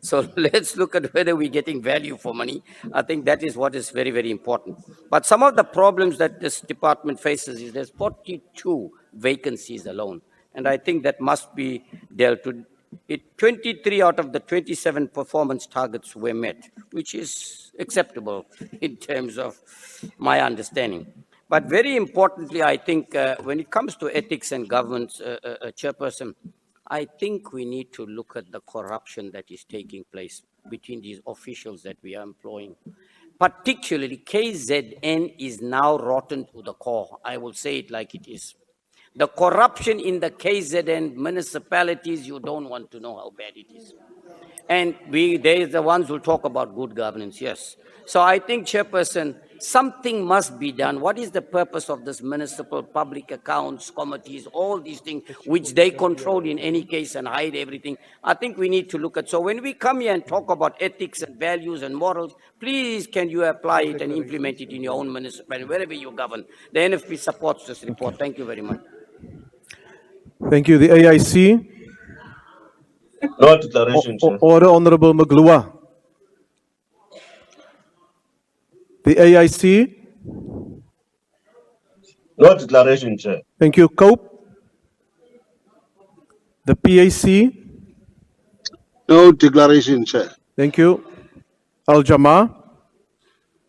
So let's look at whether we're getting value for money. I think that is what is very, very important. But some of the problems that this department faces is there's 42 vacancies alone. And I think that must be dealt with. 23 out of the 27 performance targets were met, which is acceptable in terms of my understanding. But very importantly, I think when it comes to ethics and governance, Chairperson, I think we need to look at the corruption that is taking place between these officials that we are employing. Particularly, KZN is now rotten to the core. I will say it like it is. The corruption in the KZN municipalities, you don't want to know how bad it is. And they're the ones who talk about good governance, yes. So I think, Chairperson, something must be done. What is the purpose of this municipal public accounts committees, all these things, which they control in any case and hide everything? I think we need to look at. So when we come here and talk about ethics and values and morals, please can you apply it and implement it in your own municipality, wherever you govern. The NFP supports this report. Thank you very much. Thank you. The AIC. No declaration, Chair. Order, Honorable Maglua. The AIC. No declaration, Chair. Thank you. Cope. The PAC. No declaration, Chair. Thank you. Al Jama.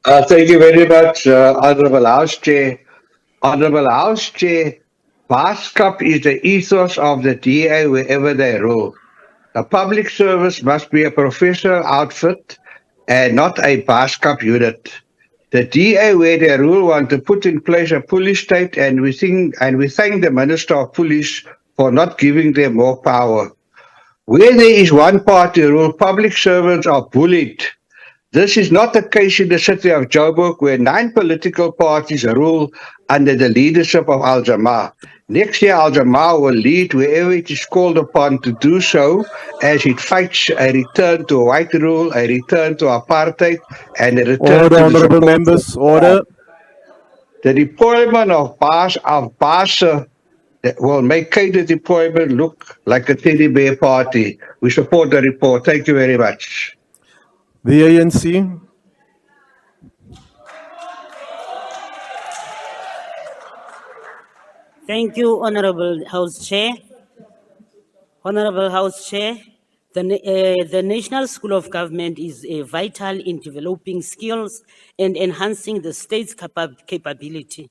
Thank you very much, Honorable House Chair. Honorable House Chair, BASCAP is the ethos of the DA wherever they rule. The public service must be a professional outfit and not a BASCAP unit. The DA where they rule want to put in place a police state, and we thank the Minister of Police for not giving them more power. Where there is one party rule, public servants are bullied. This is not the case in the city of Joburg, where 9 political parties rule under the leadership of Al Jama. Next year, Al Jama will lead wherever it is called upon to do so, as it fights a return to white rule, a return to apartheid, and a return Order, to the honorable support members. Order. The deployment of BASA will make the deployment look like a teddy bear party. We support the report. Thank you very much. The ANC. Thank you, Honorable House Chair. Honorable House Chair, the National School of Government is vital in developing skills and enhancing the state's capability.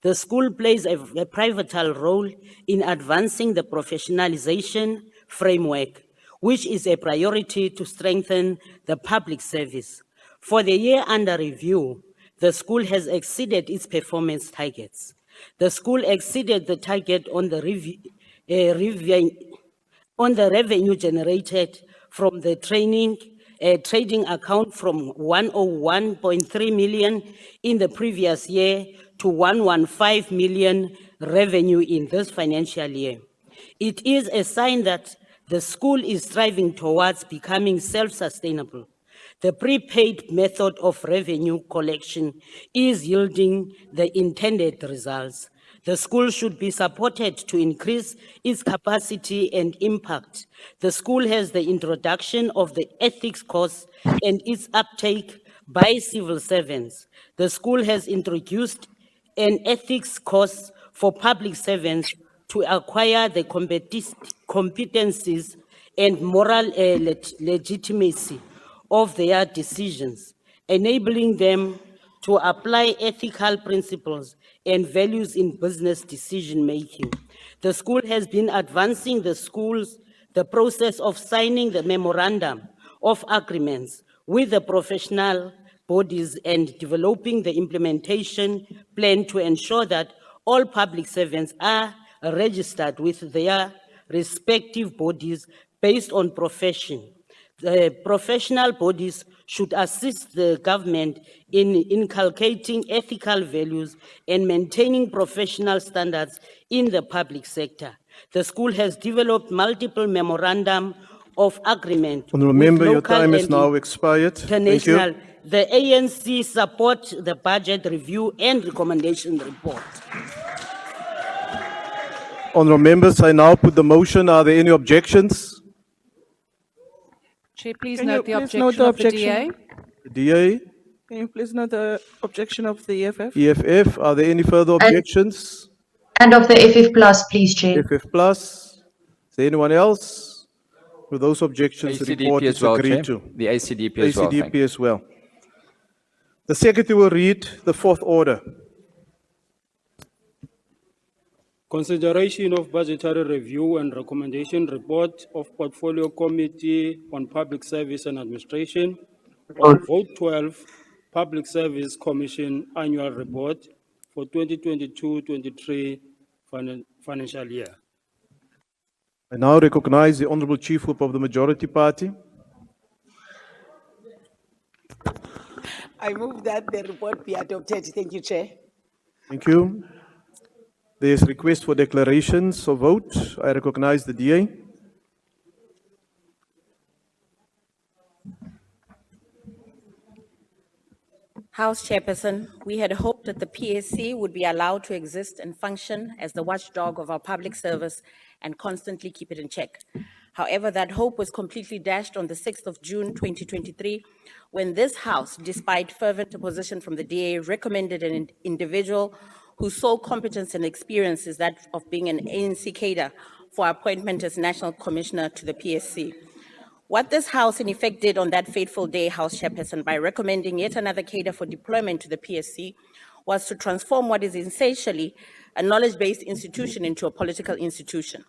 The school plays a pivotal role in advancing the professionalization framework, which is a priority to strengthen the public service. For the year under review, the school has exceeded its performance targets. The school exceeded the target on the revenue generated from the trading account from 101.3 million in the previous year to 115 million revenue in this financial year. It is a sign that the school is striving towards becoming self-sustainable. The prepaid method of revenue collection is yielding the intended results. The school should be supported to increase its capacity and impact. The school has the introduction of the ethics course and its uptake by civil servants. The school has introduced an ethics course for public servants to acquire the competencies and moral legitimacy of their decisions, enabling them to apply ethical principles and values in business decision-making. The school has been advancing the process of signing the memorandum of agreements with the professional bodies and developing the implementation plan to ensure that all public servants are registered with their respective bodies based on profession. The professional bodies should assist the government in inculcating ethical values and maintaining professional standards in the public sector. The school has developed multiple memorandum of agreement. Honourable Member, your time is now expired. Thank you. The ANC supports the budget review and recommendation report. Honourable members, I now put the motion. Are there any objections? Chair, please Can note you the please note objection the of the objection? DA. The DA, Can you please note the objection of the EFF? EFF, are there any further objections? And of the FF plus, please, Chair. FF plus. Is there anyone else? With those objections, the report ACDP is as well, agreed Chair. to. The ACDP as well. thank ACDP as well. The Secretary will read the fourth order. Consideration of budgetary review and recommendation report of Portfolio Committee on Public Service and Administration on Vote 12, Public Service Commission Annual Report for 2022-23 financial year. I now recognize the Honorable Chief Whip of the Majority Party. I move that the report be adopted. Thank you, Chair. Thank you. There is request for declarations of vote. I recognize the DA. House Chairperson, we had hoped that the PSC would be allowed to exist and function as the watchdog of our public service and constantly keep it in check. However, that hope was completely dashed on the 6th of June, 2023, when this House, despite fervent opposition from the DA, recommended an individual whose sole competence and experience is that of being an ANC cadre for appointment as National Commissioner to the PSC. What this House in effect did on that fateful day, House Chairperson, by recommending yet another cadre for deployment to the PSC, was to transform what is essentially a knowledge-based institution into a political institution.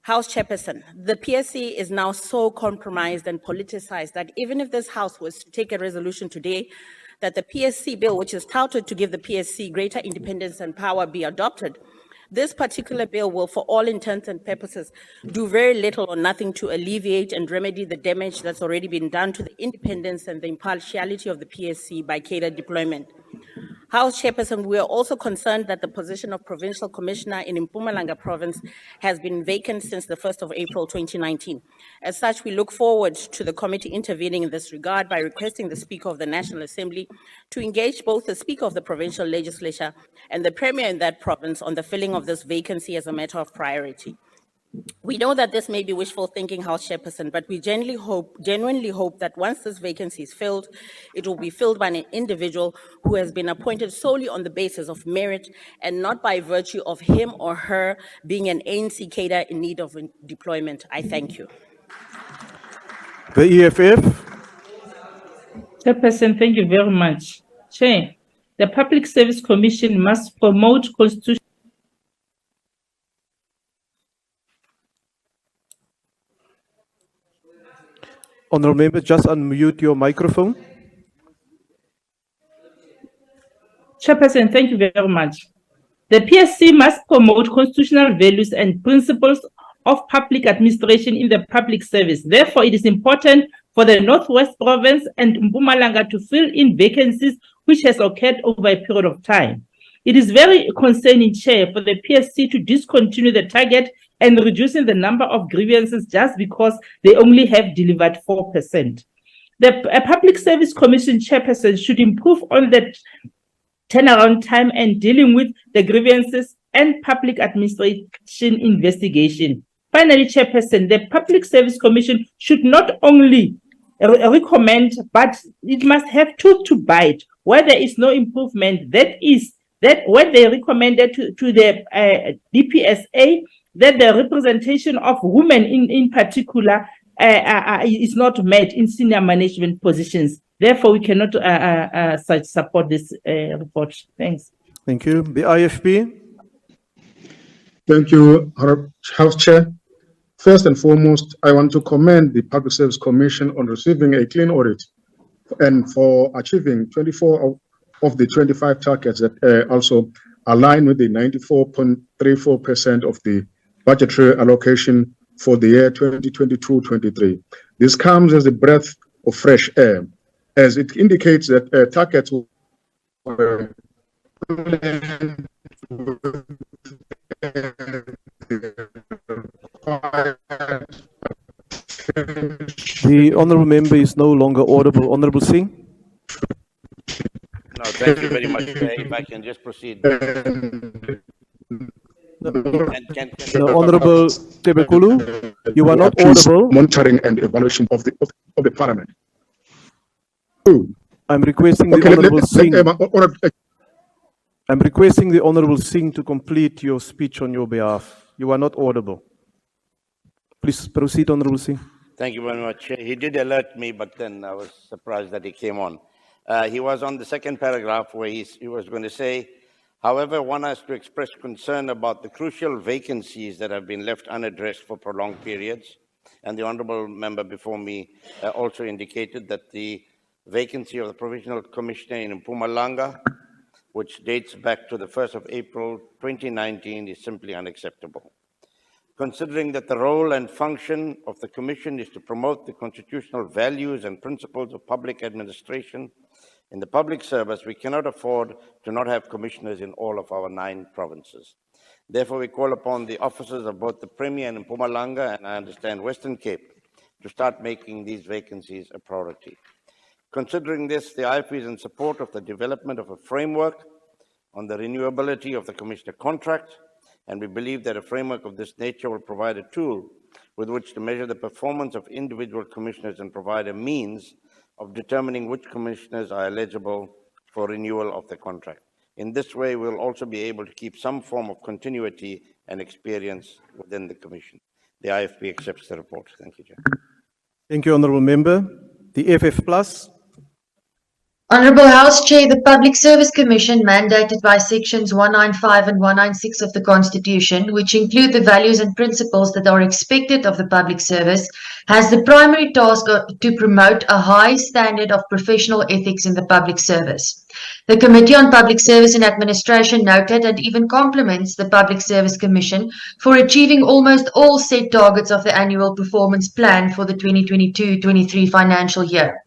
House Chairperson, the PSC is now so compromised and politicized that even if this House was to take a resolution today that the PSC bill, which is touted to give the PSC greater independence and power, be adopted, this particular bill will, for all intents and purposes, do very little or nothing to alleviate and remedy the damage that's already been done to the independence and the impartiality of the PSC by cadre deployment. House Chairperson, we are also concerned that the position of Provincial Commissioner in Mpumalanga Province has been vacant since the 1st of April 2019. As such, we look forward to the committee intervening in this regard by requesting the Speaker of the National Assembly to engage both the Speaker of the Provincial Legislature and the Premier in that province on the filling of this vacancy as a matter of priority. We know that this may be wishful thinking, House Chairperson, but we genuinely hope that once this vacancy is filled, it will be filled by an individual who has been appointed solely on the basis of merit and not by virtue of him or her being an ANC cadre in need of deployment. I thank you. The EFF. Chairperson, thank you very much. Chair, the Public Service Commission must promote constitutional. Honourable Member, just unmute your microphone. Chairperson, thank you very much. The PSC must promote constitutional values and principles of public administration in the public service. Therefore, it is important for the Northwest Province and Mpumalanga to fill in vacancies which has occurred over a period of time. It is very concerning, Chair, for the PSC to discontinue the target and reducing the number of grievances just because they only have delivered 4%. The Public Service Commission Chairperson should improve on the turnaround time and dealing with the grievances and public administration investigation. Finally, Chairperson, the Public Service Commission should not only recommend, but it must have tooth to bite. Where there is no improvement, that is that when they recommended to the DPSA, that the representation of women in particular is not met in senior management positions. Therefore, we cannot support this report. Thanks. Thank you. The IFP. Thank you, House Chair. First and foremost, I want to commend the Public Service Commission on receiving a clean audit and for achieving 24 of the 25 targets that also align with the 94.34% of the budgetary allocation for the year 2022-23. This comes as a breath of fresh air, as it indicates that targets were The Honourable Member is no longer audible. Honourable Singh. No, thank you very much, Chair. If I can just proceed. The Honourable Tebekulu, you are not audible. Monitoring and evaluation of the Parliament. I'm requesting the Honourable Singh. I'm requesting the Honourable Singh to complete your speech on your behalf. You are not audible. Please proceed, Honourable Singh. Thank you very much. He did alert me, but then I was surprised that he came on. He was on the second paragraph where he was going to say, however, one has to express concern about the crucial vacancies that have been left unaddressed for prolonged periods. And the Honourable Member before me also indicated that the vacancy of the Provincial Commissioner in Mpumalanga, which dates back to the 1st of April 2019, is simply unacceptable. Considering that the role and function of the Commission is to promote the constitutional values and principles of public administration in the public service, we cannot afford to not have commissioners in all of our 9 provinces. Therefore, we call upon the officers of both the Premier and Mpumalanga, and I understand Western Cape, to start making these vacancies a priority. Considering this, the IFP is in support of the development of a framework on the renewability of the commissioner contract, and we believe that a framework of this nature will provide a tool with which to measure the performance of individual commissioners and provide a means of determining which commissioners are eligible for renewal of the contract. In this way, we'll also be able to keep some form of continuity and experience within the Commission. The IFP accepts the report. Thank you, Chair. Thank you, Honourable Member. The FF Plus. Honourable House Chair, the Public Service Commission, mandated by sections 195 and 196 of the Constitution, which include the values and principles that are expected of the public service, has the primary task to promote a high standard of professional ethics in the public service. The Committee on Public Service and Administration noted and even compliments the Public Service Commission for achieving almost all set targets of the annual performance plan for the 2022-23 financial year,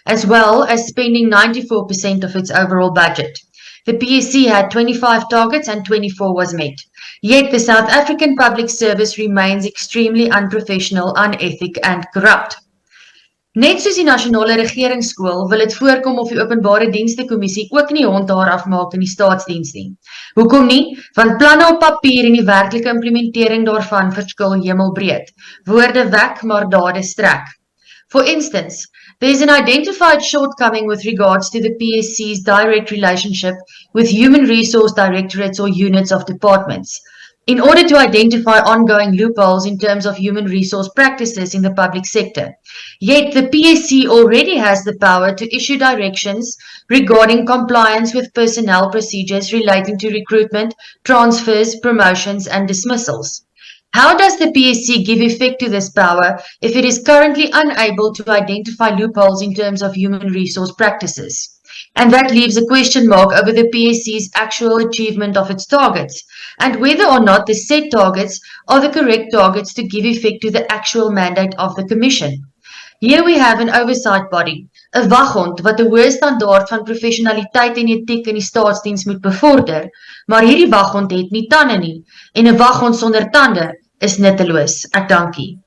as well as spending 94% of its overall budget. The PSC had 25 targets and 24 was met. Yet the South African public service remains extremely unprofessional, unethic and corrupt. Net soos die nasionale regeringsskool wil dit voorkom of die openbare dienste kommissie ook nie hond haar afmaak in die staatsdiens nie. Hoekom nie? Want planne op papier en die werklike implementering daarvan verskil hemelbreed. Woorde wek, maar dade strek. For instance, there is an identified shortcoming with regards to the PSC's direct relationship with human resource directorates or units of departments. In order to identify ongoing loopholes in terms of human resource practices in the public sector. Yet the PSC already has the power to issue directions regarding compliance with personnel procedures relating to recruitment, transfers, promotions and dismissals. How does the PSC give effect to this power if it is currently unable to identify loopholes in terms of human resource practices? And that leaves a question mark over the PSC's actual achievement of its targets, and whether or not the set targets are the correct targets to give effect to the actual mandate of the Commission. Here we have an oversight body, 'n waghond wat 'n hoë standaard van professionaliteit en etiek in die staatsdiens moet bevorder, maar hierdie waghond het nie tande nie, en 'n waghond sonder tande is nutteloos. Ek dankie.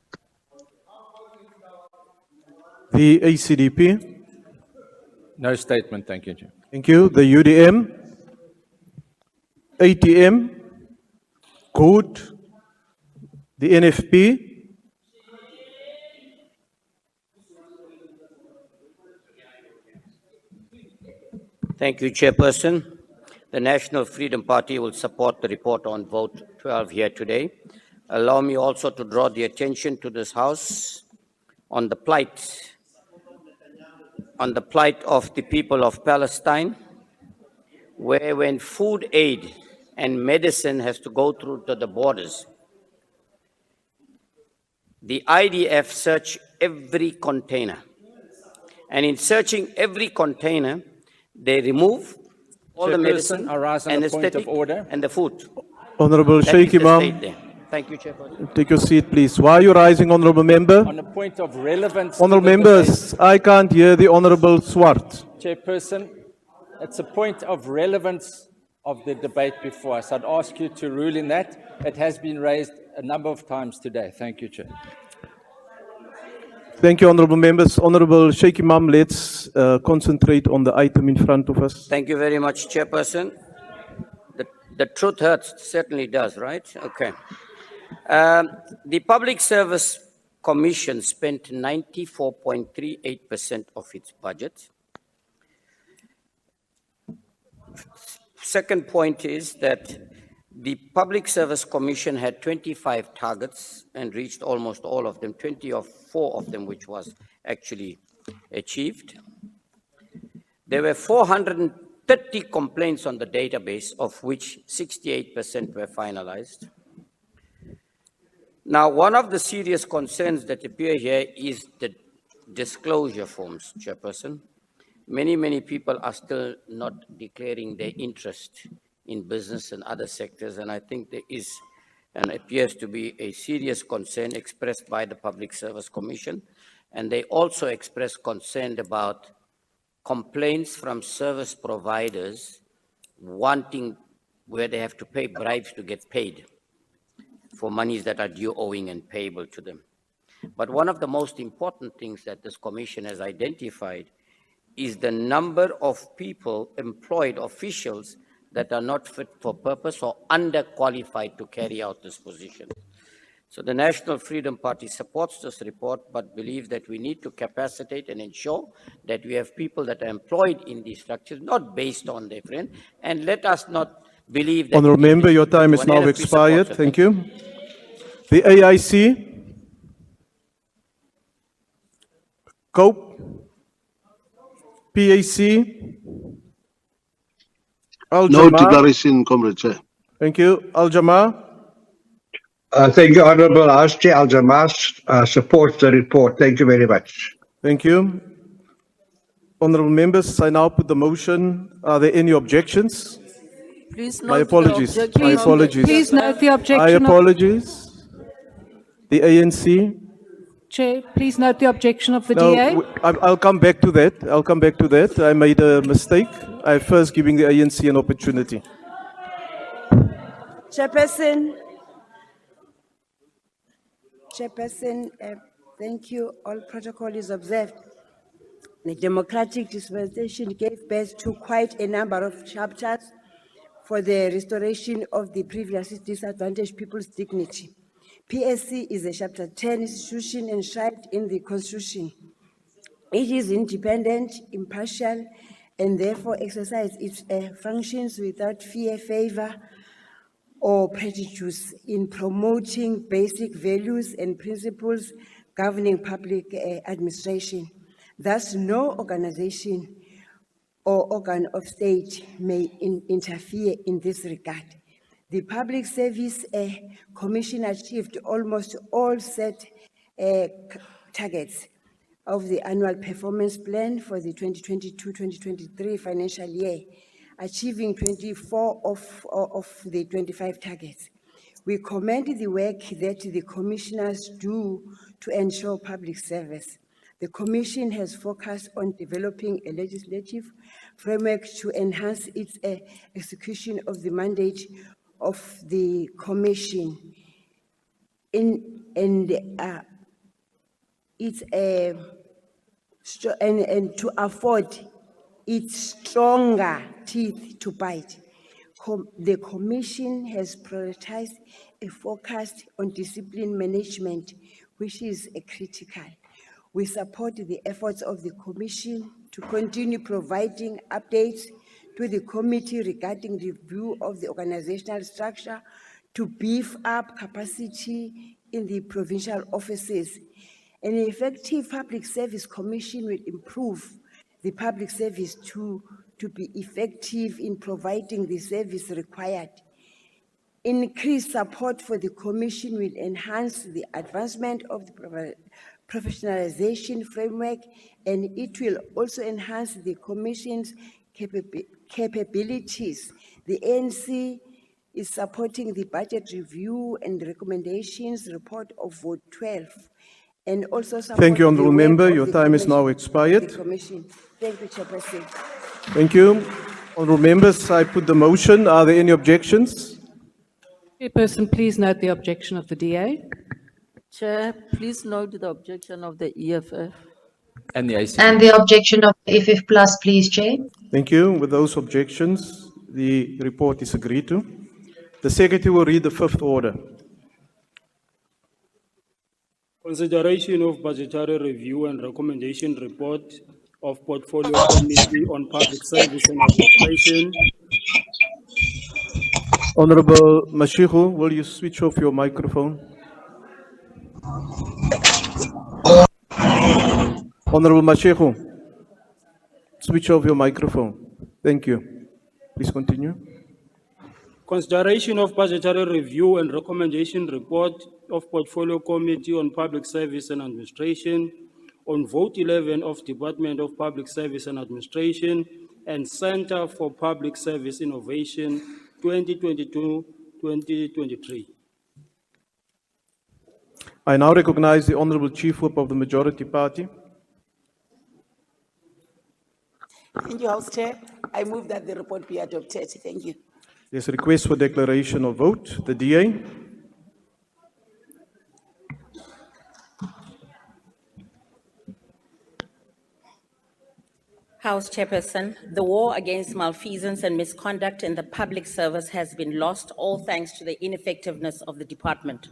The ACDP. No statement, thank you, Chair. Thank you. The UDM. ATM. Good. The NFP. Thank you, Chairperson. The National Freedom Party will support the report on vote 12 here today. Allow me also to draw the attention to this House on the plight of the people of Palestine, where when food aid and medicine has to go through to the borders, the IDF search every container. And in searching every container, they remove all the medicine, anesthetic, and the food. Honorable Sheikh Imam. Thank you, Chairperson. Take your seat, please. Why are you rising, Honorable Member? On a point of relevance. Honorable Members, I can't hear the Honorable Swart. Chairperson, it's a point of relevance of the debate before us. I'd ask you to rule in that. It has been raised a number of times today. Thank you, Chair. Thank you, Honorable Members. Honorable Sheikh Imam, let's concentrate on the item in front of us. Thank you very much, Chairperson. The truth hurts, certainly does, right? Okay. The Public Service Commission spent 94.38% of its budget. Second point is that the Public Service Commission had 25 targets and reached almost all of them, 24 of them which was actually achieved. There were 430 complaints on the database, of which 68% were finalized. Now, one of the serious concerns that appear here is the disclosure forms, Chairperson. many people are still not declaring their interest in business and other sectors, and I think there is and appears to be a serious concern expressed by the Public Service Commission, and they also express concern about complaints from service providers wanting where they have to pay bribes to get paid for monies that are due, owing, and payable to them. But one of the most important things that this commission has identified is the number of people, employed officials, that are not fit for purpose or underqualified to carry out this position. So the National Freedom Party supports this report, but believes that we need to capacitate and ensure that we have people that are employed in these structures, not based on their friend, and let us not believe that... Honourable Member, your time is now expired. Thank you. The AIC. COPE. PAC. No declaration, Comrade Chair. Thank you. Al-Jamaa. Thank you, Honorable House Chair. Al-Jamaa supports the report. Thank you very much. Thank you. Honourable members, I now put the motion. Are there any objections? Please note My apologies. the objection My of the- apologies. Please note the objection. I apologies. The ANC. Chair, please note the objection of the No, DA. I'll come back to that. I'll come back to that. I made a mistake. I first giving the ANC an opportunity. Chairperson, thank you. All protocol is observed. The democratic dispensation gave birth to quite a number of chapters for the restoration of the previously disadvantaged people's dignity. PSC is a Chapter 10 institution enshrined in the Constitution. It is independent, impartial, and therefore exercises its functions without fear, favor, or prejudice in promoting basic values and principles governing public administration. Thus, no organization or organ of state may interfere in this regard. The Public Service Commission achieved almost all set targets of the annual performance plan for the 2022-2023 financial year, achieving 24 of the 25 targets. We commend the work that the commissioners do to ensure public service. The Commission has focused on developing a legislative framework to enhance its execution of the mandate of the Commission and to afford its stronger teeth to bite. The Commission has prioritized a focus on discipline management, which is critical. We support the efforts of the Commission to continue providing updates to the committee regarding the review of the organizational structure to beef up capacity in the provincial offices. An effective public service commission will improve the public service to be effective in providing the service required. Increased support for the commission will enhance the advancement of the professionalization framework, and it will also enhance the commission's capabilities. The ANC is supporting the budget review and recommendations report of vote 12, and also Thank you, Honourable Member. Your time is now expired. Thank you, Chairperson. Thank you. Honourable members, I put the motion. Are there any objections? Chairperson, please note the objection of the DA. Chair, please note the objection of the EFF. And the ACP. And the objection of the FF plus, please, Chair. Thank you. With those objections, the report is agreed to. The Secretary will read the fifth order. Consideration of budgetary review and recommendation report of Portfolio Committee on Public Service and Administration. Honourable Mashigo, will you switch off your microphone? Honourable Mashigo, switch off your microphone. Thank you. Please continue. Consideration of budgetary review and recommendation report of Portfolio Committee on Public Service and Administration on Vote 11 of Department of Public Service and Administration and Center for Public Service Innovation 2022-2023. I now recognize the Honorable Chief Whip of the Majority Party. Thank you, House Chair. I move that the report be adopted. Thank you. There's a request for declaration of vote. The DA. House Chairperson, the war against malfeasance and misconduct in the public service has been lost, all thanks to the ineffectiveness of the department.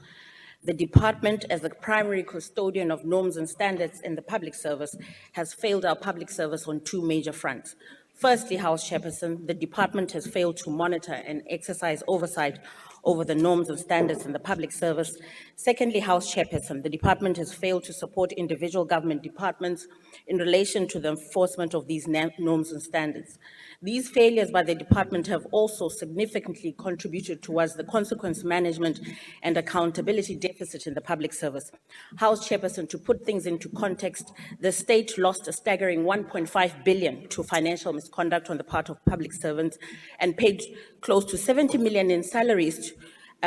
The department, as the primary custodian of norms and standards in the public service, has failed our public service on two major fronts. Firstly, House Chairperson, the department has failed to monitor and exercise oversight over the norms and standards in the public service. Secondly, House Chairperson, the department has failed to support individual government departments in relation to the enforcement of these norms and standards. These failures by the department have also significantly contributed towards the consequence management and accountability deficit in the public service. House Chairperson, to put things into context, the state lost a staggering 1.5 billion to financial misconduct on the part of public servants and paid close to 70 million in salaries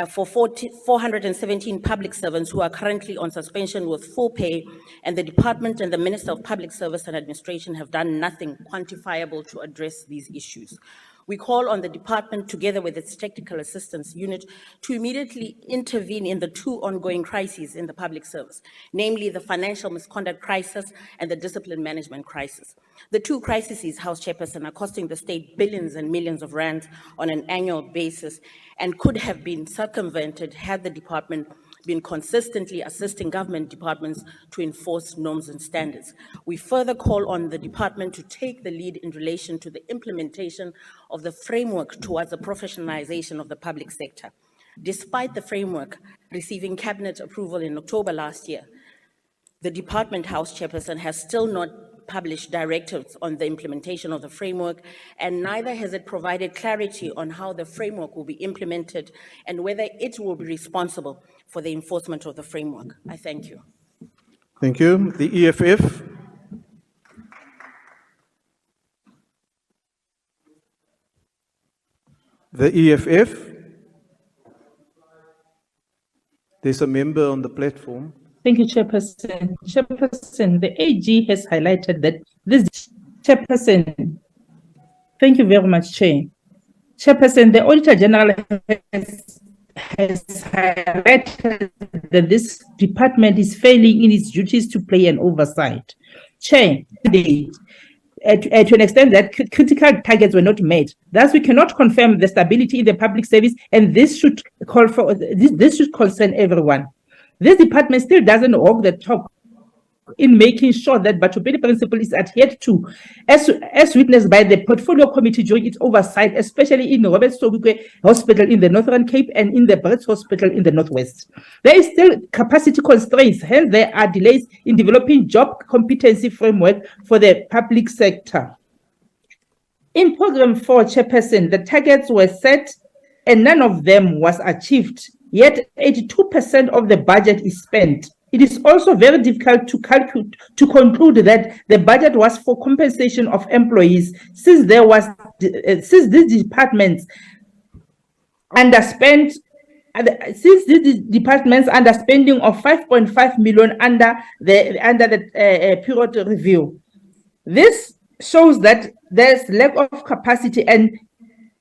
for 417 public servants who are currently on suspension with full pay, and the department and the Minister of Public Service and Administration have done nothing quantifiable to address these issues. We call on the department, together with its technical assistance unit, to immediately intervene in the two ongoing crises in the public service, namely the financial misconduct crisis and the discipline management crisis. The two crises, House Chairperson, are costing the state billions and millions of rands on an annual basis and could have been circumvented had the department been consistently assisting government departments to enforce norms and standards. We further call on the department to take the lead in relation to the implementation of the framework towards the professionalization of the public sector. Despite the framework receiving cabinet approval in October last year, the department, House Chairperson, has still not published directives on the implementation of the framework, and neither has it provided clarity on how the framework will be implemented and whether it will be responsible for the enforcement of the framework. I thank you. Thank you. The EFF. The EFF. There's a member on the platform. Thank you, Chairperson. Chairperson, the AG has highlighted that this Chairperson. Thank you very much, Chair. Chairperson, the Auditor General has highlighted that this department is failing in its duties to play an oversight. Chair, to an extent that critical targets were not met. Thus, we cannot confirm the stability in the public service, and this should call for this should concern everyone. This department still doesn't walk the talk in making sure that Batubeli principle is adhered to, as witnessed by the Portfolio Committee during its oversight, especially in the Robert Sobukwe Hospital in the Northern Cape and in the Brits Hospital in the Northwest. There is still capacity constraints, hence there are delays in developing job competency framework for the public sector. In Program 4, Chairperson, the targets were set and none of them was achieved. Yet 82% of the budget is spent. It is also very difficult to conclude that the budget was for compensation of employees, since these departments underspent. Since these departments underspending of 5.5 million under the period review. This shows that there's lack of capacity and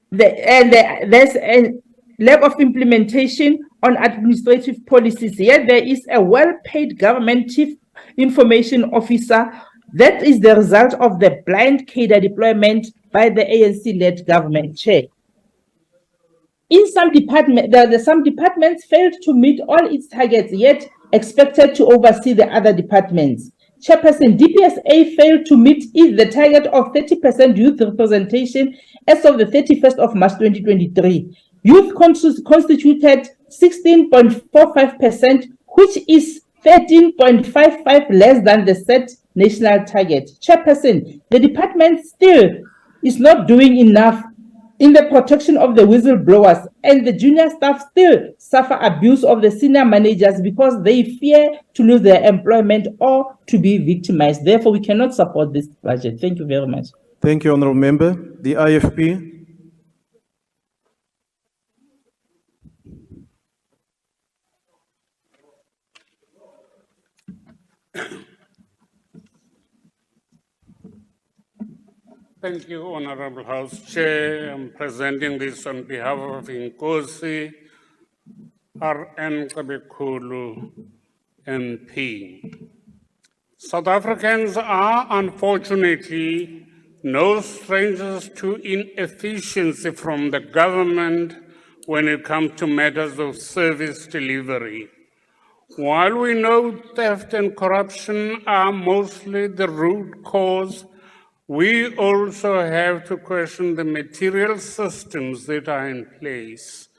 there's a lack of implementation on administrative policies. Yet there is a well-paid government chief information officer that is the result of the blind cadre deployment by the ANC-led government. Chair. In some departments, some departments failed to meet all its targets, yet expected to oversee the other departments. Chairperson, DPSA failed to meet the target of 30% youth representation as of the 31st of March 2023. Youth constituted 16.45%, which is 13.55 less than the set national target. Chairperson, the department still is not doing enough in the protection of the whistleblowers, and the junior staff still suffer abuse of the senior managers because they fear to lose their employment or to be victimized. Therefore, we cannot support this budget. Thank you very much. Thank you, Honourable Member. The IFP. Thank you, Honorable House Chair. I'm presenting this on behalf of Inkosi R.N. Kabekulu, MP. South Africans are unfortunately no strangers to inefficiency from the government when it comes to matters of service delivery. While we know theft and corruption are mostly the root cause, we also have to question the material systems that are in place.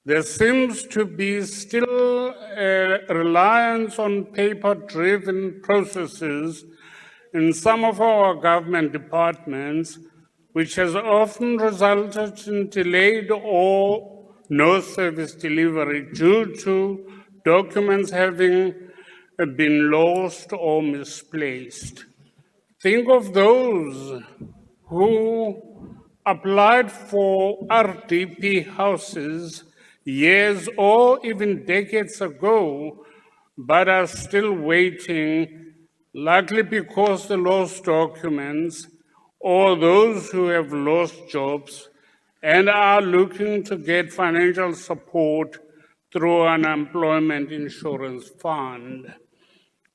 There seems to be still a reliance on paper-driven processes in some of our government departments, which has often resulted in delayed or no service delivery due to documents having been lost or misplaced. Think of those who applied for RDP houses years or even decades ago, but are still waiting, likely because the lost documents, or those who have lost jobs and are looking to get financial support through an unemployment insurance fund.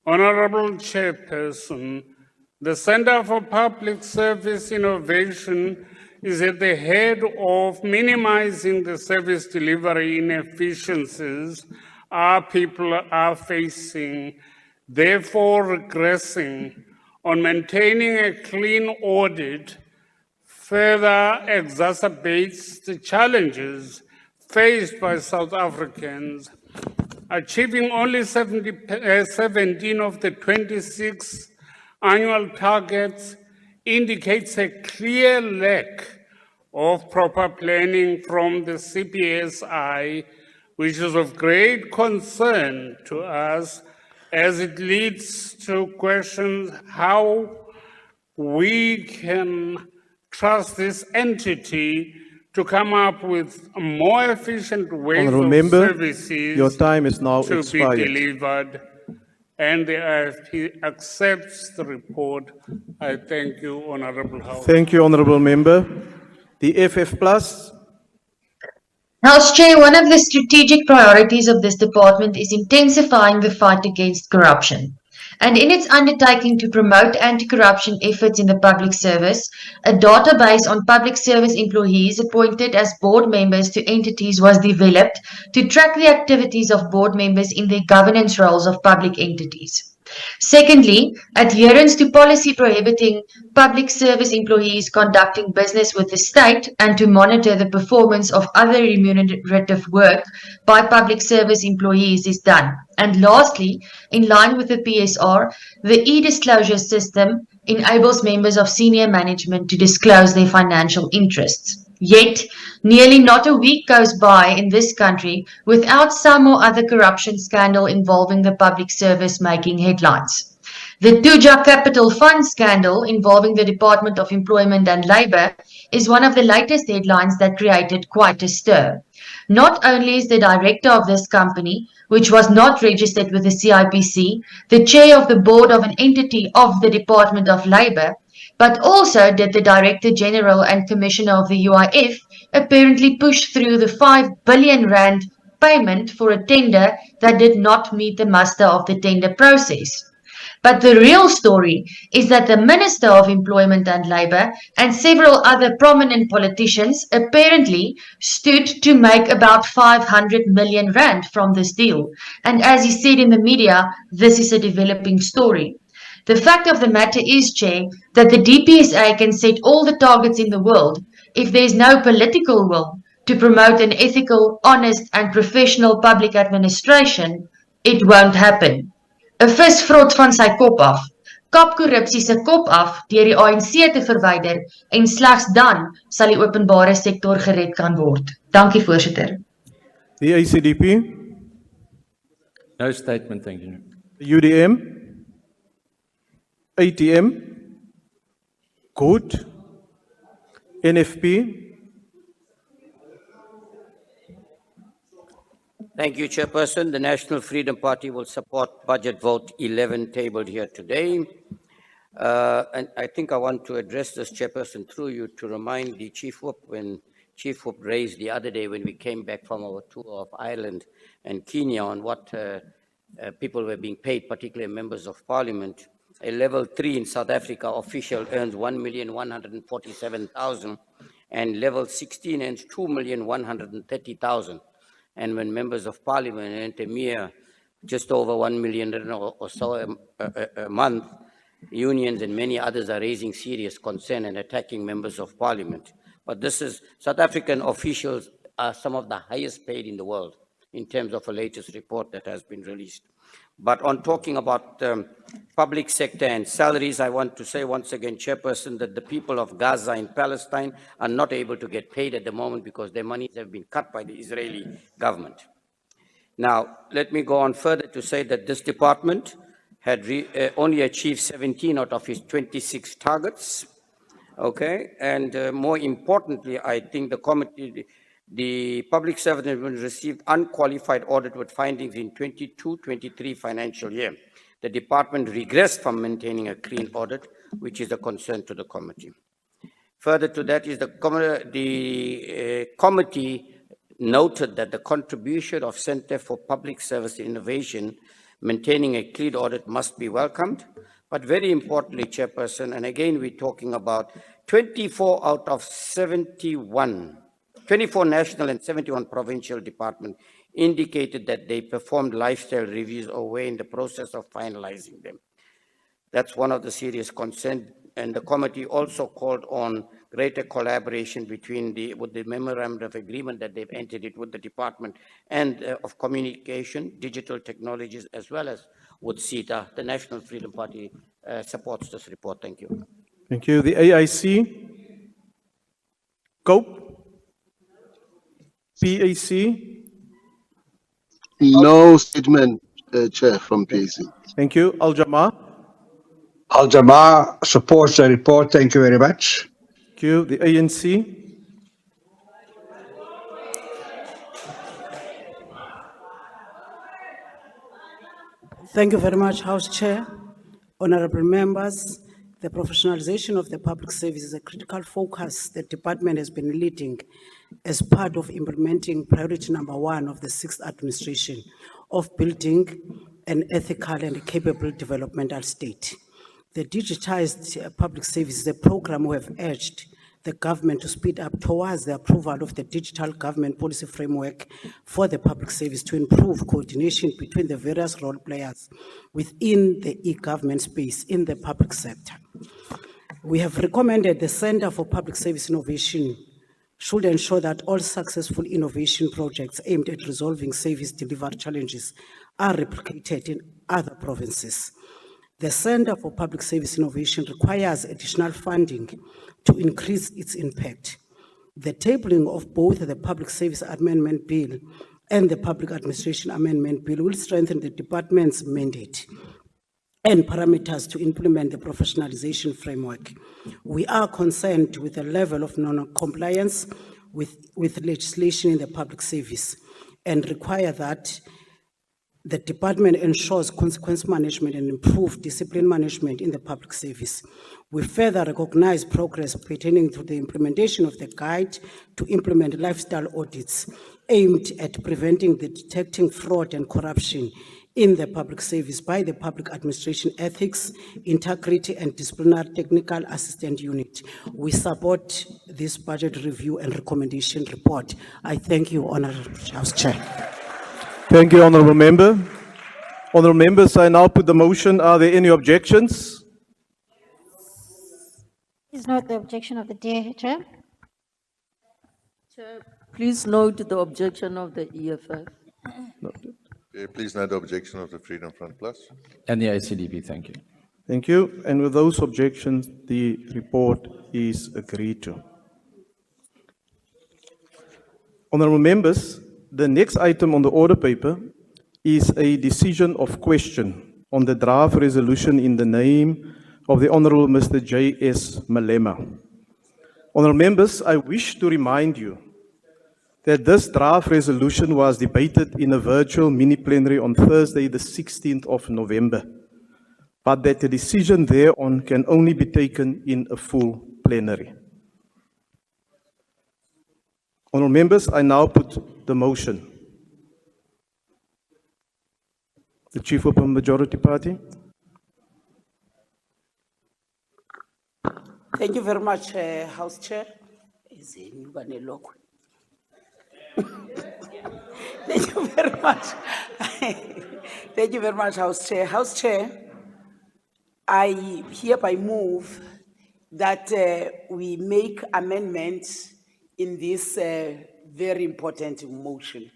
Honorable Chairperson, the Center for Public Service Innovation is at the head of minimizing the service delivery inefficiencies our people are facing, therefore regressing on maintaining a clean audit further exacerbates the challenges faced by South Africans. Achieving only 17 of the 26 annual targets indicates a clear lack of proper planning from the CPSI, which is of great concern to us as it leads to questions how we can trust this entity to come up with more efficient ways Honourable of Member, services your time is now to expired. be delivered. And the IFP accepts the report. I thank you, Honourable House. Thank you, Honourable Member. The FF Plus. House Chair, one of the strategic priorities of this department is intensifying the fight against corruption. And in its undertaking to promote anti-corruption efforts in the public service, a database on public service employees appointed as board members to entities was developed to track the activities of board members in their governance roles of public entities. Secondly, adherence to policy prohibiting public service employees conducting business with the state and to monitor the performance of other remunerative work by public service employees is done. And lastly, in line with the PSR, the e-disclosure system enables members of senior management to disclose their financial interests. Yet, nearly not a week goes by in this country without some or other corruption scandal involving the public service making headlines. The Tuja Capital Fund scandal involving the Department of Employment and Labour is one of the latest headlines that created quite a stir. Not only is the director of this company, which was not registered with the CIPC, the chair of the board of an entity of the Department of Labour, but also did the Director General and Commissioner of the UIF apparently push through the 5 billion rand payment for a tender that did not meet the muster of the tender process. But the real story is that the Minister of Employment and Labour and several other prominent politicians apparently stood to make about 500 million rand from this deal. And as he said in the media, this is a developing story. The fact of the matter is, Chair, that the DPSA can set all the targets in the world. If there is no political will to promote an ethical, honest and professional public administration, it won't happen. 'n vis vrot van sy kop af. Kap korrupsie se kop af deur die ANC te verwyder en slegs dan sal die openbare sektor gered kan word. Dankie voorsitter. The ACDP, No statement, thank you. UDM, ATM, good, NFP, Thank you, Chairperson. The National Freedom Party will support Budget Vote 11 tabled here today. And I think I want to address this, Chairperson, through you to remind the Chief Whip when Chief Whip raised the other day when we came back from our tour of Ireland and Kenya on what people were being paid, particularly members of parliament. A level 3 in South Africa official earns 1,147,000 and level 16 earns 2,130,000. And when members of parliament earn a mere just over 1 million or so a month, unions and many others are raising serious concern and attacking members of parliament. But this is, South African officials are some of the highest paid in the world in terms of a latest report that has been released. But on talking about public sector and salaries, I want to say once again, Chairperson, that the people of Gaza and Palestine are not able to get paid at the moment because their monies have been cut by the Israeli government. Now, let me go on further to say that this department had only achieved 17 out of its 26 targets. Okay, and more importantly, I think the public servant received unqualified audit with findings in 22-23 financial year. The department regressed from maintaining a clean audit, which is a concern to the committee. Further to that is the committee noted that the contribution of Center for Public Service Innovation maintaining a clean audit must be welcomed, but very importantly, Chairperson, and again we're talking about 24 out of 71 24 national and 71 provincial departments indicated that they performed lifestyle reviews or were in the process of finalizing them. That's one of the serious concerns, and the committee also called on greater collaboration between with the memorandum of agreement that they've entered it with the Department and of Communication, Digital Technologies, as well as with CETA. The National Freedom Party supports this report. Thank you. Thank you. The AIC, Cope, PAC. No statement, Chair, from PAC. Thank you. Al-Jamaa. Al-Jamaa supports the report. Thank you very much. Thank you. The ANC. Thank you very much, House Chair. Honorable members, the professionalization of the public service is a critical focus the department has been leading as part of implementing priority number 1 of the 6th administration of building an ethical and capable developmental state. The digitized public service is a program we have urged the government to speed up towards the approval of the digital government policy framework for the public service to improve coordination between the various role players within the e-government space in the public sector. We have recommended the Center for Public Service Innovation should ensure that all successful innovation projects aimed at resolving service delivery challenges are replicated in other provinces. The Center for Public Service Innovation requires additional funding to increase its impact. The tabling of both the Public Service Amendment Bill and the Public Administration Amendment Bill will strengthen the department's mandate and parameters to implement the professionalization framework. We are concerned with the level of non-compliance with legislation in the public service and require that the department ensures consequence management and improved discipline management in the public service. We further recognize progress pertaining to the implementation of the guide to implement lifestyle audits aimed at preventing the detecting fraud and corruption in the public service by the Public Administration Ethics, Integrity and Disciplinary Technical Assistant Unit. We support this budget review and recommendation report. I thank you, Honorable House Chair. Thank you, Honourable Member. Honourable Members, I now put the motion. Are there any objections? Please note the objection of the Chair. Chair, please note the objection of the EFF. Please note the objection of the Freedom Front Plus. And the ACDP, thank you. Thank you. And with those objections, the report is agreed to. Honourable members, the next item on the order paper is a decision of question on the draft resolution in the name of the Honourable Mr. J.S. Malema. Honourable members, I wish to remind you that this draft resolution was debated in a virtual mini-plenary on Thursday, the 16th of November, but that the decision thereon can only be taken in a full plenary. Honourable members, I now put the motion. The Chief Whip of the Majority Party. Thank you very much, House Chair. Thank you very much. Thank you very much, House Chair. House Chair, I hereby move that we make amendments in this very important motion.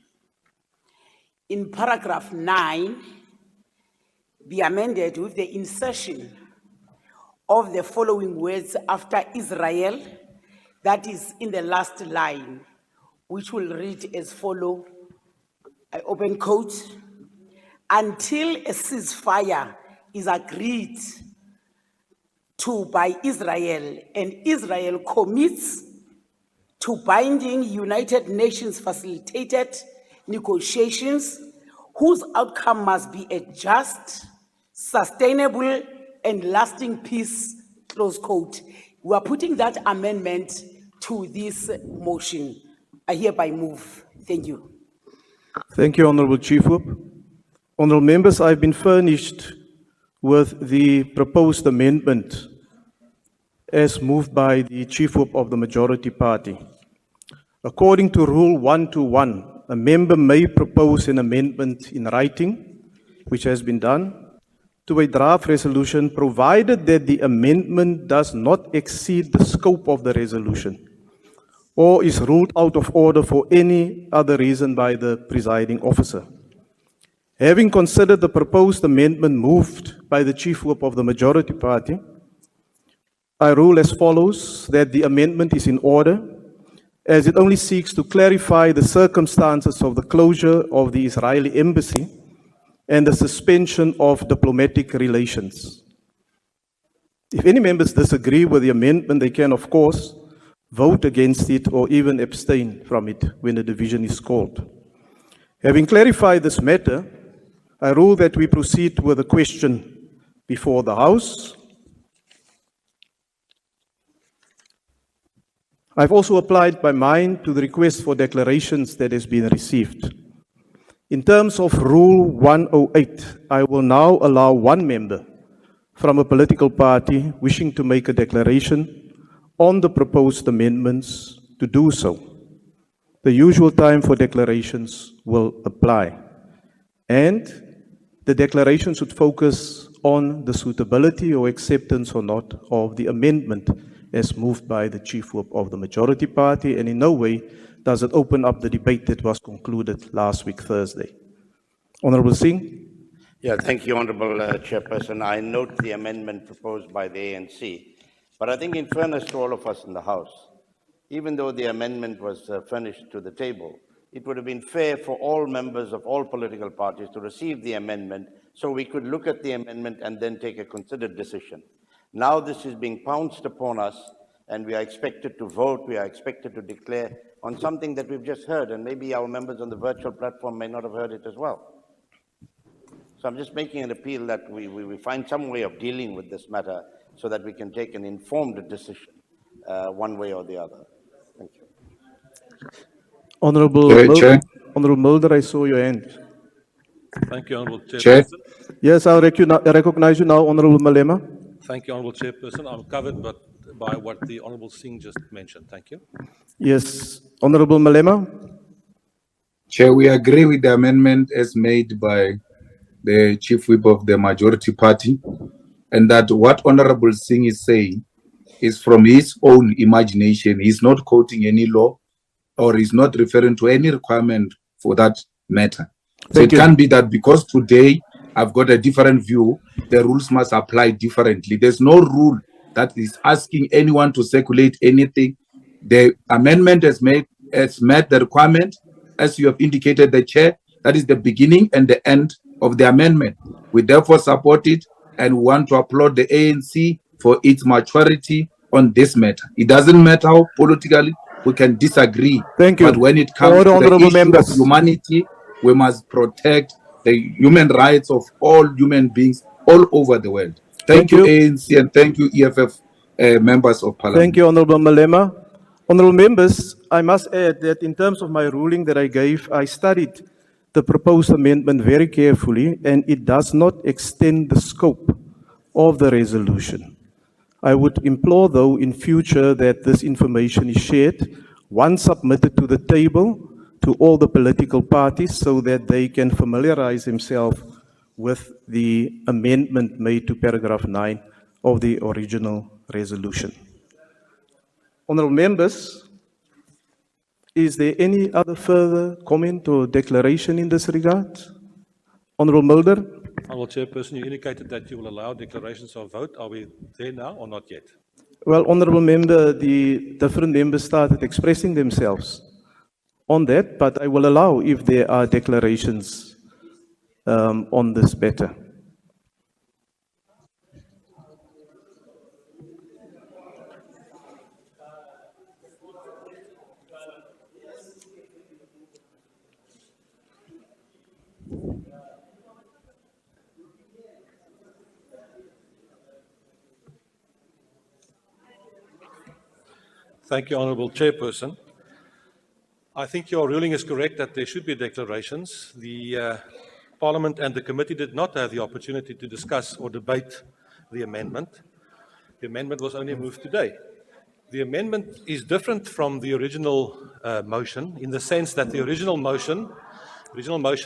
In paragraph 9, be amended with the insertion of the following words after Israel, that is in the last line, which will read as follows, I open quote, until a ceasefire is agreed to by Israel and Israel commits to binding United Nations facilitated negotiations whose outcome must be a just, sustainable, and lasting peace, close quote. We are putting that amendment to this motion. I hereby move. Thank you. Thank you, Honourable Chief Whip. Honourable members, I've been furnished with the proposed amendment as moved by the Chief Whip of the Majority Party. According to Rule 121, a member may propose an amendment in writing, which has been done, to a draft resolution, provided that the amendment does not exceed the scope of the resolution or is ruled out of order for any other reason by the presiding officer. Having considered the proposed amendment moved by the Chief Whip of the Majority Party, I rule as follows, that the amendment is in order, as it only seeks to clarify the circumstances of the closure of the Israeli embassy and the suspension of diplomatic relations. If any members disagree with the amendment, they can, of course, vote against it or even abstain from it when a division is called. Having clarified this matter, I rule that we proceed with a question before the House. I've also applied my mind to the request for declarations that has been received. In terms of Rule 108, I will now allow one member from a political party wishing to make a declaration on the proposed amendments to do so. The usual time for declarations will apply. And the declaration should focus on the suitability or acceptance or not of the amendment as moved by the Chief Whip of the Majority Party, and in no way does it open up the debate that was concluded last week, Thursday. Honourable Singh. Yeah, thank you, Honourable Chairperson. I note the amendment proposed by the ANC, but I think in fairness to all of us in the House, even though the amendment was furnished to the table, it would have been fair for all members of all political parties to receive the amendment so we could look at the amendment and then take a considered decision. Now this is being pounced upon us and we are expected to vote, we are expected to declare on something that we've just heard, and maybe our members on the virtual platform may not have heard it as well. So I'm just making an appeal that we find some way of dealing with this matter so that we can take an informed decision one way or the other. Thank you. Honourable Mulder, I saw your hand. Thank you, Honourable Chairperson. Chair. Yes, I recognize you now, Honourable Malema. Thank you, Honourable Chairperson. I'm covered by what the Honourable Singh just mentioned. Thank you. Yes, Honourable Malema. Chair, we agree with the amendment as made by the Chief Whip of the Majority Party, and that what Honourable Singh is saying is from his own imagination. He's not quoting any law or he's not referring to any requirement for that matter. So it can be that because today I've got a different view, the rules must apply differently. There's no rule that is asking anyone to circulate anything. The amendment has met the requirement, as you have indicated, the chair. That is the beginning and the end of the amendment. We therefore support it and want to applaud the ANC for its maturity on this matter. It doesn't matter how politically we can disagree. Thank you. But when it comes to the Honourable issue members. of humanity, we must protect the human rights of all human beings all over the world. Thank you, ANC, and thank you, EFF members of Parliament. Thank you, Honourable Malema. Honourable members, I must add that in terms of my ruling that I gave, I studied the proposed amendment very carefully, and it does not extend the scope of the resolution. I would implore, though, in future that this information is shared, once submitted to the table, to all the political parties so that they can familiarize themselves with the amendment made to paragraph 9 of the original resolution. Honourable members, is there any other further comment or declaration in this regard? Honourable Mulder? Honourable Chairperson, you indicated that you will allow declarations of vote. Are we there now or not yet? Well, Honourable Member, the different members started expressing themselves on that, but I will allow if there are declarations on this matter. Thank you, Honourable Chairperson. I think your ruling is correct that there should be declarations. The Parliament and the committee did not have the opportunity to discuss or debate the amendment. The amendment was only moved today. The amendment is different from the original motion in the sense that the original motion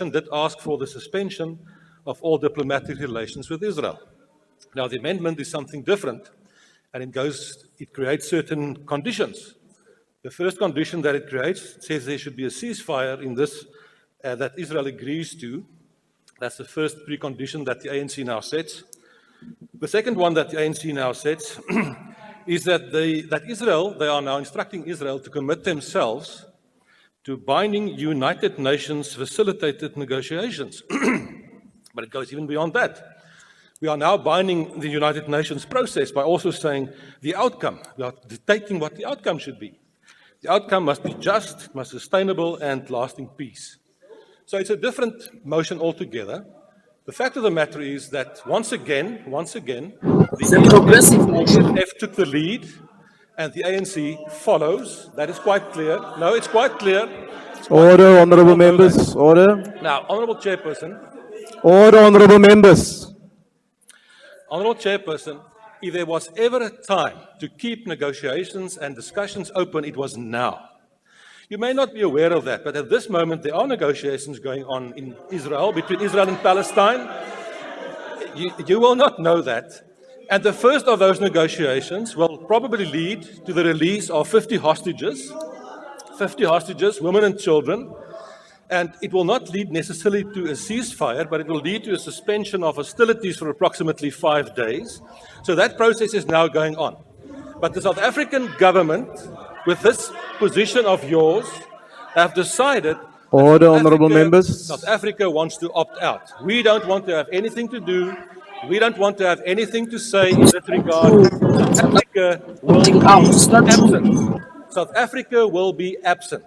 did ask for the suspension of all diplomatic relations with Israel. Now, the amendment is something different, and it creates certain conditions. The first condition that it creates says there should be a ceasefire in this that Israel agrees to. That's the first precondition that the ANC now sets. The second one that the ANC now sets is that they are now instructing Israel to commit themselves to binding United Nations facilitated negotiations. But it goes even beyond that. We are now binding the United Nations process by also saying the outcome. We are dictating what the outcome should be. The outcome must be just, must be sustainable, and lasting peace. So it's a different motion altogether. The fact of the matter is that once again, the EFF took the lead, and the ANC follows. That is quite clear. No, it's quite clear. Order, honourable members. Order. Now, Honourable Chairperson. Order, honourable members. Honourable Chairperson, if there was ever a time to keep negotiations and discussions open, it was now. You may not be aware of that, but at this moment there are negotiations going on in Israel, between Israel and Palestine. You will not know that. And the first of those negotiations will probably lead to the release of 50 hostages, women and children. And it will not lead necessarily to a ceasefire, but it will lead to a suspension of hostilities for approximately 5 days. So that process is now going on. But the South African government, with this position of yours, have decided Order, honourable members. South Africa wants to opt out. We don't want to have anything to do. We don't want to have anything to say in that regard. South Africa will be absent. South Africa will be absent.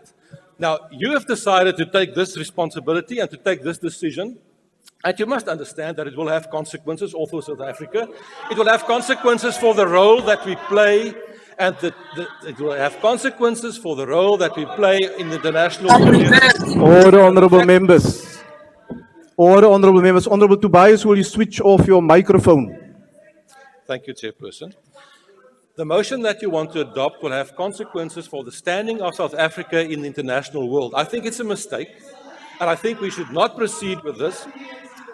Now, you have decided to take this responsibility and to take this decision, and you must understand that it will have consequences all for South Africa. It will have consequences for the role that we play, and it will have consequences for the role that we play in the international community. Order, honourable members. Order, honourable members. Honourable Tobias, will you switch off your microphone? Thank you, Chairperson. The motion that you want to adopt will have consequences for the standing of South Africa in the international world. I think it's a mistake, and I think we should not proceed with this.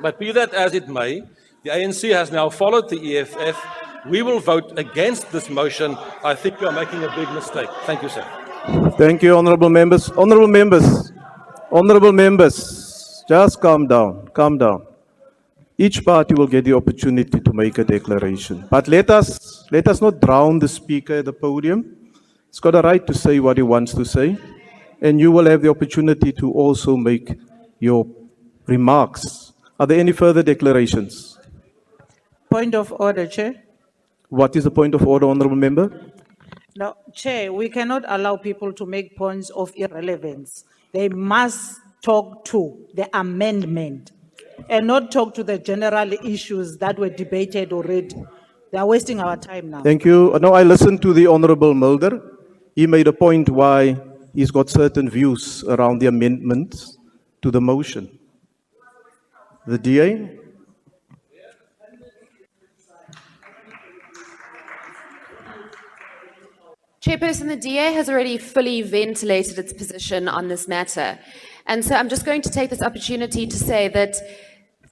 But be that as it may, the ANC has now followed the EFF. We will vote against this motion. I think we are making a big mistake. Thank you, sir. Thank you, honourable members. Honourable members. Honourable members. Just calm down. Calm down. Each party will get the opportunity to make a declaration. But let us not drown the speaker at the podium. He's got a right to say what he wants to say. And you will have the opportunity to also make your remarks. Are there any further declarations? Point of order, Chair. What is the point of order, Honourable Member? Now, Chair, we cannot allow people to make points of irrelevance. They must talk to the amendment and not talk to the general issues that were debated already. They are wasting our time now. Thank you. Now I listened to the Honourable Mulder. He made a point why he's got certain views around the amendments to the motion. The DA? Chairperson, the DA has already fully ventilated its position on this matter. And so I'm just going to take this opportunity to say that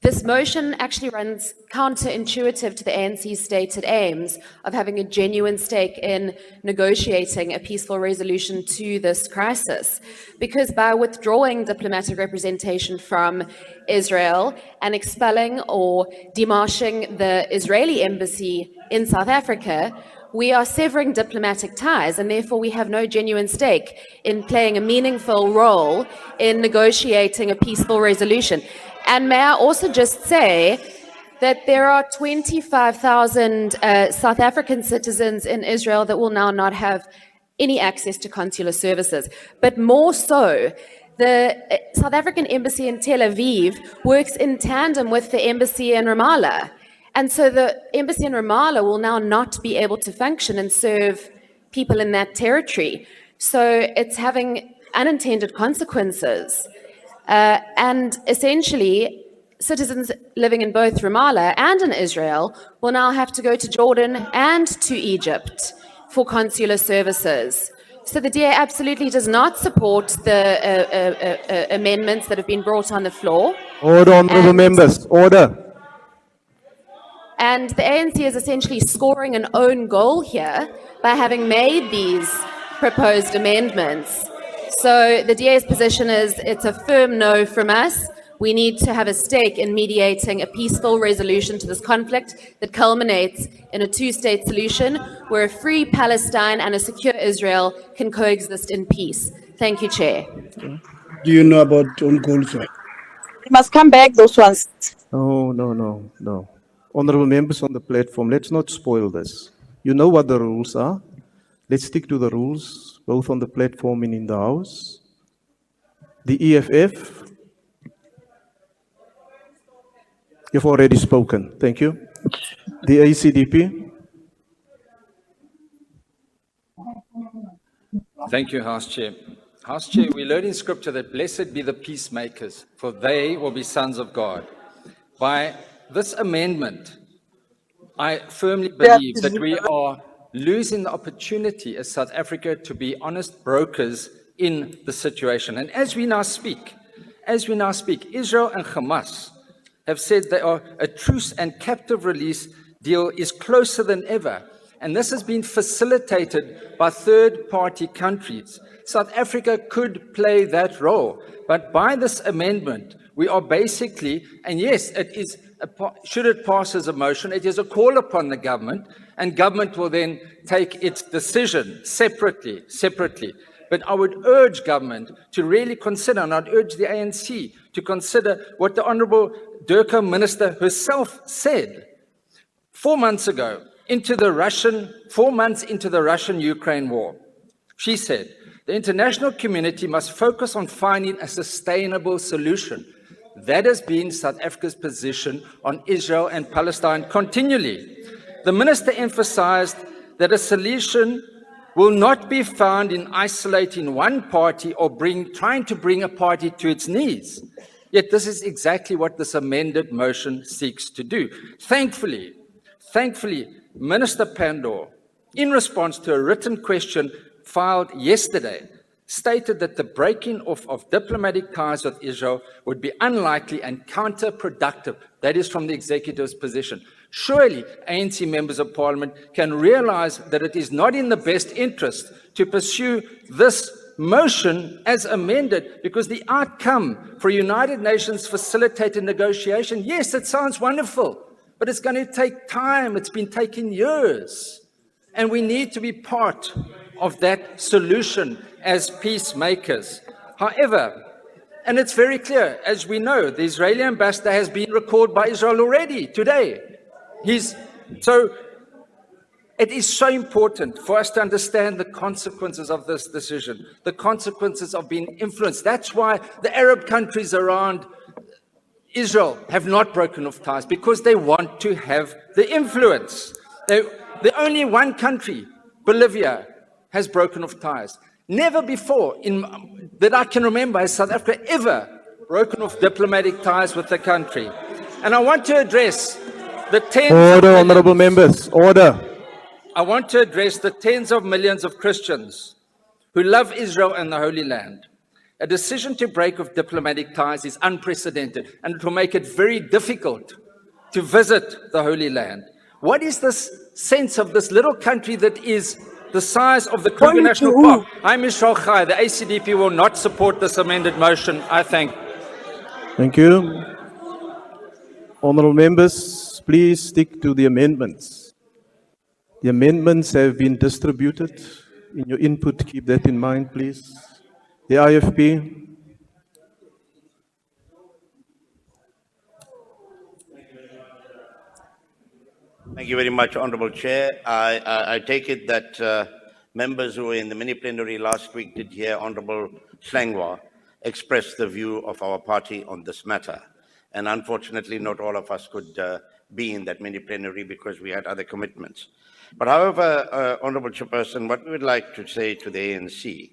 this motion actually runs counterintuitive to the ANC's stated aims of having a genuine stake in negotiating a peaceful resolution to this crisis. Because by withdrawing diplomatic representation from Israel and expelling or demarching the Israeli embassy in South Africa, we are severing diplomatic ties, and therefore we have no genuine stake in playing a meaningful role in negotiating a peaceful resolution. And may I also just say that there are 25,000 South African citizens in Israel that will now not have any access to consular services. But more so, the South African embassy in Tel Aviv works in tandem with the embassy in Ramallah. And so the embassy in Ramallah will now not be able to function and serve people in that territory. So it's having unintended consequences. And essentially, citizens living in both Ramallah and in Israel will now have to go to Jordan and to Egypt for consular services. So the DA absolutely does not support the amendments that have been brought on the floor. Order, honourable members, order. And the ANC is essentially scoring an own goal here by having made these proposed amendments. So the DA's position is it's a firm no from us. We need to have a stake in mediating a peaceful resolution to this conflict that culminates in a two-state solution where a free Palestine and a secure Israel can coexist in peace. Thank you, Chair. Do you know about own goals? You must come back, those ones. No. Honourable members on the platform, let's not spoil this. You know what the rules are. Let's stick to the rules, both on the platform and in the House. The EFF, you've already spoken. Thank you. The ACDP. Thank you, House Chair. House Chair, we learn in Scripture that blessed be the peacemakers, for they will be sons of God. By this amendment, I firmly believe that we are losing the opportunity as South Africa to be honest brokers in the situation. And as we now speak, Israel and Hamas have said that a truce and captive release deal is closer than ever. And this has been facilitated by third-party countries. South Africa could play that role. But by this amendment, we are basically, and yes, it is, should it pass as a motion, it is a call upon the government, and government will then take its decision separately. But I would urge government to really consider, and I'd urge the ANC to consider what the Honourable Durka Minister herself said 4 months ago, 4 months into the Russian-Ukraine war. She said, the international community must focus on finding a sustainable solution. That has been South Africa's position on Israel and Palestine continually. The minister emphasized that a solution will not be found in isolating one party or trying to bring a party to its knees. Yet this is exactly what this amended motion seeks to do. Thankfully, Minister Pandor, in response to a written question filed yesterday, stated that the breaking off of diplomatic ties with Israel would be unlikely and counterproductive. That is from the executive's position. Surely ANC members of parliament can realize that it is not in the best interest to pursue this motion as amended, because the outcome for United Nations facilitated negotiation, yes, it sounds wonderful, but it's going to take time. It's been taking years. And we need to be part of that solution as peacemakers. However, and it's very clear, as we know, the Israeli ambassador has been recalled by Israel already today. So it is so important for us to understand the consequences of this decision, the consequences of being influenced. That's why the Arab countries around Israel have not broken off ties, because they want to have the influence. The only one country, Bolivia, has broken off ties. Never before that I can remember has South Africa ever broken off diplomatic ties with the country. And I want to address the tens Order, honorable members, order. I want to address the tens of millions of Christians who love Israel and the Holy Land. A decision to break off diplomatic ties is unprecedented, and it will make it very difficult to visit the Holy Land. What is this sense of this little country that is the size of the Kruger National Park? I'm Michelle Khai. The ACDP will not support this amended motion. I thank. Thank you. Honorable members, please stick to the amendments. The amendments have been distributed. In your input, keep that in mind, please. The IFP. Thank you very much, Honourable Chair. I take it that members who were in the mini plenary last week did hear Honourable Slangwa express the view of our party on this matter. And unfortunately, not all of us could be in that mini plenary because we had other commitments. But however, Honourable Chairperson, what we would like to say to the ANC,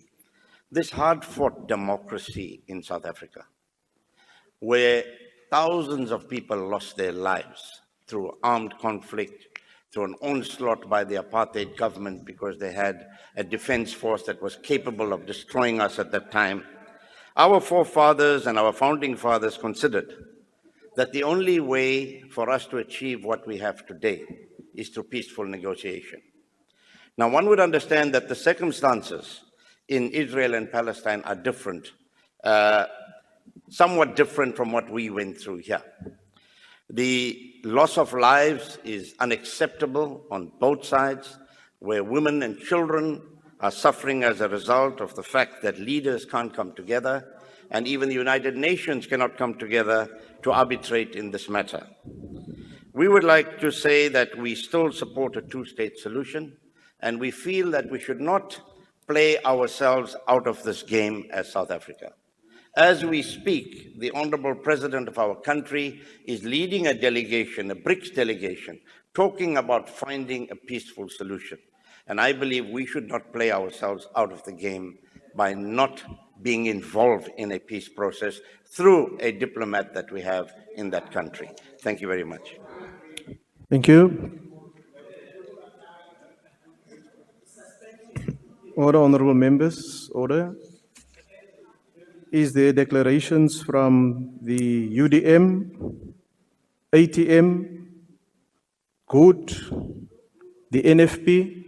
this hard-fought democracy in South Africa, where thousands of people lost their lives through armed conflict, through an onslaught by the apartheid government because they had a defense force that was capable of destroying us at that time. Our forefathers and our founding fathers considered that the only way for us to achieve what we have today is through peaceful negotiation. Now, one would understand that the circumstances in Israel and Palestine are different, somewhat different from what we went through here. The loss of lives is unacceptable on both sides, where women and children are suffering as a result of the fact that leaders can't come together, and even the United Nations cannot come together to arbitrate in this matter. We would like to say that we still support a two-state solution, and we feel that we should not play ourselves out of this game as South Africa. As we speak, the Honorable President of our country is leading a delegation, a BRICS delegation, talking about finding a peaceful solution. And I believe we should not play ourselves out of the game by not being involved in a peace process through a diplomat that we have in that country. Thank you very much. Thank you. Order, honorable members, order. Is there declarations from the UDM, ATM, GOOD, the NFP?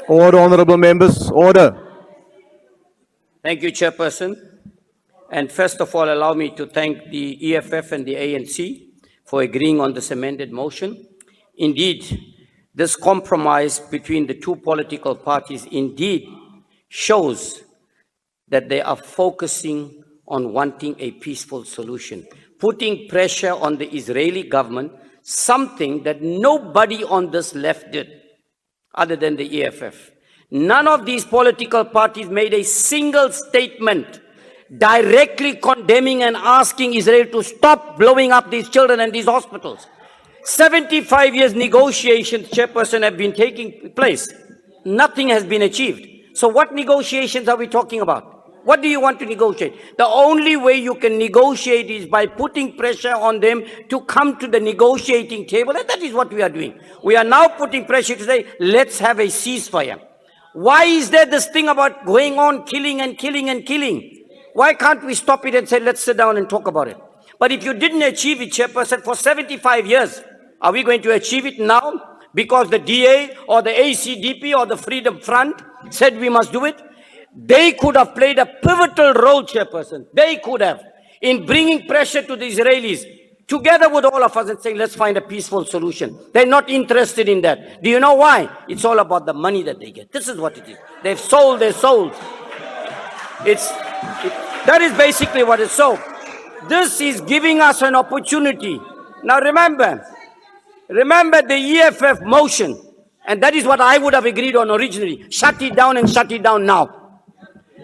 Order, honorable members, order. Thank you, Chairperson. And first of all, allow me to thank the EFF and the ANC for agreeing on this amended motion. Indeed, this compromise between the two political parties indeed shows that they are focusing on wanting a peaceful solution, putting pressure on the Israeli government, something that nobody on this left did, other than the EFF. None of these political parties made a single statement directly condemning and asking Israel to stop blowing up these children and these hospitals. 75 years negotiations, Chairperson, have been taking place. Nothing has been achieved. So what negotiations are we talking about? What do you want to negotiate? The only way you can negotiate is by putting pressure on them to come to the negotiating table, and that is what we are doing. We are now putting pressure to say, let's have a ceasefire. Why is there this thing about going on killing and killing and killing? Why can't we stop it and say, let's sit down and talk about it? But if you didn't achieve it, Chairperson, for 75 years, are we going to achieve it now because the DA or the ACDP or the Freedom Front said we must do it. They could have played a pivotal role, Chairperson. They could have, in bringing pressure to the Israelis, together with all of us, and saying, let's find a peaceful solution. They're not interested in that. Do you know why? It's all about the money that they get. This is what it is. They've sold their souls. That is basically what it's so. This is giving us an opportunity. Now remember the EFF motion, and that is what I would have agreed on originally. Shut it down and shut it down now.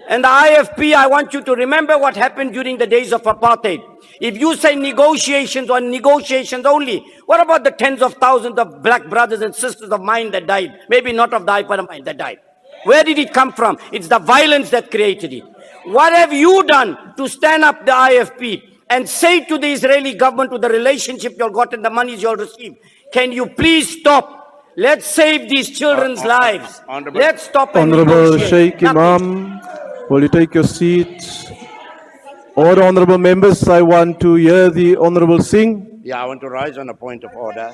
And the IFP, I want you to remember what happened during the days of apartheid. If you say negotiations or negotiations only, what about the tens of thousands of black brothers and sisters of mine that died? Maybe not of the IFP, but of mine that died. Where did it come from? It's the violence that created it. What have you done to stand up the IFP and say to the Israeli government, with the relationship you've got and the monies you'll receive, can you please stop? Let's save these children's lives. Let's stop and Honorable negotiate. Sheikh Imam, will you take your seats? Order, honorable members, I want to hear the Honorable Singh. Yeah, I want to rise on a point of order.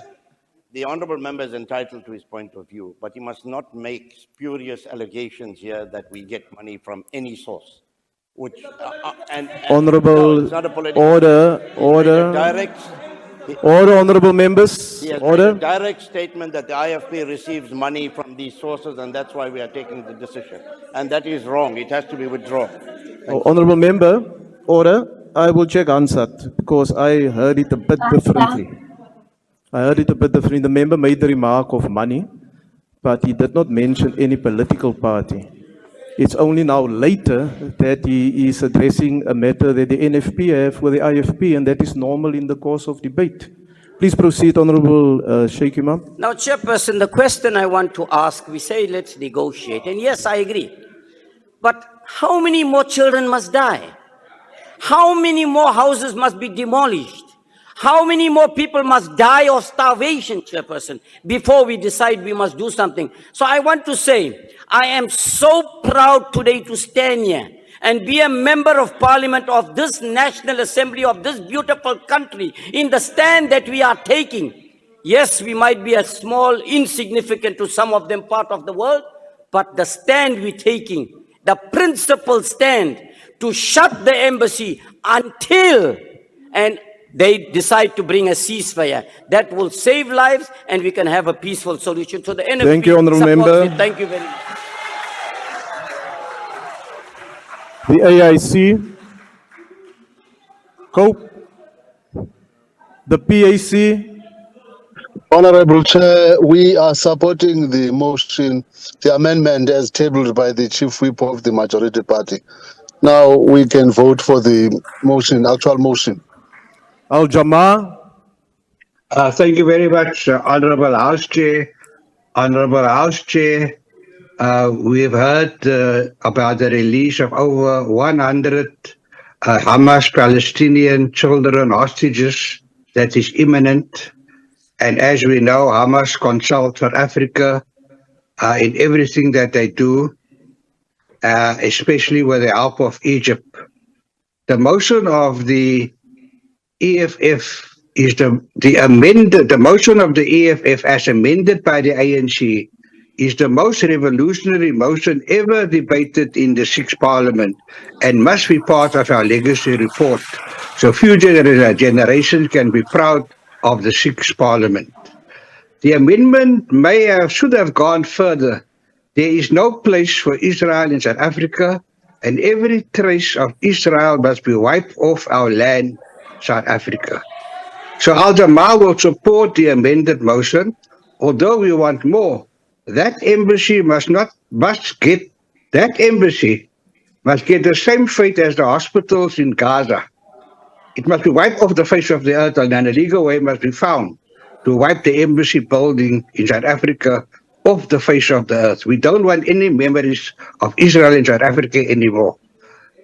The honourable member is entitled to his point of view, but he must not make spurious allegations here that we get money from any source. Which, Honorable, no, it's not a political. order, honorable members, He has order. made a direct statement that the IFP receives money from these sources, and that's why we are taking the decision. And that is wrong. It has to be withdrawn. Honorable member, order. I will check Ansat because I heard it a bit differently. The member made the remark of money, but he did not mention any political party. It's only now later that he is addressing a matter that the NFP have with the IFP, and that is normal in the course of debate. Please proceed, Honorable Sheikh Imam. Now, Chairperson, the question I want to ask, we say let's negotiate, and yes, I agree. But how many more children must die? How many more houses must be demolished? How many more people must die of starvation, Chairperson, before we decide we must do something? So I want to say, I am so proud today to stand here and be a member of parliament of this National Assembly of this beautiful country in the stand that we are taking. Yes, we might be a small, insignificant to some of them part of the world, but the stand we're taking, the principled stand to shut the embassy until they decide to bring a ceasefire. That will save lives and we can have a peaceful solution. So the NFP Thank you, Honourable Member. it. Thank you very much. The AIC, COPE, the PAC. Honorable Chair, we are supporting the motion, the amendment as tabled by the Chief Whip of the Majority Party. Now we can vote for the motion, actual motion. Al-Jama. Thank you very much, Honorable House Chair. Honorable House Chair, we've heard about the release of over 100 Hamas Palestinian children hostages that is imminent. And as we know, Hamas consults South Africa in everything that they do, especially with the help of Egypt. The motion of the EFF is the motion of the EFF as amended by the ANC is the most revolutionary motion ever debated in the 6th Parliament and must be part of our legacy report. So future generations can be proud of the 6th Parliament. The amendment should have gone further. There is no place for Israel in South Africa, and every trace of Israel must be wiped off our land, South Africa. So Al-Jama will support the amended motion, although we want more. That embassy must get the same fate as the hospitals in Gaza. It must be wiped off the face of the earth, and a legal way must be found to wipe the embassy building in South Africa off the face of the earth. We don't want any memories of Israel in South Africa anymore.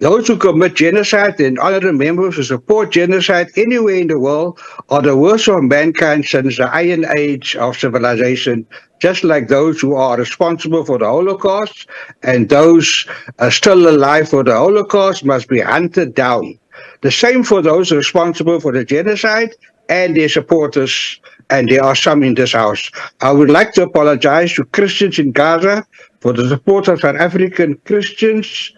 Those who commit genocide and honorable members who support genocide anywhere in the world are the worst of mankind since the Iron Age of civilization, just like those who are responsible for the Holocaust and those still alive for the Holocaust must be hunted down. The same for those responsible for the genocide and their supporters and there are some in this house. I would like to apologize to Christians in Gaza for the support of South African Christians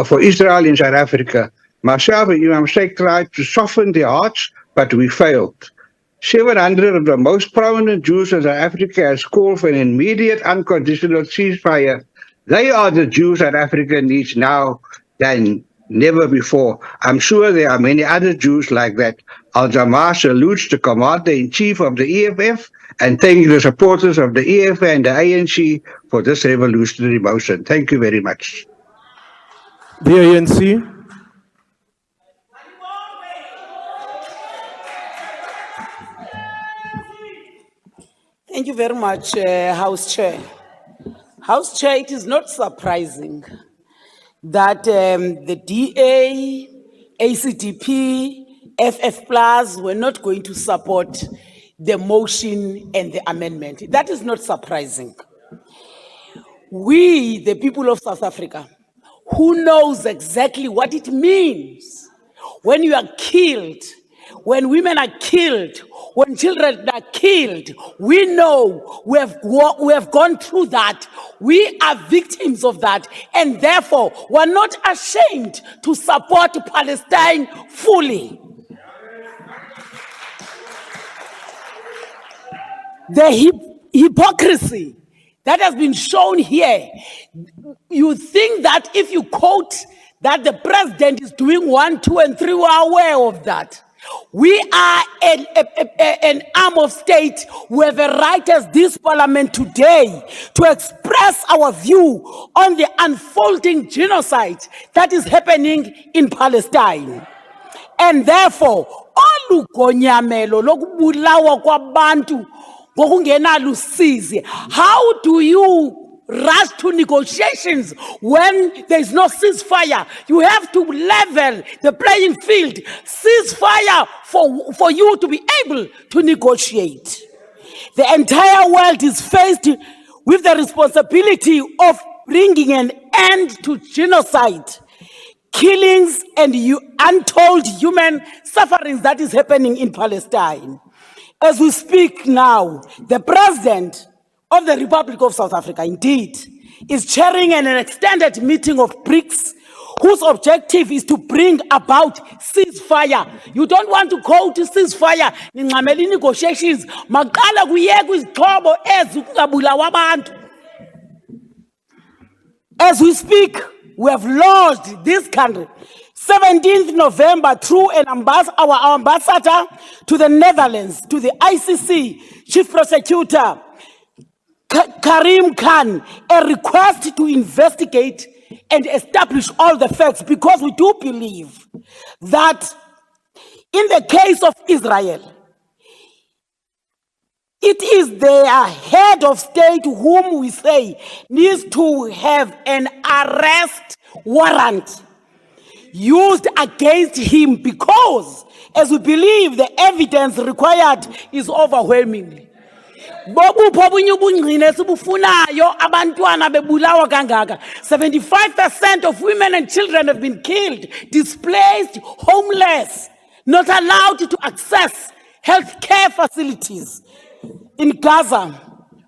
for Israel in South Africa. Myself and Imam Sheikh tried to soften their hearts, but we failed. 700 of the most prominent Jews in South Africa has called for an immediate unconditional ceasefire. They are the Jews South Africa needs now than never before. I'm sure there are many other Jews like that. Al-Jamaa salutes the commander-in-chief of the EFF and thanks the supporters of the EFF and the ANC for this revolutionary motion. Thank you very much. The ANC. Thank you very much, House Chair. House Chair, it is not surprising that the DA, ACDP, FF Plus were not going to support the motion and the amendment. That is not surprising. We, the people of South Africa, who knows exactly what it means when you are killed, when women are killed, when children are killed, we know we have gone through that. We are victims of that, and therefore we're not ashamed to support Palestine fully. The hypocrisy that has been shown here, you think that if you quote that the president is doing 1, 2, and 3, we are aware of that. We are an arm of state. We have a right as this parliament today to express our view on the unfolding genocide that is happening in Palestine. And therefore, olugonyamelo lokubulawa kwabantu ngokungenalo usizi, how do you rush to negotiations when there is no ceasefire? You have to level the playing field, ceasefire for you to be able to negotiate. The entire world is faced with the responsibility of bringing an end to genocide, killings, and untold human sufferings that is happening in Palestine. As we speak now, the president of the Republic of South Africa, indeed, is chairing an extended meeting of BRICS, whose objective is to bring about ceasefire. You don't want to go to ceasefire, ninqamela negotiations. Maqala kuyekwe izixhobo ezikungabulawa abantu. As we speak, we have lodged this country 17th November through our ambassador to the Netherlands, to the ICC Chief Prosecutor Karim Khan, a request to investigate and establish all the facts, because we do believe that in the case of Israel, it is their head of state whom we say needs to have an arrest warrant used against him, because, as we believe, the evidence required is overwhelming. 75% of women and children have been killed, displaced, homeless, not allowed to access health care facilities. In Gaza,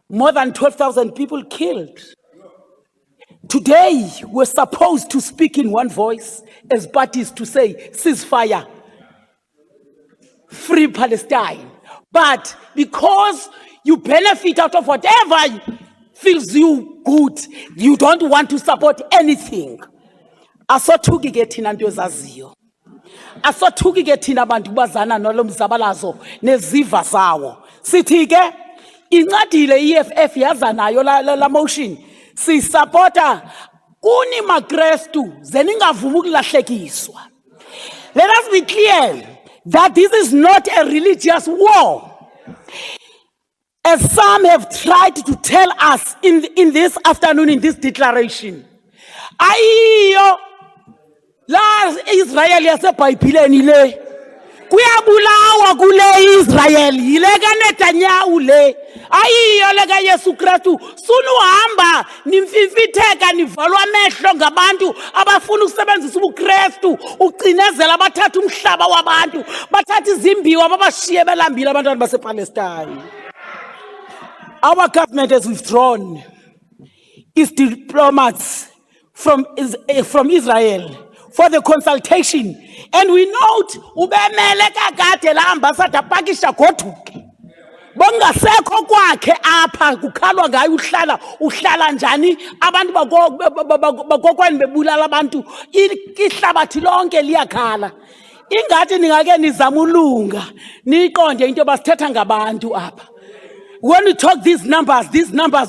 more than 12,000 people killed. Today, we're supposed to speak in one voice as parties to say, ceasefire, free Palestine. But because you benefit out of whatever feels you good, you don't want to support anything. Asothuki ke thina nto ezaziyo. Asothuki ke thina bantu bazana nalo mzabalazo neziva zawo. Sithi ke incadile EFF yaza nayo la motion. Si supporter kuni makrestu zeningavumi ukulahlekiswa. Let us be clear that this is not a religious war, as some have tried to tell us in this afternoon, in this declaration. Ayiyo la Israel yasebhayibhileni le Kuyabulawa kule Israel, yile kaNetanyahu le. Ayiyo le kaYesu Kristu. Sunuhamba nimfifitheka nivalwa amehlo ngabantu abafuna ukusebenzisa ubuKristu ucinezela abathatha umhlaba wabantu, bathatha izimbiwa babashiye belambile abantwana basePalestine. Our government has withdrawn its diplomats from Israel for the consultation, and we note ubemele kakade la ambassador pakisha goduke bongasekho kwakhe apha kukhalwa ngayo uhlala njani abantu bakokwani bebulala abantu ihlabathi lonke liyakhala ingathi ningake nizama ulunga niqonde into basithetha ngabantu apha. When we talk these numbers,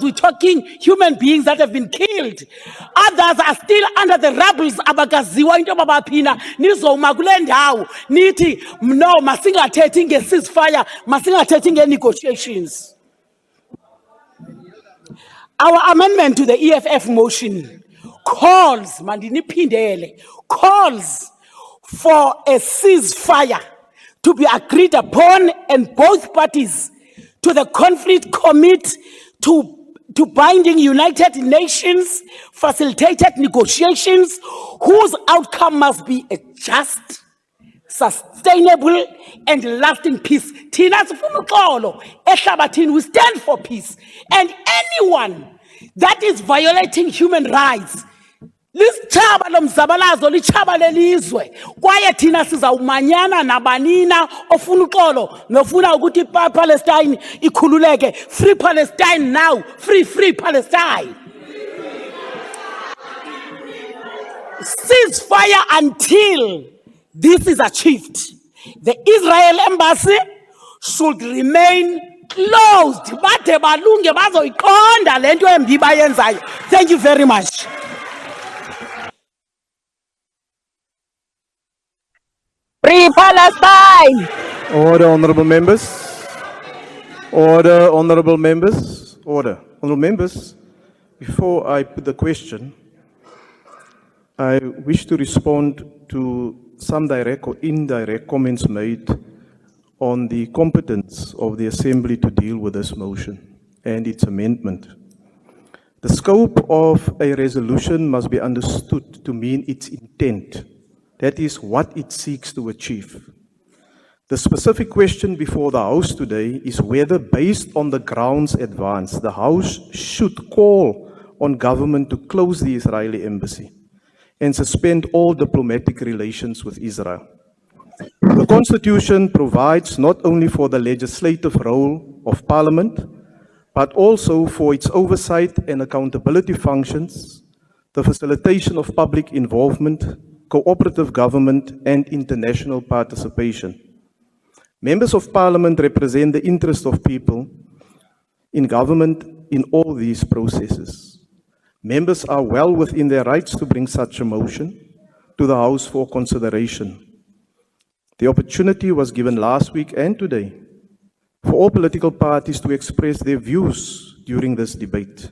we're talking human beings that have been killed. Others are still under the rubbles. Abagaziwa into babaphina nizoma kule ndawo nithi no masingathethi nge-ceasefire, masingathethi nge-negotiations. Our amendment to the EFF motion calls for a ceasefire to be agreed upon, and both parties to the conflict commit to binding United Nations facilitated negotiations whose outcome must be a just, sustainable and lasting peace. Thina sifuna uxolo ehlabathini, we stand for peace, and anyone that is violating human rights lisitshaba lomzabalazo litshaba lelizwe kwaye thina sizawumanyana nabanina ofuna uxolo nofuna ukuthi Palestine ikhululeke. Free Palestine now, free Palestine. Ceasefire until this is achieved. The Israel embassy should remain closed. Bade balunge bazoyiqonda lento embi bayenzayo. Thank you very much. Free Palestine! Order, honorable members. Order, honorable members. Order. Honorable members, before I put the question, I wish to respond to some direct or indirect comments made on the competence of the Assembly to deal with this motion and its amendment. The scope of a resolution must be understood to mean its intent. That is what it seeks to achieve. The specific question before the House today is whether, based on the grounds advanced, the House should call on government to close the Israeli embassy and suspend all diplomatic relations with Israel. The Constitution provides not only for the legislative role of Parliament, but also for its oversight and accountability functions, the facilitation of public involvement, cooperative government, and international participation. Members of Parliament represent the interest of people in government in all these processes. Members are well within their rights to bring such a motion to the House for consideration. The opportunity was given last week and today for all political parties to express their views during this debate.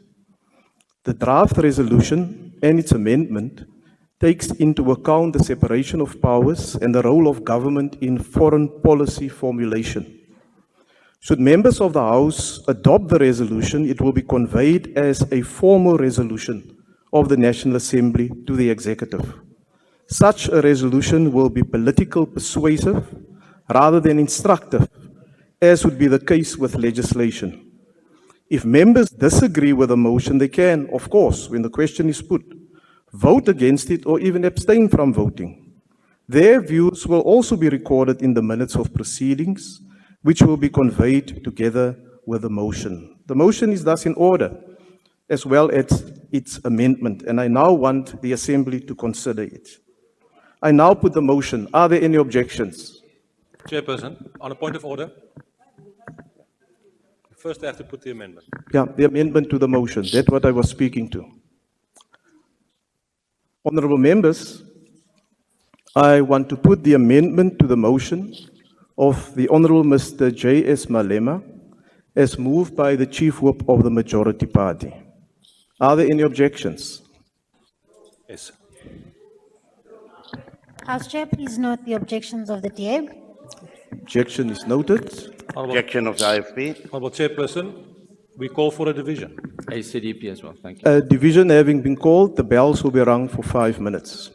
The draft resolution and its amendment takes into account the separation of powers and the role of government in foreign policy formulation. Should members of the House adopt the resolution, it will be conveyed as a formal resolution of the National Assembly to the Executive. Such a resolution will be political persuasive rather than instructive, as would be the case with legislation. If members disagree with the motion, they can, of course, when the question is put, vote against it or even abstain from voting. Their views will also be recorded in the minutes of proceedings, which will be conveyed together with the motion. The motion is thus in order, as well as its amendment, and I now want the Assembly to consider it. I now put the motion. Are there any objections? Chairperson, on a point of order. First, I have to put the amendment. Yeah, the amendment to the motion. That's what I was speaking to. Honorable members, I want to put the amendment to the motion of the Honorable Mr. J.S. Malema as moved by the Chief Whip of the Majority Party. Are there any objections? Yes. House Chair, please note the objections of the DA. Objection is noted. Objection of the IFP. Honorable Chairperson, we call for a division. ACDP as well, thank you. A division having been called, the bells will be rung for 5 minutes.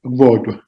Voto.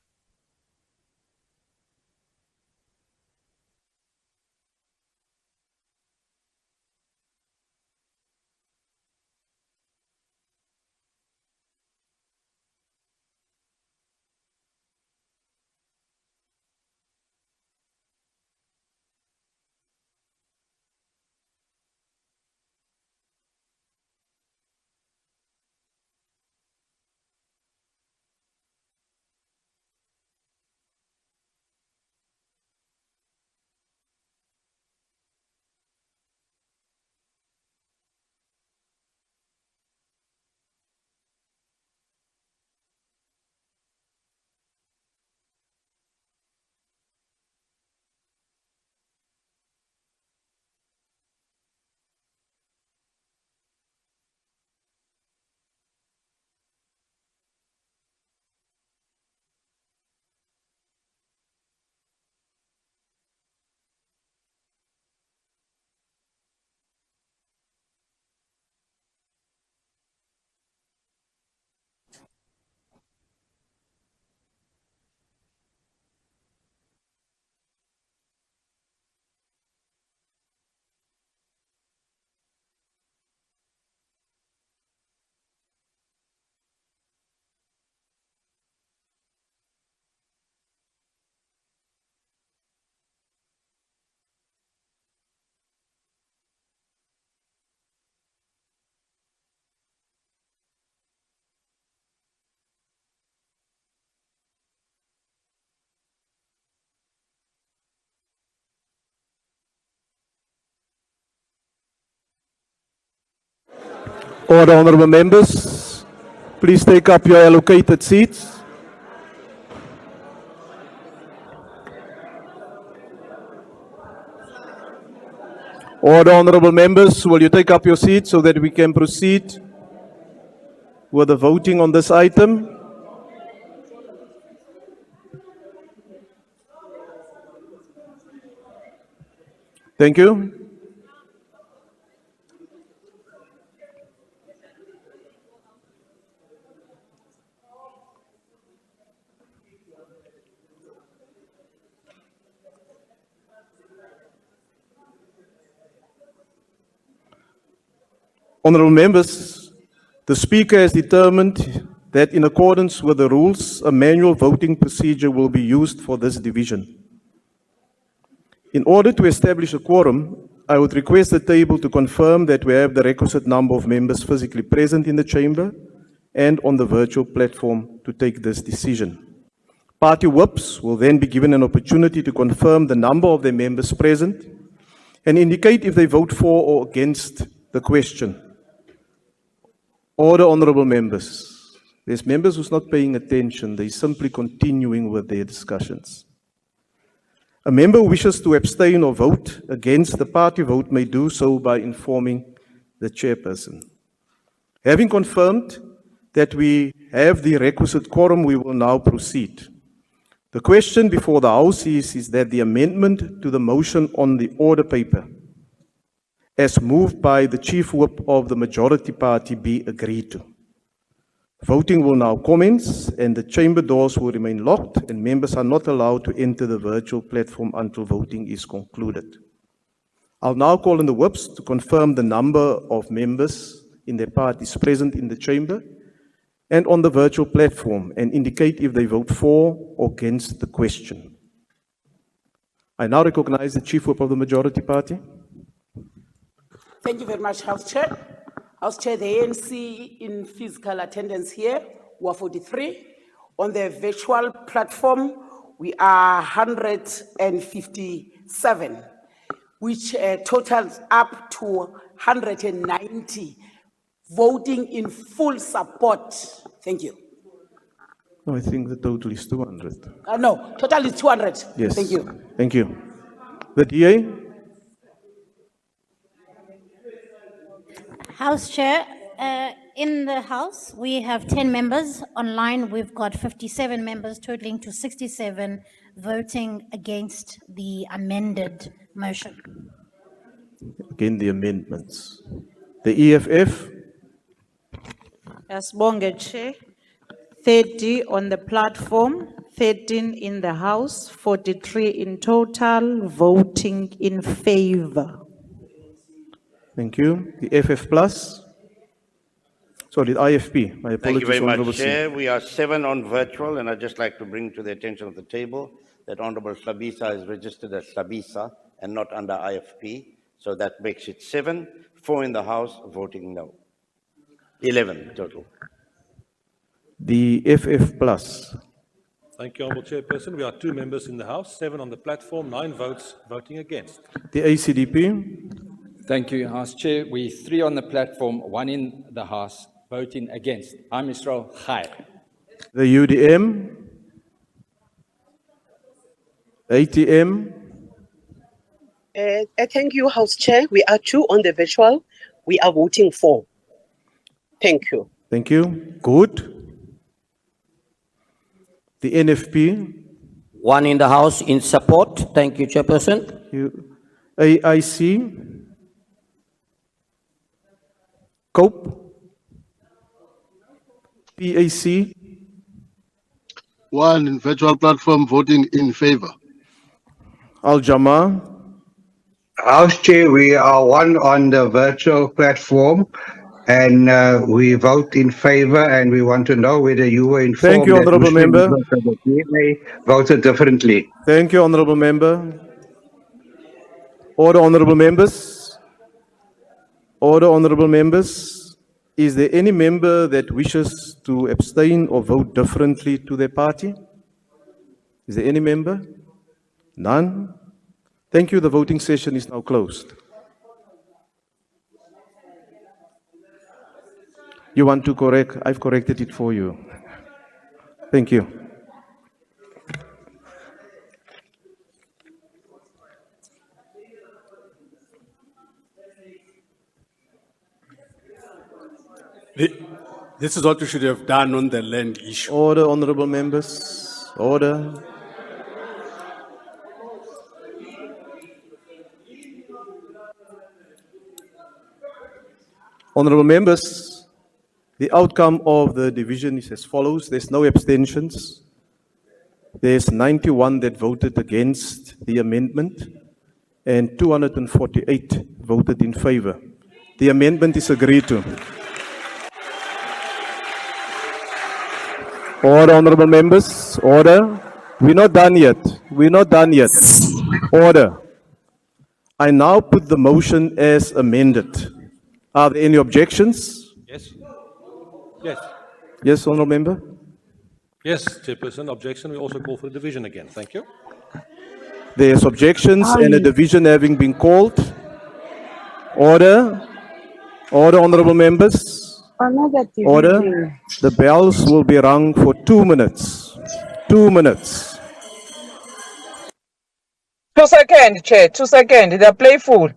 Order, honourable members. Please take up your allocated seats. Order, honourable members. Will you take up your seats so that we can proceed with the voting on this item? Thank you. Honourable members, the Speaker has determined that in accordance with the rules, a manual voting procedure will be used for this division. In order to establish a quorum, I would request the table to confirm that we have the requisite number of members physically present in the chamber and on the virtual platform to take this decision. Party whips will then be given an opportunity to confirm the number of their members present and indicate if they vote for or against the question. Order, honourable members. There's members who's not paying attention. They're simply continuing with their discussions. A member who wishes to abstain or vote against the party vote may do so by informing the chairperson. Having confirmed that we have the requisite quorum, we will now proceed. The question before the House is that the amendment to the motion on the order paper, as moved by the Chief Whip of the Majority Party, be agreed to. Voting will now commence and the chamber doors will remain locked and members are not allowed to enter the virtual platform until voting is concluded. I'll now call on the whips to confirm the number of members in their parties present in the chamber and on the virtual platform and indicate if they vote for or against the question. I now recognize the Chief Whip of the Majority Party. Thank you very much, House Chair. House Chair, the ANC in physical attendance here were 43. On the virtual platform, we are 157, which totals up to 190 voting in full support. Thank you. No, I think the total is 200. No, total is 200. Yes. Thank you. Thank you. The DA? House Chair, in the House, we have 10 members. Online, we've got 57 members, totaling to 67 voting against the amended motion. Again, the amendments. The EFF? Asbonge Chair, 30 on the platform, 13 in the House, 43 in total, voting in favor. Thank you. The FF Plus? Sorry, the IFP. My apologies. Thank you very Honourable much, Singh. Chair. We are 7 on virtual, and I'd just like to bring to the attention of the table that Honourable Sabisa is registered as Sabisa and not under IFP. So that makes it 7, 4 in the House voting no. 11 total. The FF Plus. Thank you, Honourable Chairperson. We are 2 members in the House, 7 on the platform, 9 votes voting against. The ACDP. Thank you, House Chair. We 3 on the platform, 1 in the House, voting against. I'm Israel Chai. The UDM. ATM. Thank you, House Chair. We are 2 on the virtual. We are voting for. Thank you. Thank you. Good. The NFP. 1 in the House in support. Thank you, Chairperson. AIC. COPE. PAC. 1 in virtual platform voting in favor. Al Jama. House Chair, we are 1 on the virtual platform and we vote in favor, and we want to know whether you were informed. Thank you, that Honourable Muslim Member. members of the DA voted differently. Thank you, Honourable Member. Order, Honourable Members. Order, Honourable Members. Is there any member that wishes to abstain or vote differently to their party? Is there any member? None? Thank you. The voting session is now closed. You want to correct? I've corrected it for you. Thank you. This is what we should have done on the land issue. Order, honorable members. Order. Honorable members, the outcome of the division is as follows. There's no abstentions. There's 91 that voted against the amendment and 248 voted in favor. The amendment is agreed to. Order, honorable members. Order. We're not done yet. We're not done yet. Order. I now put the motion as amended. Are there any objections? Yes. Yes. Yes, honorable member. Yes, Chairperson. Objection. We also call for a division again. Thank you. There's objections and a division having been called. Order. Order, honorable members. Order. The bells will be rung for 2 minutes. 2 minutes. 2 seconds, Chair. 2 seconds. They're playful.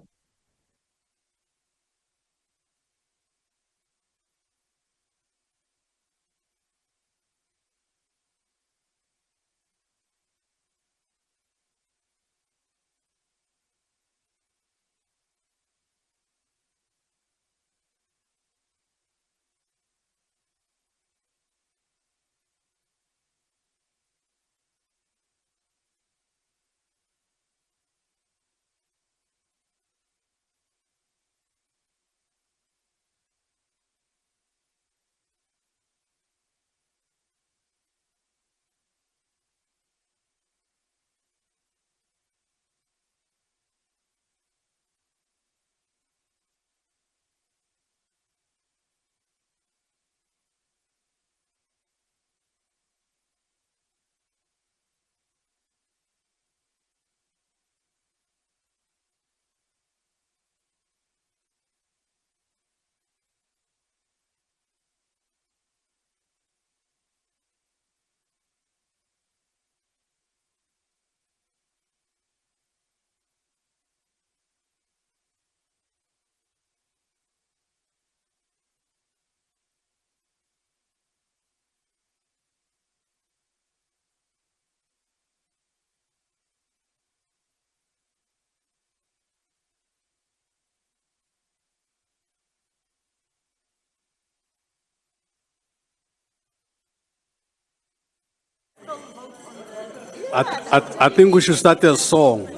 I think we should start a song.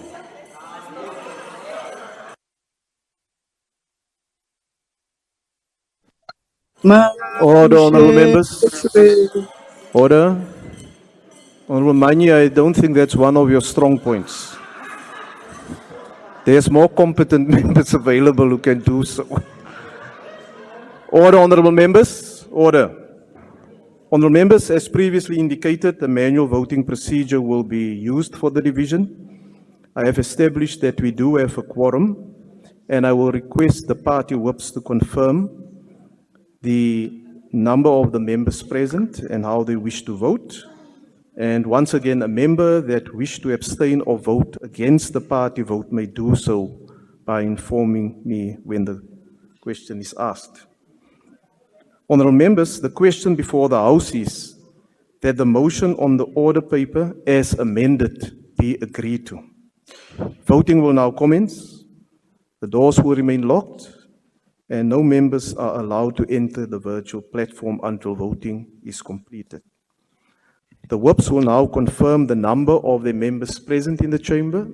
Order, honorable members. Order. Honorable Mani, I don't think that's one of your strong points. There's more competent members available who can do so. Order, honorable members. Order. Honorable members, as previously indicated, the manual voting procedure will be used for the division. I have established that we do have a quorum, and I will request the party whips to confirm the number of the members present and how they wish to vote. And once again, a member that wish to abstain or vote against the party vote may do so by informing me when the question is asked. Honorable members, the question before the House is that the motion on the order paper as amended be agreed to. Voting will now commence. The doors will remain locked, and no members are allowed to enter the virtual platform until voting is completed. The whips will now confirm the number of the members present in the chamber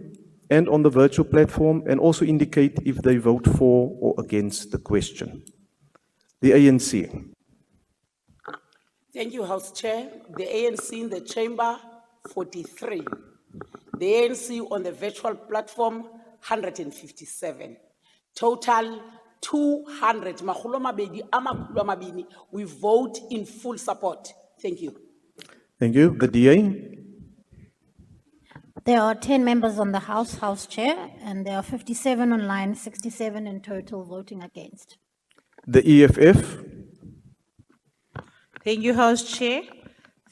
and on the virtual platform, and also indicate if they vote for or against the question. The ANC. Thank you, House Chair. The ANC in the chamber, 43. The ANC on the virtual platform, 157. Total 200. We vote in full support. Thank you. Thank you. The DA. There are 10 members on the House Chair, and there are 57 online, 67 in total voting against. The EFF. Thank you, House Chair.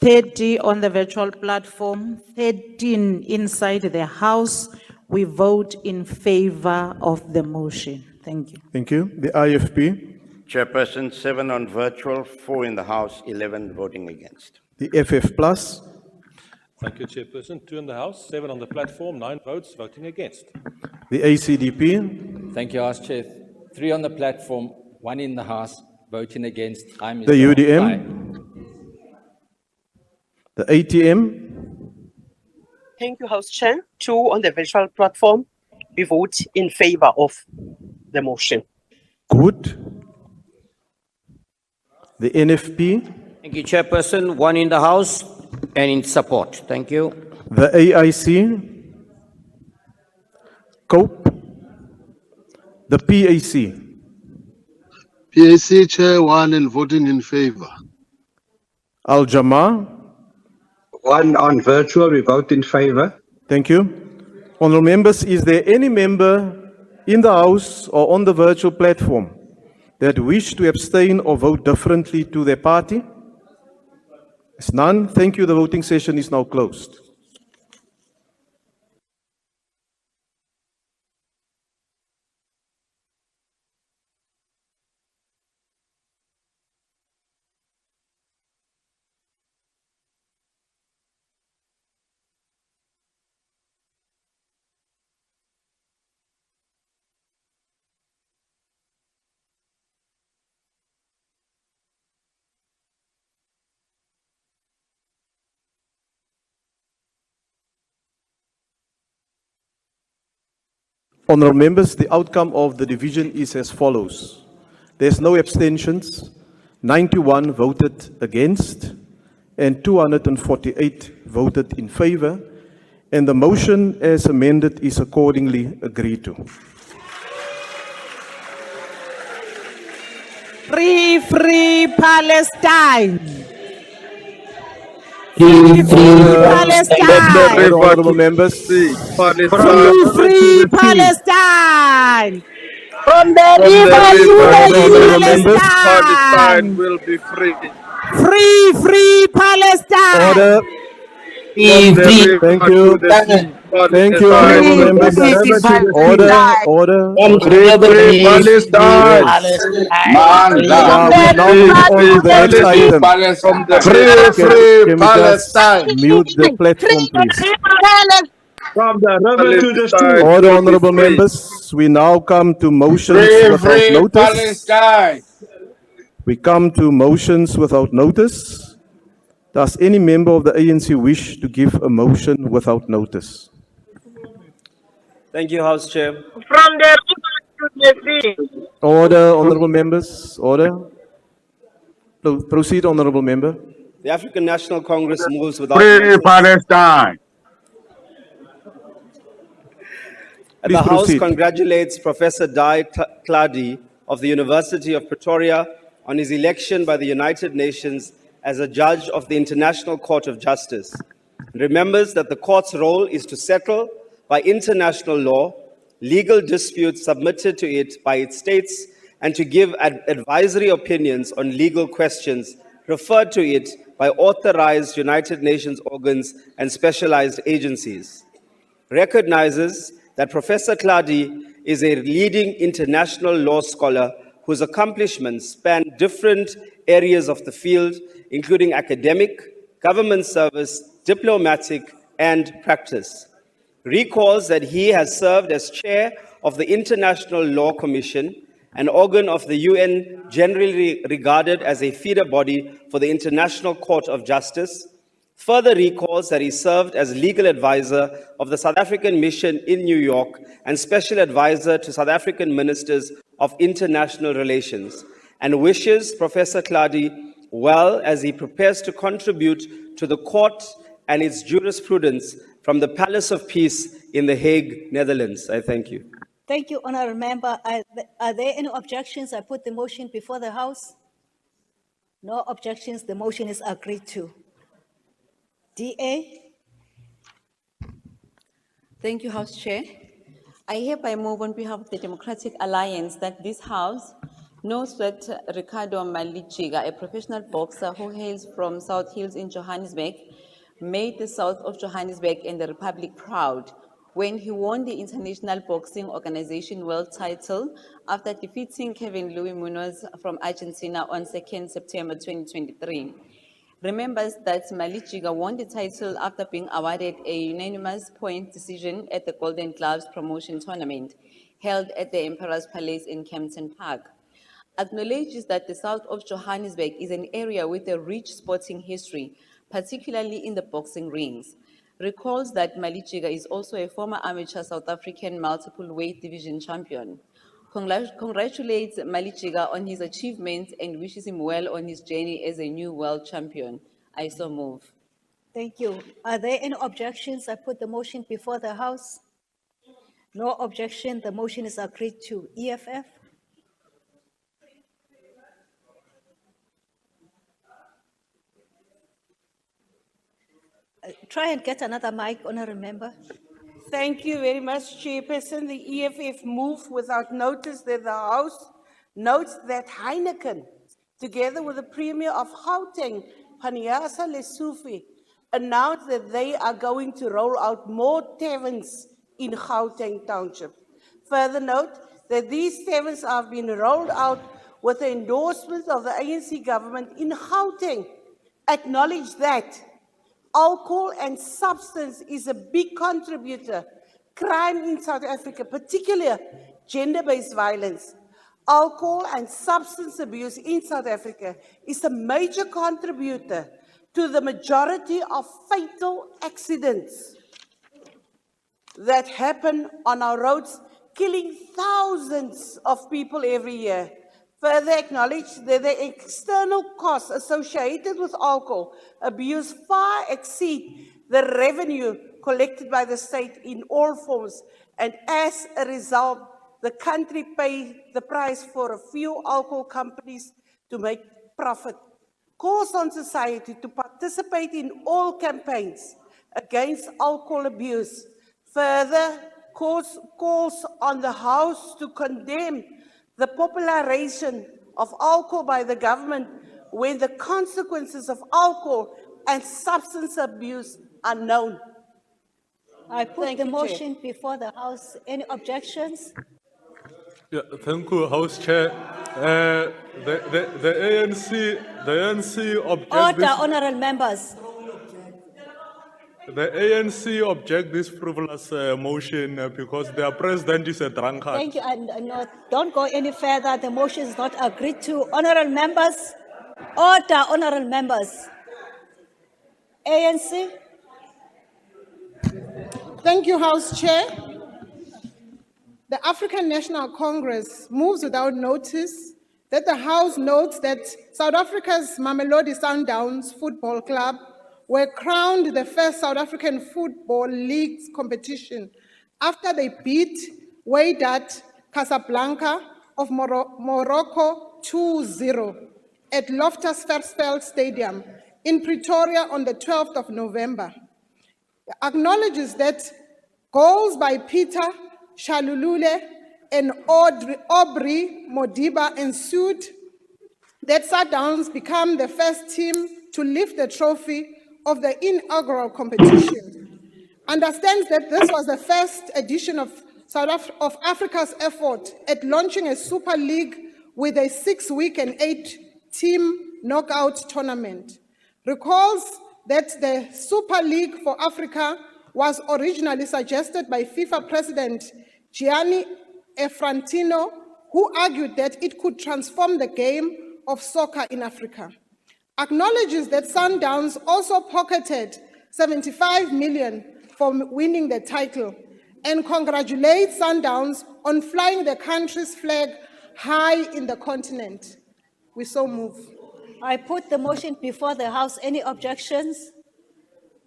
30 on the virtual platform, 13 inside the House. We vote in favor of the motion. Thank you. Thank you. The IFP, Chairperson, 7 on virtual, 4 in the House, 11 voting against. the FF Plus, Thank you, Chairperson. 2 in the House, 7 on the platform, 9 votes voting against. the ACDP, Thank you, House Chair. 3 on the platform, 1 in the House, voting against. I'm the UDM, the ATM, Thank you, House Chair. 2 on the virtual platform. We vote in favor of the motion. Good, the NFP, Thank you, Chairperson. 1 in the House and in support. Thank you. the AIC, COPE, the PAC, PAC Chair 1 and voting in favor. Al Jama. 1 on virtual, we vote in favor. Thank you. Honourable members, is there any member in the House or on the virtual platform that wish to abstain or vote differently to their party? There's none. Thank you. The voting session is now closed. Honourable members, the outcome of the division is as follows. There's no abstentions, 91 voted against, and 248 voted in favour, and the motion as amended is accordingly agreed to. Free Palestine! Free Palestine! Honourable members, Free Palestine! From the river to the sea, Palestine will be free. Free Palestine! Order. Thank you. Thank you, honourable members. Order. Palestine. Now we now move on to the next item. Free Can we just Palestine. mute the platform, please? From the river to the sea. Order, honourable members. We now come to motions without Free notice. Palestine. We come to motions without notice. Does any member of the ANC wish to give a motion without notice? Thank you, House Chair. from the river to the sea. Order, honourable members. Order. Proceed, honourable member. The African National Congress moves without Free notice Palestine. that Please the House proceed. congratulates Professor Dai Cladi of the University of Pretoria on his election by the United Nations as a judge of the International Court of Justice. It remembers that the court's role is to settle by international law legal disputes submitted to it by its states and to give advisory opinions on legal questions referred to it by authorized United Nations organs and specialized agencies. Recognizes that Professor Cladi is a leading international law scholar whose accomplishments span different areas of the field, including academic, government service, diplomatic, and practice. Recalls that he has served as chair of the International Law Commission, an organ of the UN generally regarded as a feeder body for the International Court of Justice. Further recalls that he served as legal advisor of the South African Mission in New York and special advisor to South African ministers of international relations, and wishes Professor Cladi well as he prepares to contribute to the court and its jurisprudence from the Palace of Peace in The Hague, Netherlands. I thank you. Thank you, Honourable Member. Are there any objections? I put the motion before the House. No objections. The motion is agreed to. DA. Thank you, House Chair. I hereby move on behalf of the Democratic Alliance that this House Notes that Ricardo Malichiga, a professional boxer who hails from South Hills in Johannesburg, made the south of Johannesburg and the Republic proud when he won the International Boxing Organization world title after defeating Kevin Louis Munoz from Argentina on 2nd September 2023. Remembers that Malichiga won the title after being awarded a unanimous point decision at the Golden Gloves promotion tournament held at the Emperor's Palace in Kempton Park. Acknowledges that the south of Johannesburg is an area with a rich sporting history, particularly in the boxing rings. Recalls that Malichiga is also a former amateur South African multiple weight division champion. Congratulates Malichiga on his achievements and wishes him well on his journey as a new world champion. I so move. Thank you. Are there any objections? I put the motion before the House. No objection. The motion is agreed to. EFF? Try and get another mic, honorable member. Thank you very much, Chairperson. The EFF move without notice that the House notes that Heineken, together with the Premier of Gauteng, Paniyasa Lesufi, announced that they are going to roll out more taverns in Gauteng Township. Further note that these taverns have been rolled out with the endorsement of the ANC government in Gauteng. Acknowledge that alcohol and substance is a big contributor. Crime in South Africa, particularly gender-based violence, alcohol and substance abuse in South Africa is a major contributor to the majority of fatal accidents that happen on our roads, killing thousands of people every year. Further acknowledge that the external costs associated with alcohol abuse far exceed the revenue collected by the state in all forms, and as a result, the country pays the price for a few alcohol companies to make profit. Calls on society to participate in all campaigns against alcohol abuse. Further, calls on the House to condemn the popularization of alcohol by the government when the consequences of alcohol and substance abuse are known. I put the motion before the House. Any objections? Yeah, thank you, House Chair. The ANC object Order, this, honorable members. the ANC object this frivolous motion because their president is a drunkard. Thank you. And no, don't go any further. The motion is not agreed to. Honorable members. Order, honorable members. ANC. Thank you, House Chair. The African National Congress moves without notice that the House notes that South Africa's Mamelodi Sundowns Football Club were crowned the first South African Football League's competition after they beat Wydad Casablanca of Morocco 2-0 at Loftus Versfeld Stadium in Pretoria on the 12th of November. It acknowledges that goals by Peter Shalulule and Aubrey Modiba ensued, that Sundowns become the first team to lift the trophy of the inaugural competition. Understands that this was the first edition of Africa's effort at launching a Super League with a 6-week and 8-team knockout tournament. Recalls that the Super League for Africa was originally suggested by FIFA President Gianni Infantino, who argued that it could transform the game of soccer in Africa. Acknowledges that Sundowns also pocketed 75 million for winning the title, and congratulates Sundowns on flying the country's flag high in the continent. We so move. I put the motion before the House. Any objections?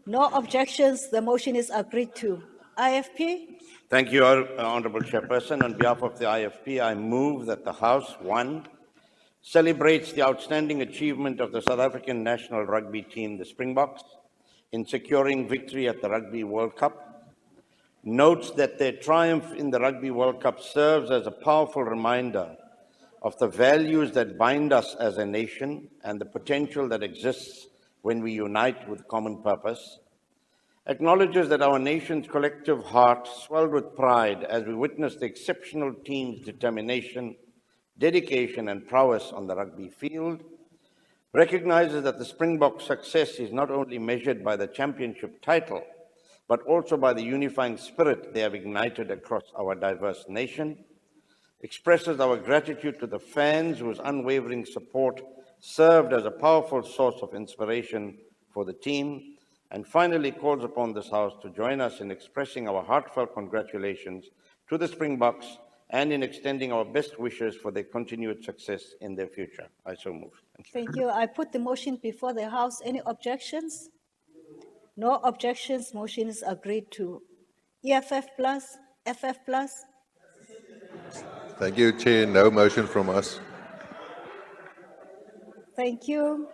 No objections. The motion is agreed to. IFP? Thank you, Honourable Chairperson. On behalf of the IFP, I move that the House, 1, celebrates the outstanding achievement of the South African national rugby team, the Springboks, in securing victory at the Rugby World Cup. Notes that their triumph in the Rugby World Cup serves as a powerful reminder of the values that bind us as a nation and the potential that exists when we unite with common purpose, acknowledges that our nation's collective heart swelled with pride as we witnessed the exceptional team's determination, dedication, and prowess on the rugby field, recognizes that the Springboks' success is not only measured by the championship title, but also by the unifying spirit they have ignited across our diverse nation, expresses our gratitude to the fans whose unwavering support served as a powerful source of inspiration for the team, and finally calls upon this House to join us in expressing our heartfelt congratulations to the Springboks and in extending our best wishes for their continued success in their future. I so move. Thank you. I put the motion before the House. Any objections? No objections. Motion is agreed to. EFF plus, FF plus. Thank you, Chair. No motion from us. Thank you.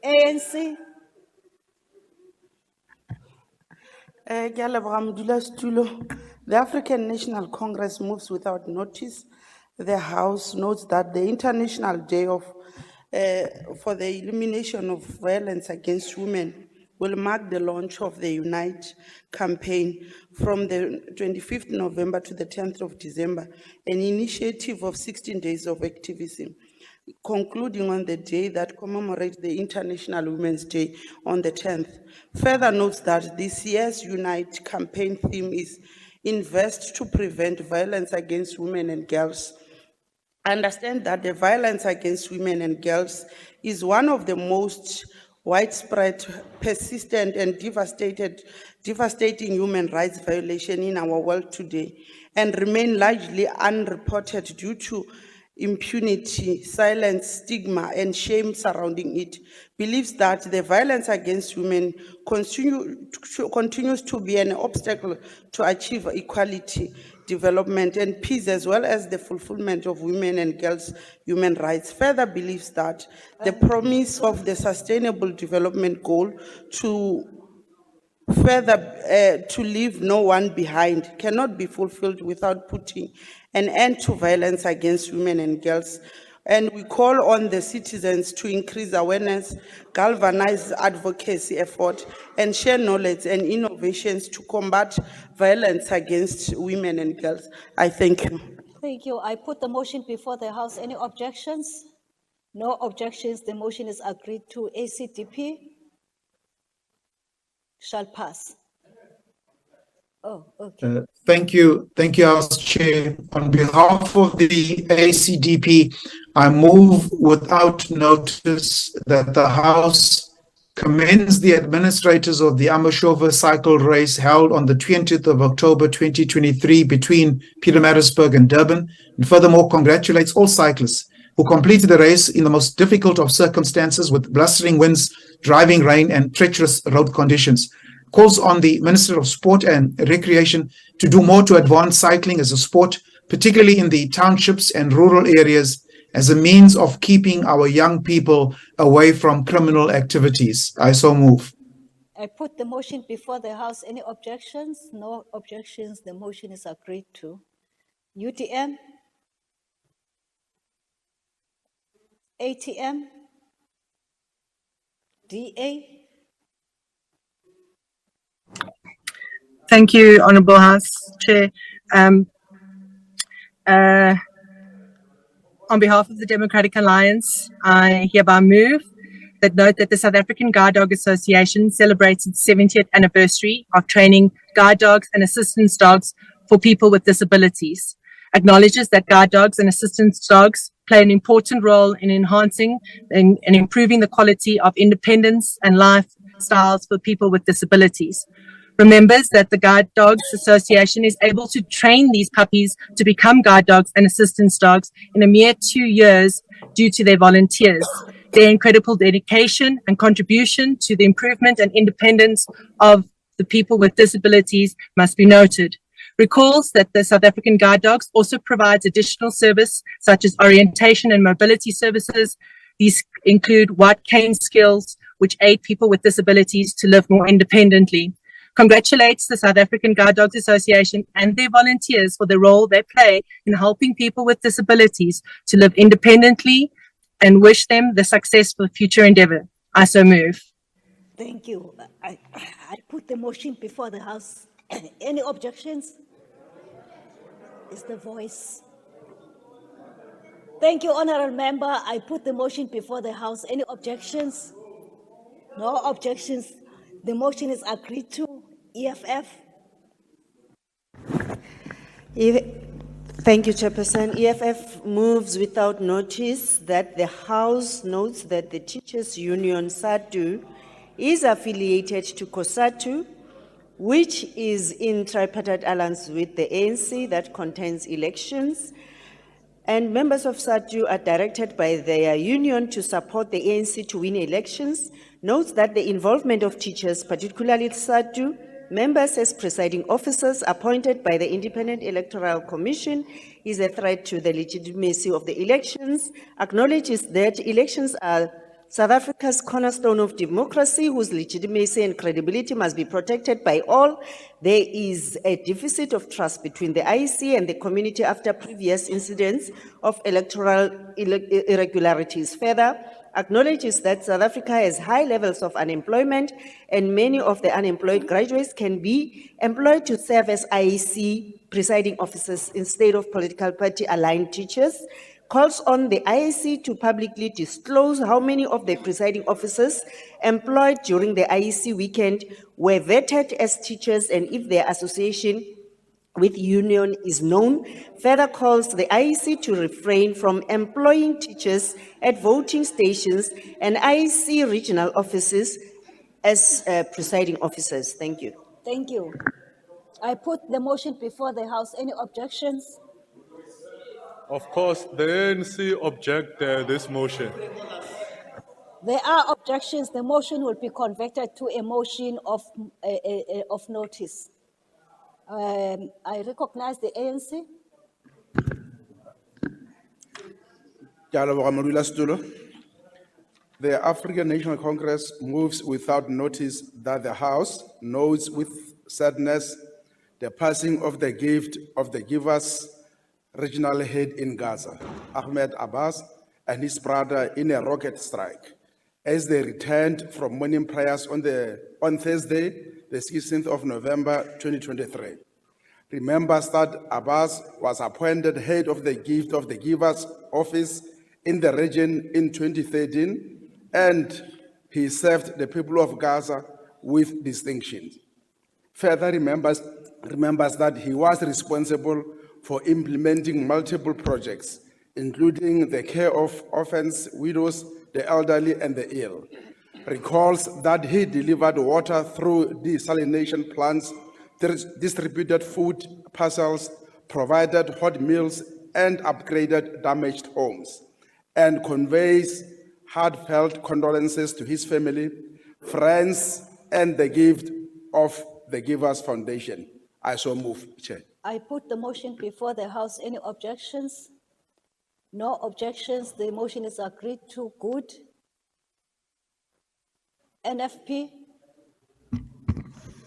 ANC. The African National Congress moves without notice. The House notes that the International Day for the Elimination of Violence Against Women will mark the launch of the Unite campaign from the 25th November to the 10th of December, an initiative of 16 days of activism, concluding on the day that commemorates the International Women's Day on the 10th. Further notes that this year's Unite campaign theme is Invest to Prevent Violence Against Women and Girls. Understand that the violence against women and girls is one of the most widespread, persistent, and devastating human rights violations in our world today, and remain largely unreported due to impunity, silence, stigma, and shame surrounding it. Believes that the violence against women continues to be an obstacle to achieve equality, development, and peace, as well as the fulfillment of women and girls' human rights. Further believes that the promise of the Sustainable Development Goal to leave no one behind cannot be fulfilled without putting an end to violence against women and girls. And we call on the citizens to increase awareness, galvanize advocacy effort, and share knowledge and innovations to combat violence against women and girls. I thank you. Thank you. I put the motion before the House. Any objections? No objections. The motion is agreed to. ACDP shall pass. Oh, okay. Thank you, House Chair. On behalf of the ACDP, I move without notice that the House commends the administrators of the Amashova cycle race held on the 20th of October 2023 between Pietermaritzburg and Durban, and furthermore congratulates all cyclists who completed the race in the most difficult of circumstances with blustering winds, driving rain, and treacherous road conditions. Calls on the Minister of Sport and Recreation to do more to advance cycling as a sport, particularly in the townships and rural areas, as a means of keeping our young people away from criminal activities. I so move. I put the motion before the House. Any objections? No objections. The motion is agreed to. UTM? ATM? DA? Thank you, Honourable House Chair. On behalf of the Democratic Alliance, I hereby move that note that the South African Guide Dog Association celebrates its 70th anniversary of training guide dogs and assistance dogs for people with disabilities. Acknowledges that guide dogs and assistance dogs play an important role in enhancing and improving the quality of independence and lifestyles for people with disabilities. Remembers that the Guide Dogs Association is able to train these puppies to become guide dogs and assistance dogs in a mere 2 years due to their volunteers. Their incredible dedication and contribution to the improvement and independence of the people with disabilities must be noted. Recalls that the South African Guide Dogs also provides additional service such as orientation and mobility services. These include white cane skills, which aid people with disabilities to live more independently. congratulates the South African Guide Dogs Association and their volunteers for the role they play in helping people with disabilities to live independently, and wish them the success for future endeavor. I so move. Thank you. I put the motion before the House. Any objections? It's the voice. Thank you, Honorable Member. I put the motion before the House. Any objections? No objections. The motion is agreed to. EFF. Thank you, Chairperson. EFF moves without notice that the House notes that the Teachers Union SADU is affiliated to COSATU, which is in tripartite alliance with the ANC that contains elections, and members of SADU are directed by their union to support the ANC to win elections. Notes that the involvement of teachers, particularly SADU members as presiding officers appointed by the Independent Electoral Commission, is a threat to the legitimacy of the elections. Acknowledges that elections are South Africa's cornerstone of democracy, whose legitimacy and credibility must be protected by all. There is a deficit of trust between the IEC and the community after previous incidents of electoral irregularities. Further, acknowledges that South Africa has high levels of unemployment and many of the unemployed graduates can be employed to serve as IEC presiding officers instead of political party aligned teachers. Calls on the IEC to publicly disclose how many of the presiding officers employed during the IEC weekend were vetted as teachers and if their association with union is known. Further calls the IEC to refrain from employing teachers at voting stations and IEC regional offices as presiding officers. Thank you. Thank you. I put the motion before the House. Any objections? Of course, the ANC object this motion. There are objections. The motion will be converted to a motion of notice. I recognize the ANC. The African National Congress moves without notice that the House notes with sadness the passing of the gift of the giver's regional head in Gaza, Ahmed Abbas, and his brother in a rocket strike as they returned from morning prayers on Thursday, the 16th of November, 2023. Remembers that Abbas was appointed head of the gift of the giver's office in the region in 2013, and he served the people of Gaza with distinction. Further remembers that he was responsible for implementing multiple projects, including the care of orphans, widows, the elderly, and the ill. Recalls that he delivered water through desalination plants, distributed food parcels, provided hot meals, and upgraded damaged homes, and conveys heartfelt condolences to his family, friends, and the gift of the Givers Foundation. I so move, Chair. I put the motion before the House. Any objections? No objections. The motion is agreed to. Good. NFP.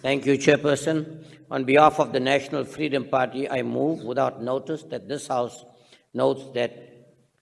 Thank you, Chairperson. On behalf of the National Freedom Party, I move without notice that this House notes that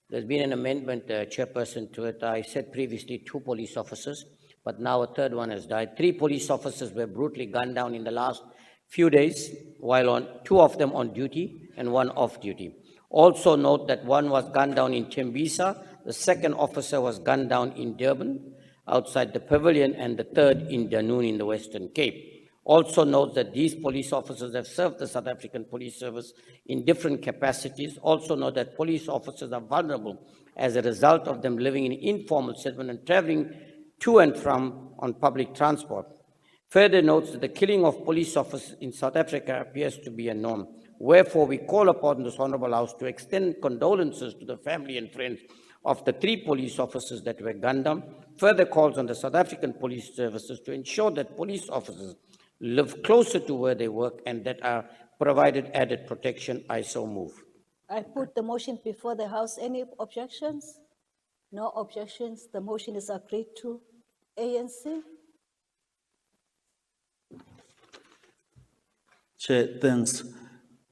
there's been an amendment, Chairperson, to it. I said previously 2 police officers, but now a third one has died. 3 police officers were brutally gunned down in the last few days, while 2 of them on duty and 1 off duty. Also note that 1 was gunned down in Tembisa, the 2nd officer was gunned down in Durban, outside the pavilion, and the 3rd in Dunoon in the Western Cape. Also note that these police officers have served the South African Police Service in different capacities. Also note that police officers are vulnerable as a result of them living in informal settlement and traveling to and from on public transport. Further notes that the killing of police officers in South Africa appears to be a norm. Wherefore, we call upon this Honourable House to extend condolences to the family and friends of the 3 police officers that were gunned down. Further calls on the South African Police Services to ensure that police officers live closer to where they work and that are provided added protection. I so move. I put the motion before the House. Any objections? No objections. The motion is agreed to. ANC. Chair, thanks.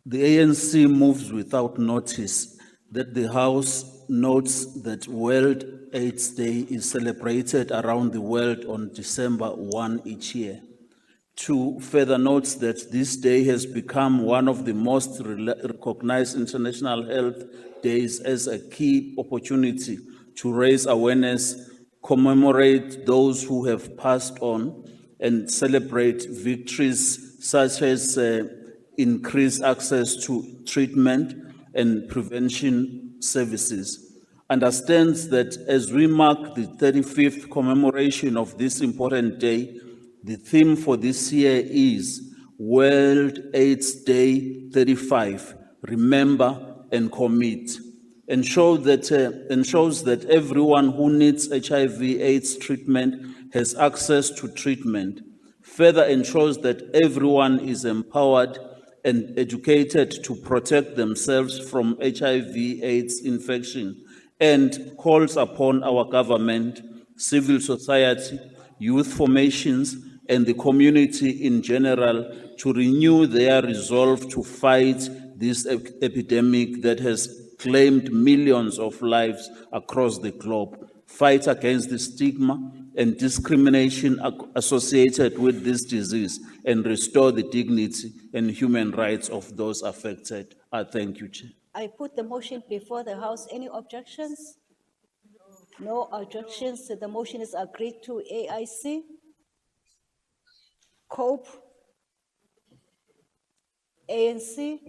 The ANC moves without notice that the House notes that World AIDS Day is celebrated around the world on December 1 each year. 2, further notes that this day has become one of the most recognized international health days as a key opportunity to raise awareness, commemorate those who have passed on, and celebrate victories such as increased access to treatment and prevention services. Understands that as we mark the 35th commemoration of this important day, the theme for this year is World AIDS Day 35, Remember and Commit, and shows that everyone who needs HIV/AIDS treatment has access to treatment. Further ensures that everyone is empowered and educated to protect themselves from HIV/AIDS infection, and calls upon our government, civil society, youth formations, and the community in general to renew their resolve to fight this epidemic that has claimed millions of lives across the globe, fight against the stigma and discrimination associated with this disease, and restore the dignity and human rights of those affected. I thank you, Chair. I put the motion before the House. Any objections? No objections. The motion is agreed to. AIC. COPE. ANC.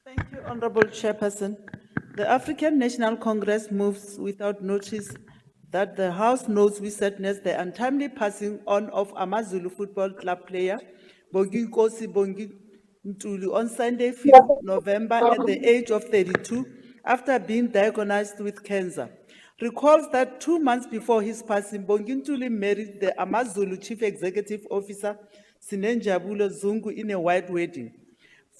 Thank you, Honorable Chairperson. The African National Congress moves without notice that the House notes with sadness the untimely passing on of AmaZulu Football Club player Bongi Nkosi Bongi Ntuli on Sunday, 5th November, at the age of 32, after being diagnosed with cancer. Recalls that 2 months before his passing, Bongi Ntuli married the AmaZulu Chief Executive Officer Sinenjabulo Zungu in a white wedding.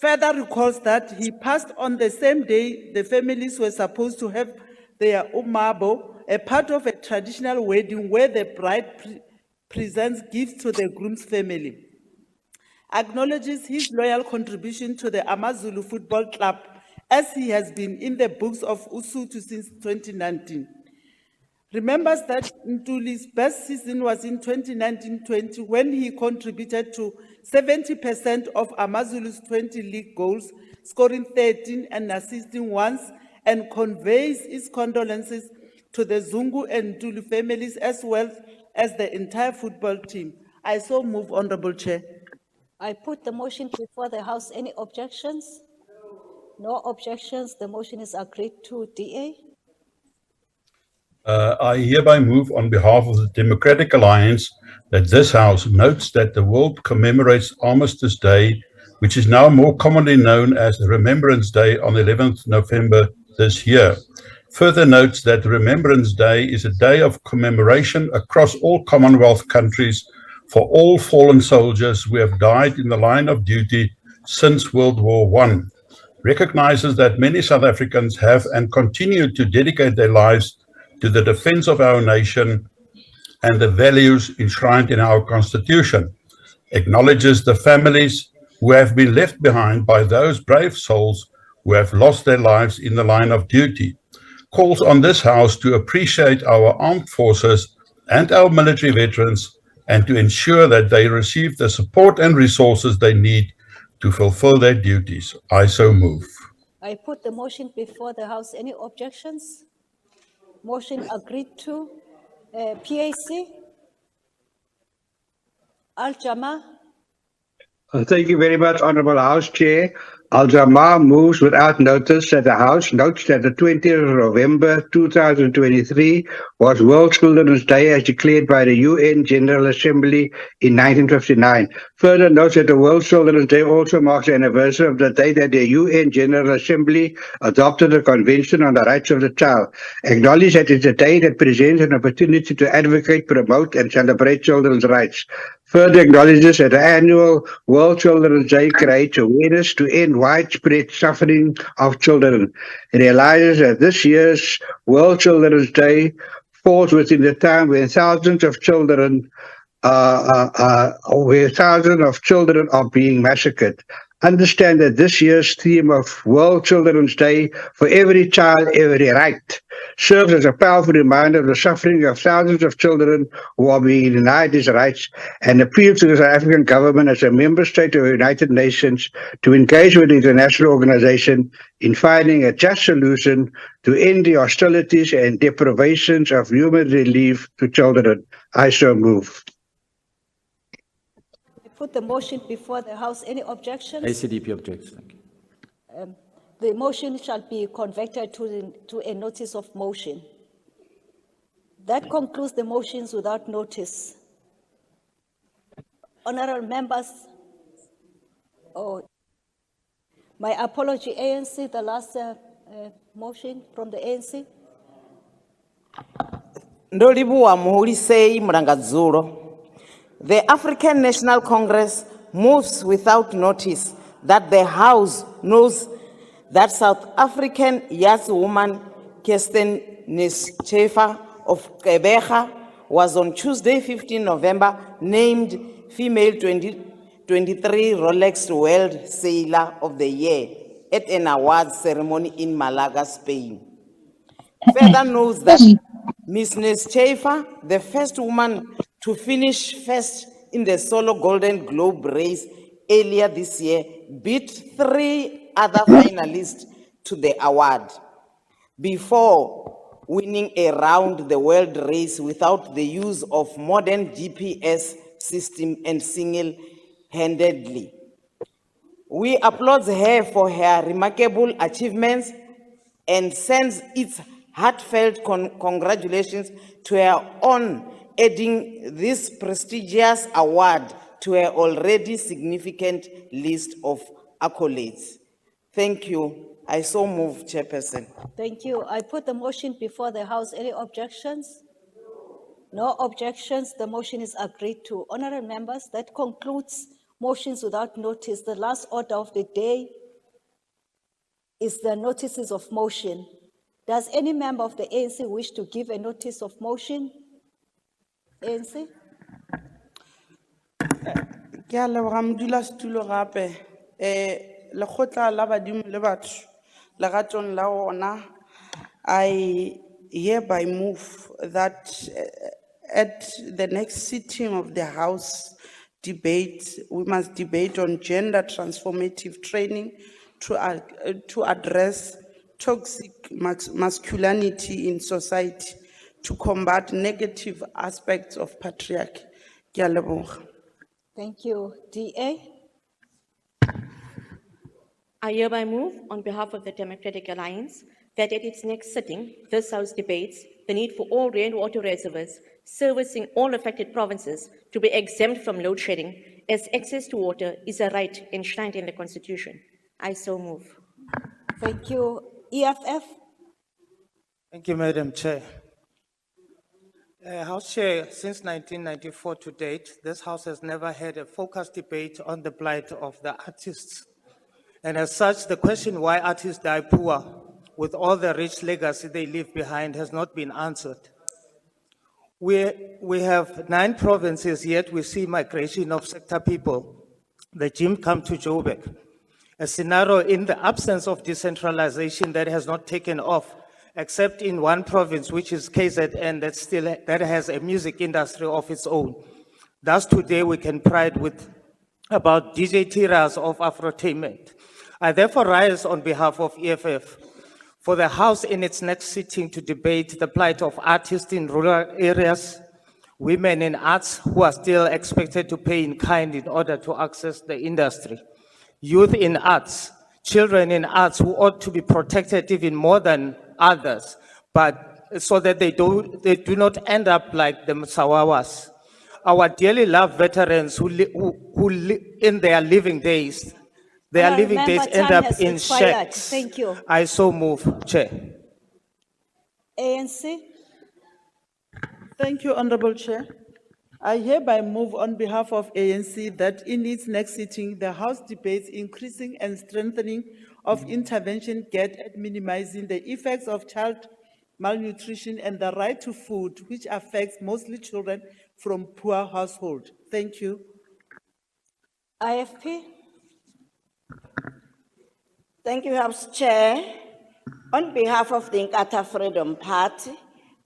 Further recalls that he passed on the same day the families were supposed to have their umabo, a part of a traditional wedding where the bride presents gifts to the groom's family. Acknowledges his loyal contribution to the AmaZulu Football Club, as he has been in the books of Usutu since 2019. Remembers that Ntuli's best season was in 2019-20 when he contributed to 70% of AmaZulu's 20 league goals, scoring 13 and assisting once, and conveys his condolences to the Zungu and Ntuli families as well as the entire football team. I so move, Honorable Chair. I put the motion before the House. Any objections? No objections. The motion is agreed to. DA. I hereby move on behalf of the Democratic Alliance that this House notes that the world commemorates Armistice Day, which is now more commonly known as Remembrance Day, on 11th November this year. Further notes that Remembrance Day is a day of commemoration across all Commonwealth countries for all fallen soldiers who have died in the line of duty since World War I. Recognizes that many South Africans have and continue to dedicate their lives to the defense of our nation and the values enshrined in our Constitution. Acknowledges the families who have been left behind by those brave souls who have lost their lives in the line of duty. Calls on this House to appreciate our armed forces and our military veterans and to ensure that they receive the support and resources they need to fulfill their duties. I so move. I put the motion before the House. Any objections? Motion agreed to. PAC. Al-Jama. Thank you very much, Honorable House Chair. Al-Jama moves without notice that the House notes that the 20th of November 2023 was World Children's Day as declared by the UN General Assembly in 1959. Further notes that the World Children's Day also marks the anniversary of the day that the UN General Assembly adopted the Convention on the Rights of the Child. Acknowledge that it's a day that presents an opportunity to advocate, promote, and celebrate children's rights. Further acknowledges that the annual World Children's Day creates awareness to end widespread suffering of children. It realizes that this year's World Children's Day falls within the time when thousands of children where thousands of children are being massacred. Understand that this year's theme of World Children's Day, for every child, every right, serves as a powerful reminder of the suffering of thousands of children who are being denied these rights, and appeals to the South African government as a member state of the United Nations to engage with the international organization in finding a just solution to end the hostilities and deprivations of human relief to children. I so move. Put the motion before the House. Any objections? ACDP objects. Thank you. The motion shall be converted to a notice of motion. That concludes the motions without notice. Honorable members, my apology, ANC, the last motion from the ANC. Ndolibuwa Muhulisei Mrangadzulo. The African National Congress moves without notice that the House knows that South African young woman Kirsten Nischafer of Quebec was on Tuesday, 15 November, named Female 2023 Rolex World Sailor of the Year at an awards ceremony in Malaga, Spain. Further knows that Ms. Nischafer, the first woman to finish first in the solo Golden Globe race earlier this year, beat 3 other finalists to the award before winning a round the world race without the use of modern GPS system and single-handedly. We applaud her for her remarkable achievements and sends its heartfelt congratulations to her on adding this prestigious award to her already significant list of accolades. Thank you. I so move, Chairperson. Thank you. I put the motion before the House. Any objections? No objections. The motion is agreed to. Honorable members, that concludes motions without notice. The last order of the day is the notices of motion. Does any member of the ANC wish to give a notice of motion? ANC? Ke a leboga modulasetulo gape lekgotla la badimo le batho legatong la ona. I hereby move that at the next sitting of the House debate, we must debate on gender transformative training to address toxic masculinity in society, to combat negative aspects of patriarchy. Ke a leboga. Thank you. DA? I hereby move on behalf of the Democratic Alliance that at its next sitting, this House debates the need for all rainwater reservoirs servicing all affected provinces to be exempt from load shedding, as access to water is a right enshrined in the Constitution. I so move. Thank you. EFF? Thank you, Madam Chair. House Chair, since 1994 to date, this House has never had a focused debate on the plight of the artists. And as such, the question why artists die poor with all the rich legacy they leave behind has not been answered. We have 9 provinces, yet we see migration of sector people. The Jim come to Joburg. A scenario in the absence of decentralization that has not taken off, except in one province, which is KZN, that has a music industry of its own. Thus today we can pride with about DJ tiras of Afrotainment. I therefore rise on behalf of EFF for the House in its next sitting to debate the plight of artists in rural areas, women in arts who are still expected to pay in kind in order to access the industry, youth in arts, children in arts who ought to be protected even more than others, but so that they do not end up like the Msawawas. Our dearly loved veterans who in their living days, end up in shacks. Thank you. I so move, Chair. ANC? Thank you, Honorable Chair. I hereby move on behalf of ANC that in its next sitting, the House debates increasing and strengthening of intervention get at minimizing the effects of child malnutrition and the right to food, which affects mostly children from poor households. Thank you. IFP. Thank you, House Chair. On behalf of the Inkatha Freedom Party,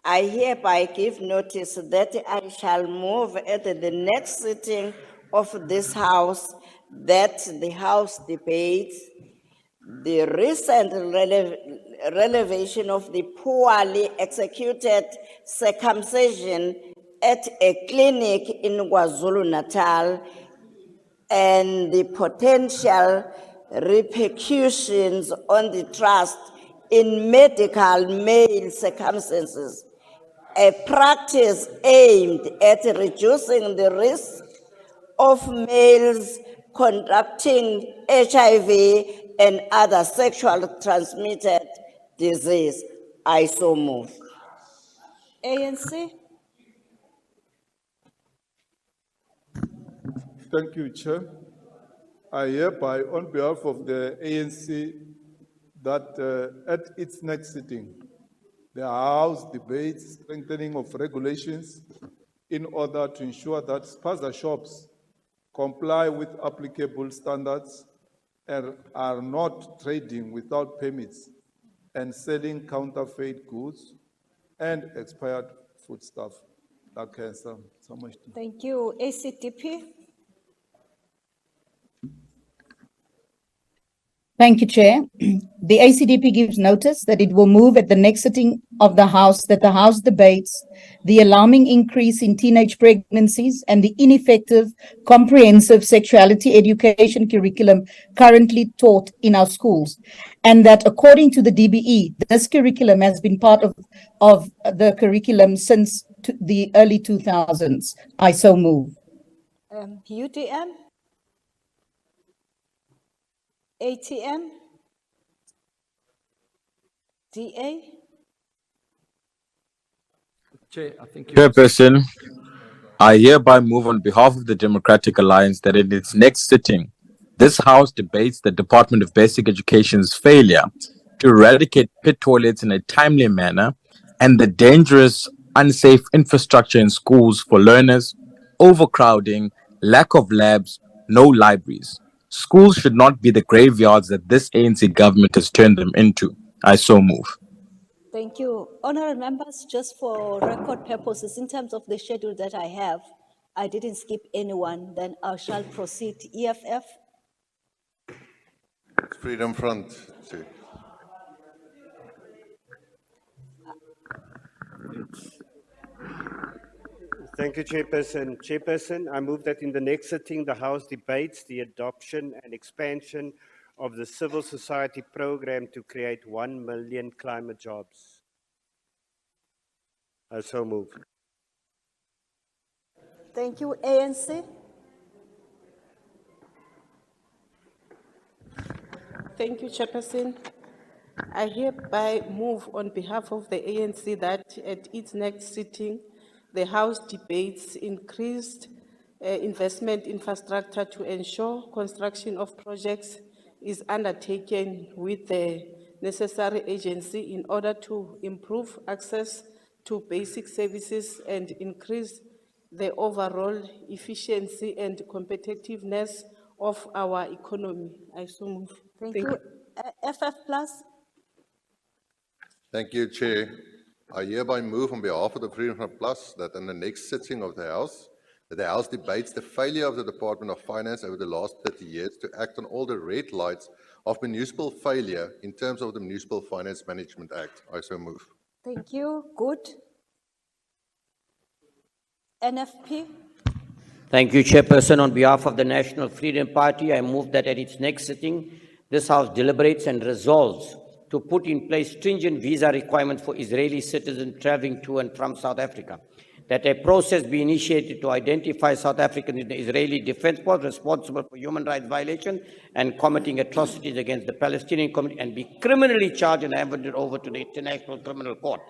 I hereby give notice that I shall move at the next sitting of this House that the House debates the recent revelation of the poorly executed circumcision at a clinic in KwaZulu-Natal and the potential repercussions on the trust in medical male circumstances, a practice aimed at reducing the risk of males contracting HIV and other sexually transmitted disease. I so move. ANC. Thank you, Chair. I hereby, on behalf of the ANC, that at its next sitting, the House debates strengthening of regulations in order to ensure that spaza shops comply with applicable standards and are not trading without permits and selling counterfeit goods and expired foodstuff. Thank you. ACDP. Thank you, Chair. The ACDP gives notice that it will move at the next sitting of the House that the House debates the alarming increase in teenage pregnancies and the ineffective comprehensive sexuality education curriculum currently taught in our schools. And that according to the DBE, this curriculum has been part of the curriculum since the early 2000s. I so move. UDM. ATM. DA. Chairperson, I hereby move on behalf of the Democratic Alliance that in its next sitting, this House debates the Department of Basic Education's failure to eradicate pit toilets in a timely manner and the dangerous, unsafe infrastructure in schools for learners, overcrowding, lack of labs, no libraries. Schools should not be the graveyards that this ANC government has turned them into. I so move. Thank you. Honorable members, just for record purposes, in terms of the schedule that I have, I didn't skip anyone, then I shall proceed. EFF. Freedom Front. Chair. Thank you, Chairperson. Chairperson, I move that in the next sitting, the House debates the adoption and expansion of the civil society program to create 1 million climate jobs. I so move. Thank you. ANC. Thank you, Chairperson. I hereby move on behalf of the ANC that at its next sitting, the House debates increased investment infrastructure to ensure construction of projects is undertaken with the necessary agency in order to improve access to basic services and increase the overall efficiency and competitiveness of our economy. I so move. Thank you. FF Plus. Thank you, Chair. I hereby move on behalf of the Freedom Front Plus that in the next sitting of the House, that the House debates the failure of the Department of Finance over the last 30 years to act on all the red lights of municipal failure in terms of the Municipal Finance Management Act. I so move. Thank you. Good. NFP. Thank you, Chairperson. On behalf of the National Freedom Party, I move that at its next sitting, this House deliberates and resolves to put in place stringent visa requirements for Israeli citizens traveling to and from South Africa, that a process be initiated to identify South Africans in the Israeli Defense Force responsible for human rights violations and committing atrocities against the Palestinian community and be criminally charged and handed over to the International Criminal Court,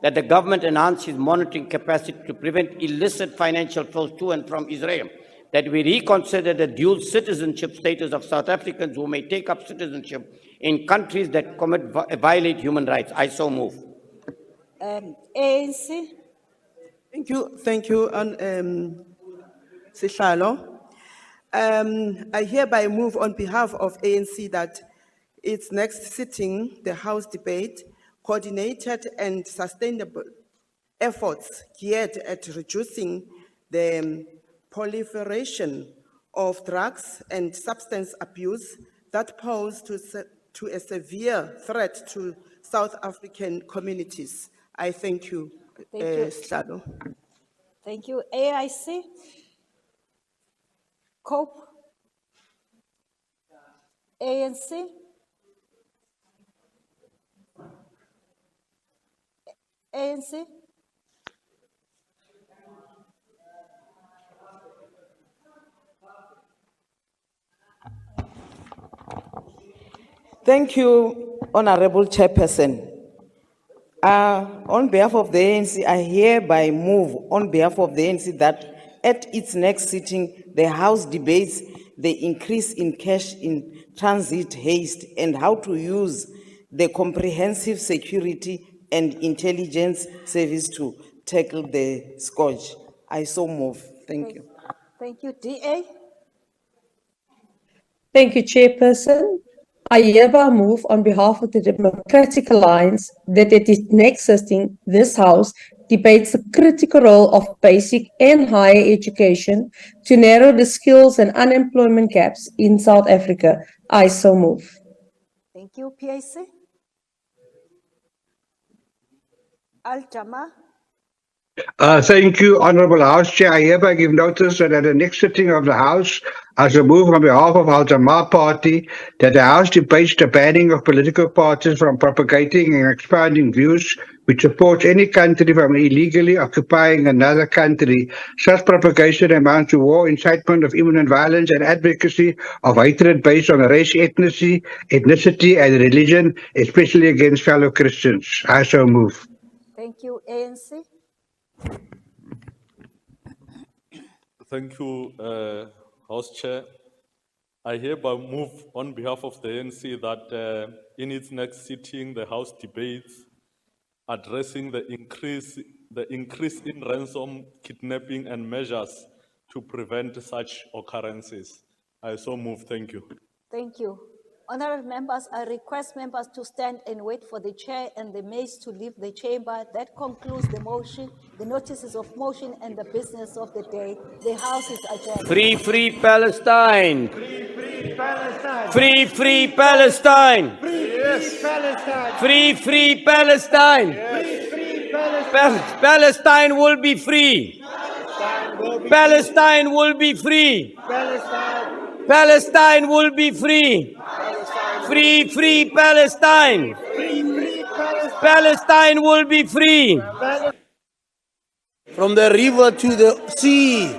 that the government enhance its monitoring capacity to prevent illicit financial flows to and from Israel, that we reconsider the dual citizenship status of South Africans who may take up citizenship in countries that violate human rights. I so move. ANC. Thank you, Sihlalo. I hereby move on behalf of ANC that its next sitting, the House debate, coordinated and sustainable efforts geared at reducing the proliferation of drugs and substance abuse that pose to a severe threat to South African communities. I thank you, Thank you. Sihlalo. Thank you. AIC? COPE? ANC? ANC? Thank you, Honorable Chairperson. On behalf of the ANC, I hereby move on behalf of the ANC that at its next sitting, the House debates the increase in cash in transit haste and how to use the comprehensive security and intelligence service to tackle the scourge. I so move. Thank you. Thank you. DA? Thank you, Chairperson. I hereby move on behalf of the Democratic Alliance that at its next sitting, this House debates the critical role of basic and higher education to narrow the skills and unemployment gaps in South Africa. I so move. Thank you. PAC? Al-Jama? Thank you, Honourable House Chair. I hereby give notice that at the next sitting of the House, as a move on behalf of Al Jamaa Party, that the House debates the banning of political parties from propagating and expanding views which supports any country from illegally occupying another country. Such propagation amounts to war, incitement of imminent violence, and advocacy of hatred based on race, ethnicity, and religion, especially against fellow Christians. I so move. Thank you. ANC? Thank you, House Chair. I hereby move on behalf of the ANC that in its next sitting, the House debates addressing the increase in ransom, kidnapping, and measures to prevent such occurrences. I so move. Thank you. Thank you. Honorable members, I request members to stand and wait for the chair and the maids to leave the chamber. That concludes the motion, the notices of motion, and the business of the day. The House is adjourned. Free, free Palestine. Free, free Palestine. Free, free Palestine. Free Palestine. Free, free Palestine. Free, free Palestine. Palestine will be free. Palestine will be free. Palestine will be free. Free, free Palestine. Free, free Palestine. Palestine will be free. From the river to the sea.